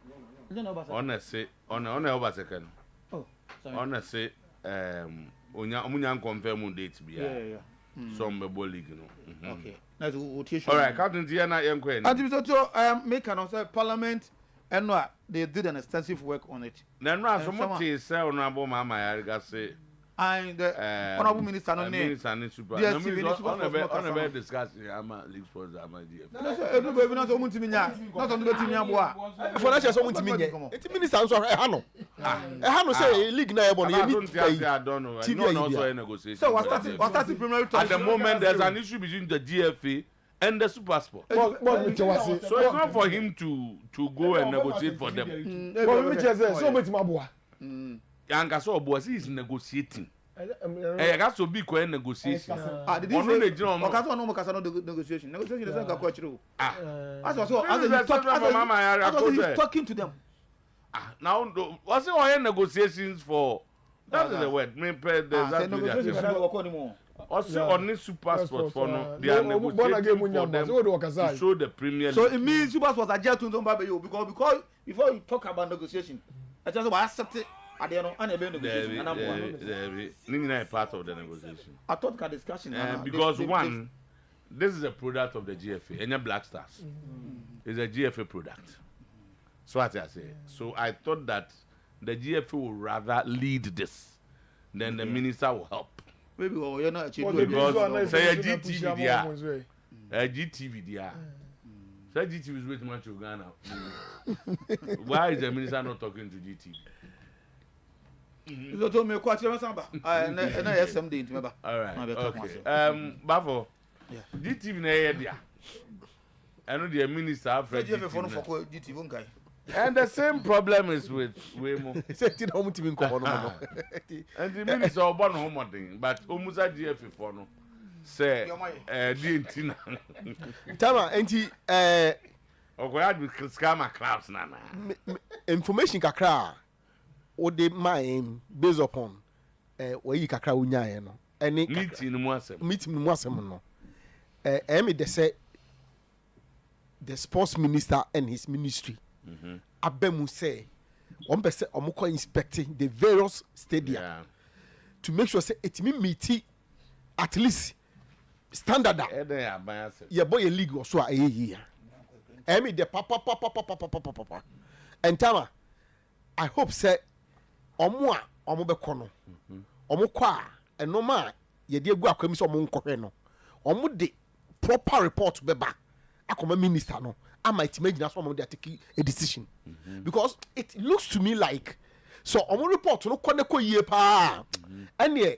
On say on over second. Oh, sorry. On say omunya confirm date be. Yeah. Some league no. Okay. That's what all right, Captain Diana Yankwe. And so make an answer parliament and they did an extensive work on it. Then someone say honorable mama I say and the honorable minister no name. On a discussing ama league sports ama DF. No go even so muntimi nya. Not on betimi aboa. For na so muntimi nye. Enti minister so e ha no. E ha no say league na e bo no I don't know. No also negotiation. So what starting primary talk. At the moment there's an issue between the GFA and the Super Sport. So it's not for him to go and negotiate for them. So betimi aboa. Yanga so obosi is negotiating. Got to be quite negotiation. Did you say negotiation? Negotiation is not quite true. He's talking to them. Now, what's all negotiations for? That is the word. Also, on this Super Sport for no, they are negotiating for them to show the Premier League. So it means Super Sport are just to because before you talk about negotiation, I just accept it. Are they not negotiation? Part of the negotiation. I thought the discussion. Because one, this is a product of the GFA. Any Black Stars is a GFA product. So what I say. So I thought that the GFA would rather lead this than the minister will help. Maybe you're not because say a GTV there. A GTV there. So GTV is way too much of Ghana. Why is the minister not talking to GTV? You told me quite a samba. And I have some day to remember. All right. Okay. Bafo. Yeah. GTV na area. I know the minister Alfred. And the same problem is with Wemo. And the minister Oban home thing, but Omuza GF for no. Say DNT. Tama enti Okoya with scammer clubs na. Information kakra o de mine based upon where you kakra unya no. Any meeting mu asem no. Me they say the sports minister and his ministry. Abemu say one person omoko inspecting the various stadia to make sure say it meet at least standard yeah boy a league or so a year me the papa and tama I hope say omo be kono omo kwa and no ma ye de gu akwami so omo nkɔhwɛ no omo de proper report be back akoma minister no I might imagine that's why they are taking a decision because it looks to me like so omo report no koneko ye pa and yeah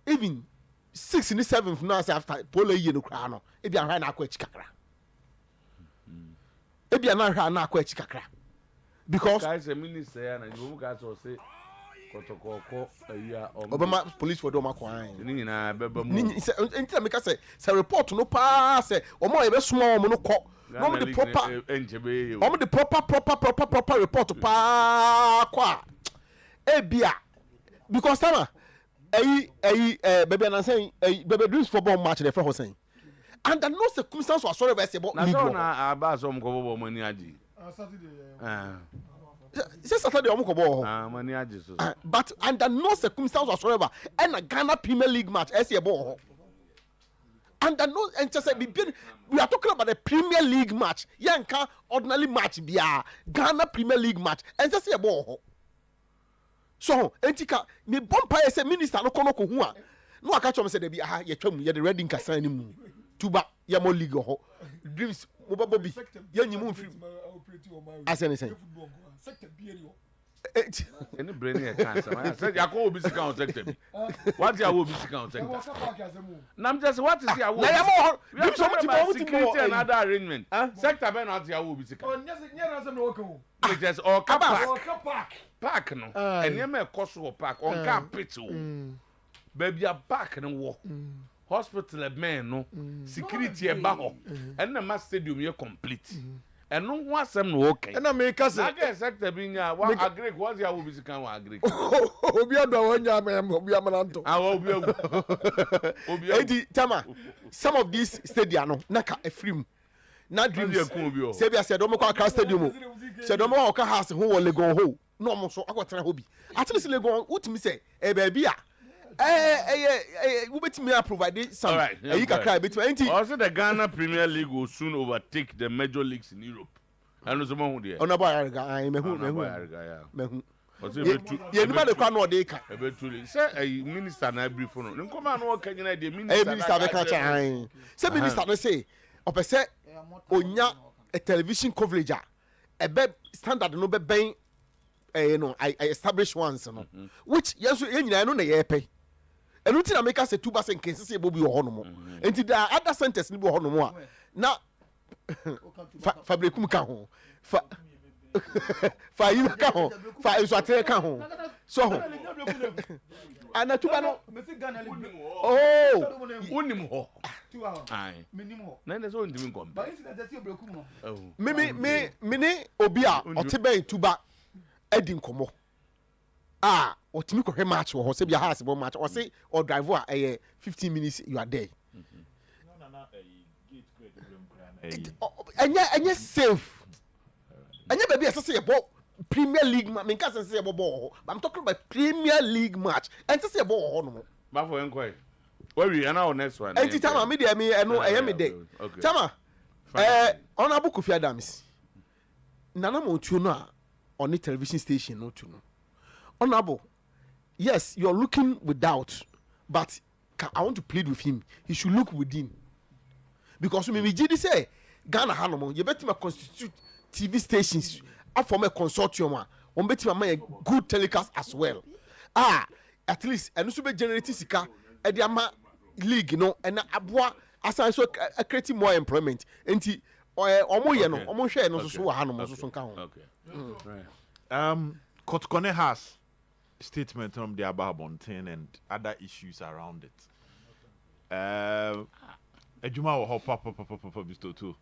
even 6 in the 7th now after polo ye no kra no e bia hwan na akwa chikakra e bia na hwan na akwa chikakra because guys the minister na you guys will say kotokoko ya Obama police for do makwan ni nyina beba mu ni enti make say report no pa say omo e be suma omo no ko no the proper omo the proper report pa kwa e bia because tama baby and saying baby dreams football match the first saying and no circumstance was sorry about league na abas om ko bobo mani aji Saturday omo ko bo mani aji so but under no circumstance whatsoever and a Ghana Premier League match as a ball under no and just we are talking about a Premier League match yanka ordinary match bia Ghana Premier League match and just a ball so entika me bompa say minister no kono ko hu a no aka chom say da bi ye twam ye the reading kasa ni mu tuba ye mo league ho dreams mo babo bi ye nyimu mfi asene say any brain here cancer man say yakowo obi sika on sector what ya wo obi sika on sector nam just what is ya wo na ya mo dreams so much more security and other arrangement sector be not ya wo obi sika on nyɛ na no ko just or park no enya me koso park on ka pitch o baby a park no wo hospital men no security e ba ho and na stadium ye complete and no one asem no okay and na me ka say na sector bi nya wa agree what ya wo bi sika wa agree obi ado wa nya me obi amananto obi edi tama some of these stadia no na ka afrim na dreams say bia say do me kwa Accra stadium say do me wa ka house ho wo Legon ho no mo so akwatra ho bi at least Legon utimi say e ba bia we betimi provide some you kakra betimi enti also the Ghana Premier League will soon overtake the major leagues in Europe and so mo hu there ona boy arga mehu ye nima de kwa no de ka ebetuli say minister na brief no nkoma no kanyina de minister be ka cha say minister no say opese onya a television coverage a be standard no be ben I established ones no which yes nyina no na ye pay enu ti na make us 2% kense se bobi wo hono mo enti da other centers ni bo hono mo a na fabrikum ka ho fa yi ka ho fa iso atere ka ho so ho ana tuba no unim ho ai na nde so ndimi nkom me obi a otebe tuba edi nkomo otimi ko hwe match wo se bia house bo match o se or driver 15 minutes you are there anya safe anya baby asese ye bo Premier League match me nka sense ye bo but I'm talking about Premier League match and sense ye bo ho no ba for enquire we and our next one enti tama me dey me eno me dey tama honorable Kofi Adams nana mo tuo no a on the television station no to no honorable yes you're looking with doubt but I want to plead with him he should look within because me gidi say Ghana hanomo you better constitute TV stations form a consortium on better make good telecast as well at least and also be generating sika ediama league no and aboa asan so creating more employment enti omo ye no omo hwe no so wa hanom so nka ho. Kotkone has statement from the Ababontin and other issues around it. Ejuma wo hop papa Mr. Two.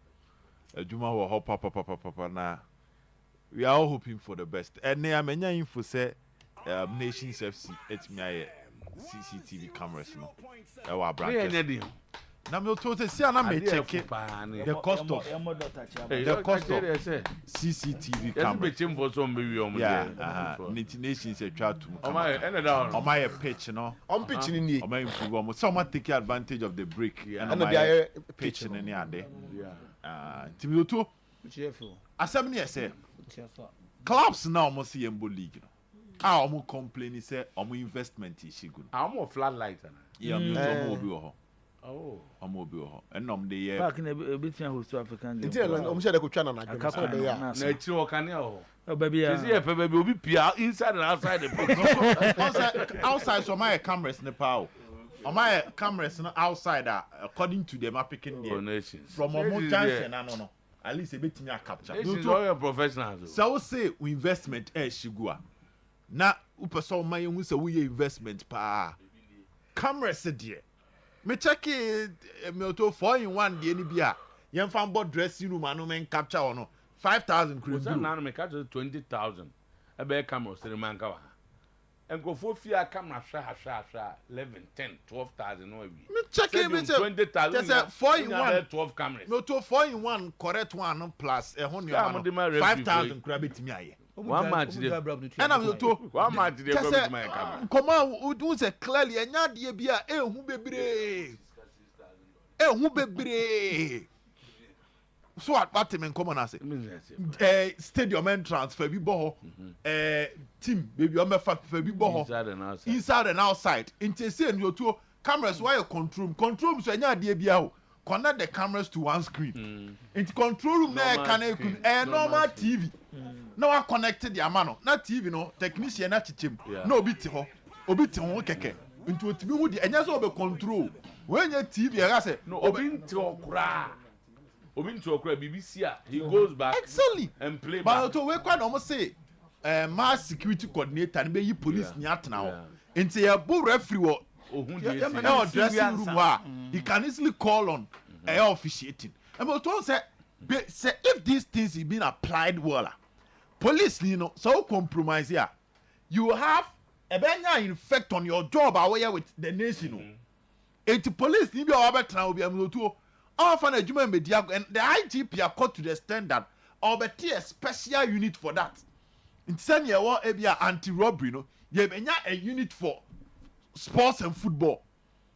Ejuma wo hop papa na. We are all hoping for the best. And ne amenya info say Nations FC etimi CCTV cameras no. E wa branches. Na me to say na me check the cost of CCTV camera. Yeah, nations a try to on my pitch no. On pitch ni. On my improve. Someone take advantage of the break and my pitch in any ade. Timi to asem say clubs now almost see Embo league. Almost complain say almost investment is good. Almost flat light. Yeah, me to be ho. Oh, amobi and the back in a bit host to African. It's almost a kuchana na na chiro kania oh baby baby obi pia inside and outside the box. Outside so my cameras ne pa o my cameras no outside according to them picking donations from omo chance na no at least a bit me capture. This is all your professionals. So say investment shigua na upeso my hu say we investment pa cameras there. Me check it me to 4-in-1 the any bia yen fan board dressing room anu men capture or no 5,000 credit na me capture 20,000 e be camera say man ka wa enko fo fia camera sha 11 10 12,000 no we me check it me 20,000 just 4-in-1 12 cameras me to 4-in-1 correct one plus e ho 5,000 credit betimi aye one match dey and am to one match dey go with my camera come on do say clearly enya de bia ehu bebre so what men come on say stadium and transfer bi bo team baby o me fa bi bo inside and outside inte say no to cameras why control so enya de bia ho connect the cameras to one screen into control room na can normal TV now I connected the amano na TV no technician na chichem na obi ti ho keke into otibi hu di enya so obe control when your TV I say no obi nti okra BBC he goes back exactly and play but back to we kwa no say mass security coordinator na be yi police ni atena ho into your bull referee wo dressing room he can easily call on officiating and but to say if these things is being applied well police you know so compromise here you have a benya effect on your job away with the nation the police ni be obetra obi amuto often a human media and the IGP are called to the standard obeti a special unit for that in senior war ebia anti-robbery no ye benya a unit for sports and football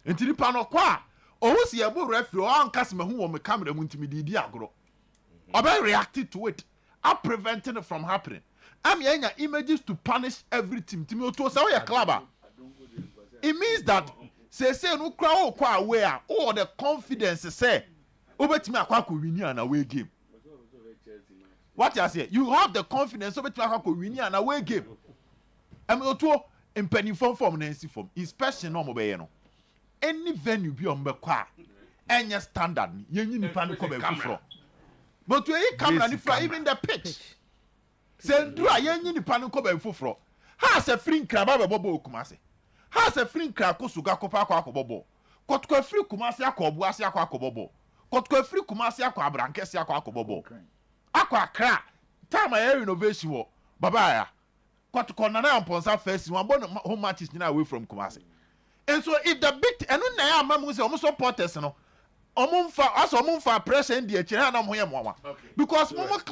until the panel kwa o si ebo referee o ankas me hu wo me camera mu ntimi di agro obe reacted to it are preventing it from happening am yenya images to punish every team to say we club it means that say no kra o kwa aware or the confidence say obetimi akwa ko win an away game what you say you have the confidence obetimi akwa ko win an away game am to impenifon form na nsi form inspection no mo be ye no any venue bi o mbe kwa enya standard yenyi nipa no ko be fufro but we camera ni fra even the pitch say do a yenyi nipa no ko be fufro ha se free nkra ba bobo okumase ha se free nkra ko suga ko pa akwa bobo kotko free kumase akobu ase akwa bobo kotko free kumase akwa abrankese akwa bobo akwa kra time air renovation wo baba ya kotko na amponsa first one bon home matches ni away from Kumasi. And so if the big and na ya mamu say omo supporters no omumfa pressure in the chira na mo ye mo because momo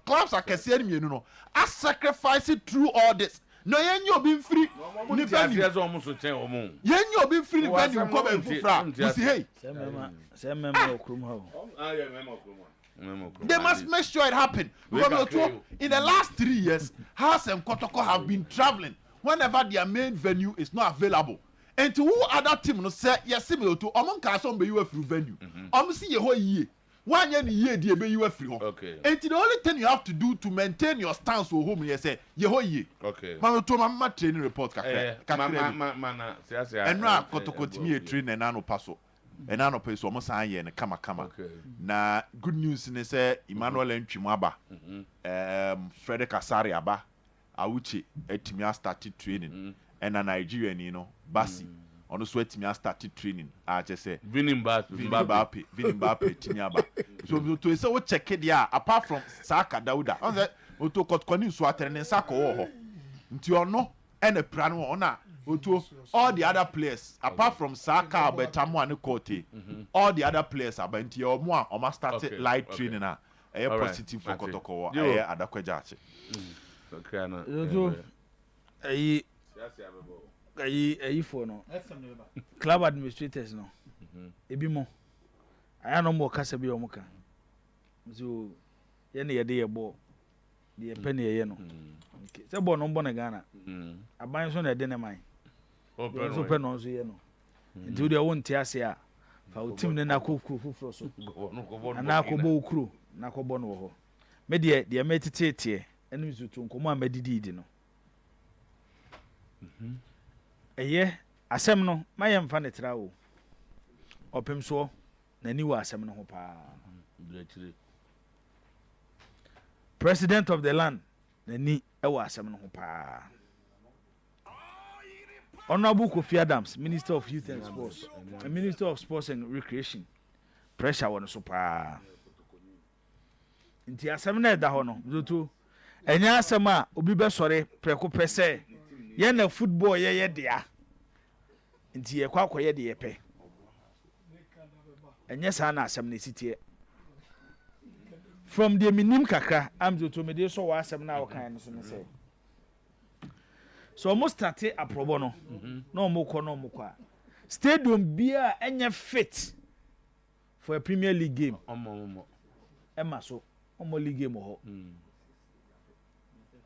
clubs are kese ni mienu no I sacrifice it through all this no yenyo obi free ni venue omo so chen omo yenyo obi free venue ko be fufra you see hey say memo okrum ho they must make sure it happen because in the last 3 years House and Kotoko have been traveling whenever their main venue is not available. And to who other team no say yes me to among ka some be you through venue. See ye ho ye. one year ye die be you free. Okay. And the only thing you have to do to maintain your stance for home you say ye ho ye. Okay. Man to ma training report kakra. Man sia. And na kotokotimi e train na no paso. And na no pay so mo san ye ne kama. Na good news ne say Emmanuel Ntwimu aba. Frederick Asari aba. Awuchi etimi started training. And a Nigerian, you know, Basi. On so etimi started training. I just say Vini Mbappe, Timiaba. So to say what check it there apart from Saka Dauda. On that to kotkoni so atene Saka ho. Nti ono and a plan ona to all the other players apart from Saka Betamo and Kote. All the other players are nti omo o ma start light training na e positive for Kotoko e adakwajache. Okay na. Ayi for no club administrators no ebi mo aya no mo kasa bi o mo ka so ye ne ye de ye bo de pe ne ye no okay se bo no mbo na Ghana aban so na de ne man so pe no so ye no nti de won ti ase a fa o team ne na kokuru fufuro so na ko bo okuru na ko bo no ho me de metete enu so to nkomo a medidi no eye asem no mayem fa ne tra o opem so nani wa asem no ho pa president of the land nani e wa asem no ho pa Honorable Kofi Adams, Minister of Youth and Sports, and Minister of Sports and Recreation, pressure on so pa nti asem na da ho no zoto enya asem a obi be sore preko pese ye na football ye dia nti ye kwa akoye de ye pe enya sa na asem na sitie from the minim kakra am zoto me de so wa asem na wokan no so ne say so almost started aprobo no no mo kwa stadium bia enya fit for a Premier League game emma so omo league game ho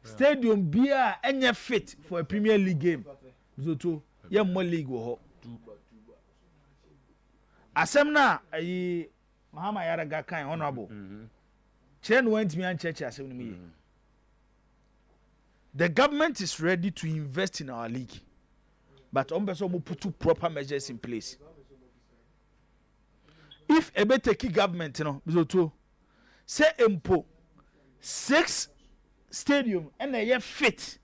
stadium bia enya fit for a Premier League game zoto ye mo league ho asem na ayi Mahama Yaraga kan honorable chen went me and church asem no me the government is ready to invest in our league but ombeso mo put proper measures in place if a better key government no zoto say empo 6 stadium and a fit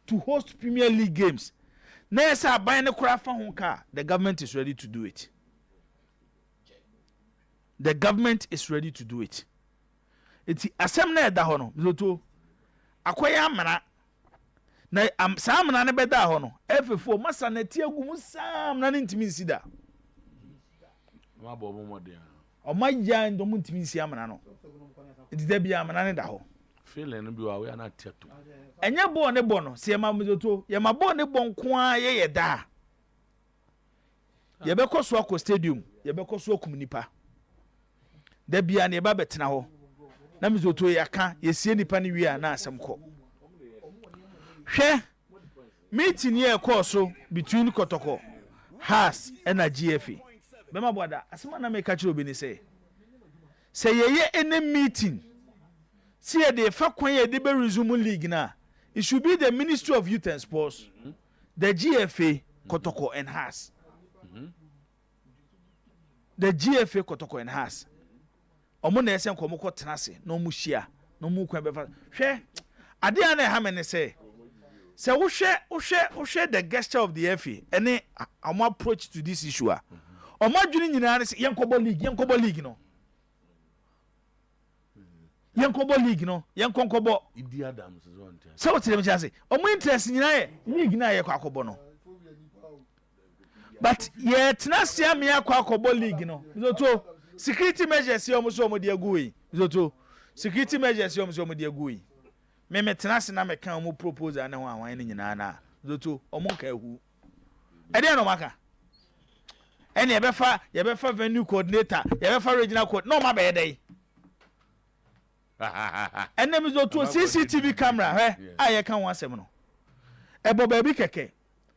to host Premier League games na yesa buy ne kura fa ho ka the government is ready to do it the government is ready to do it eti asem na eda ho no zoto akoya amana na sam na ne beda ho no efefo masa na tie agum sam na ne ntimi nsida ma bo bo modern o ma ya ndo mu ntimi nsi amana no enti da bia amana ne da ho feeling no bi wa we na tieto enye bo ne bo no se ma mzoto ye ma bo ne bo nko a ye da ye be koso akọ stadium ye be koso akum nipa da bia ne ba betena ho na mzoto ya ka ye sie nipa ne wi a na asem kọ hwe meeting here so between Kotoko Has and a GFA bema boda asema na me ka kire obi ni say ye any meeting see the fa kwan ye de be resume league na it should be the Ministry of Youth and Sports the GFA Kotoko and Has the GFA Kotoko and Has omo na esen ko mo ko tenase na omo hia na omo kwan be fa hwe ade a na ha me ne say so we share the gesture of the FA any our approach to this issue a omo adwini nyina ne yenkobo league no yenkobo Idi Adams is on time so what them say omo interest nyina ye league na ye kwa akobo no but ye tenase am ye kwa akobo league no zoto security measures ye omo so omo de aguyi zoto security measures ye omo so omo de aguyi me tenase na me kan mo proposal na ho awan ni nyina na zoto omo ka hu e dey no maka ene ye be fa venue coordinator ye be fa regional coordinator no ma be dey ene mi zoto CCTV camera he aye kan wan asem no e bo ba bi keke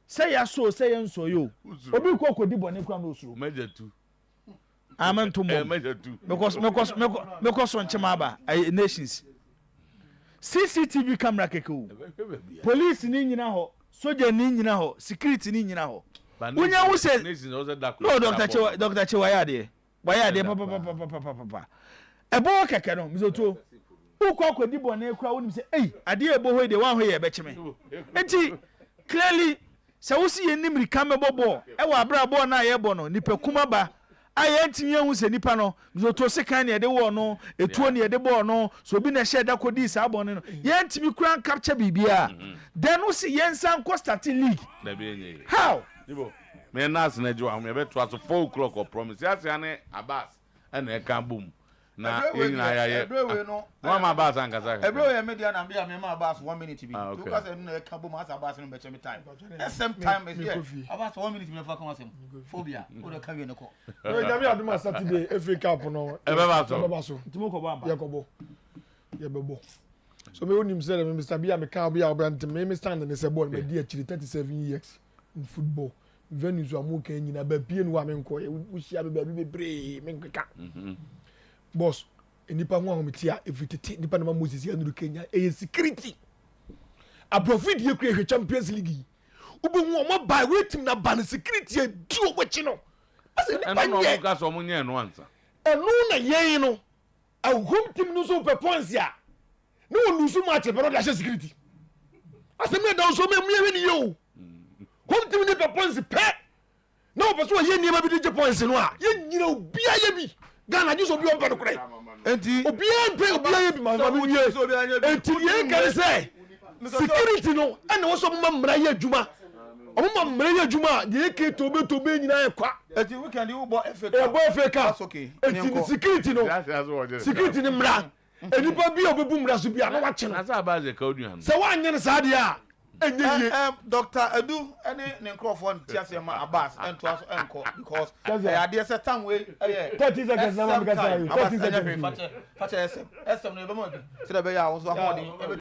say ya so say enso yo obi ko kodi bone kwa no osuro meje tu amen to mo because on chemaba nations CCTV camera keke police ni nyina ho soldier ni nyina ho security ni nyina ho unya wo say no Dr. Chewayade papa ebo keke no mizoto ukọ akodi bone kura wonim say ade ebo ho de wan ho ye be cheme enti clearly se wo si yenim rika mebobo e wa abra bo na ye bo no nipa kuma ba aye ntimi ehu se nipa no mizoto sekan ne de wo no etuo ne de bo no so bi na share da kodi sa bo no ye ntimi kura capture bibia then wo si yensan ko starting league how nibo me nas na jo ahun me be to aso 4 o'clock or promise ya se ane Abbas na e kan boom na yina ya no ma Abbas angasa ebro ye media na bia me ma Abbas 1 minute bi because e no e kan boom as Abbas no be chemi time same time is here Abbas 1 minute me fa kan asem phobia o de kan we ne ko we jami aduma Saturday FA Cup no e be ba so timo ko ba ye bebo so me onim say me Mr. Bia me kan bia obrant me stand in say ball me di actually 37 years in football venues wa mo kan nyina ba pie no wa me nko wo hia be bebre me nkeka boss enipa ho ahometia evitete nipa na Moses ya nuru Kenya security aprofit ye create Champions League ubo hu o buy wetin na ban security e di obochi no ase nipa no no ka so mo nye no ansa enu na yen no a home team no so pe points ya no lose match but no security ase me don so me mu ni yo home team ni pe points pe no person ye ni ma bi di points no a ye nyina obia ye bi Ghana just obi on pano kure enti obi ye bi ma bi ye enti ye kan say security no and wo so mmra ye adwuma o mmra ye adwuma ye ke tobe nyina ye kwa enti weekend you bo FA Cup okay enti security no security ni mmra enipa bi obebu mmra so bia na wa che no asa abaze ka oduan se wa anye ne sa dia Dr. Edu any Crawford Tiasema Abbas and to us because I dare say time way 30 seconds now because 30 seconds FM never more so that be ya was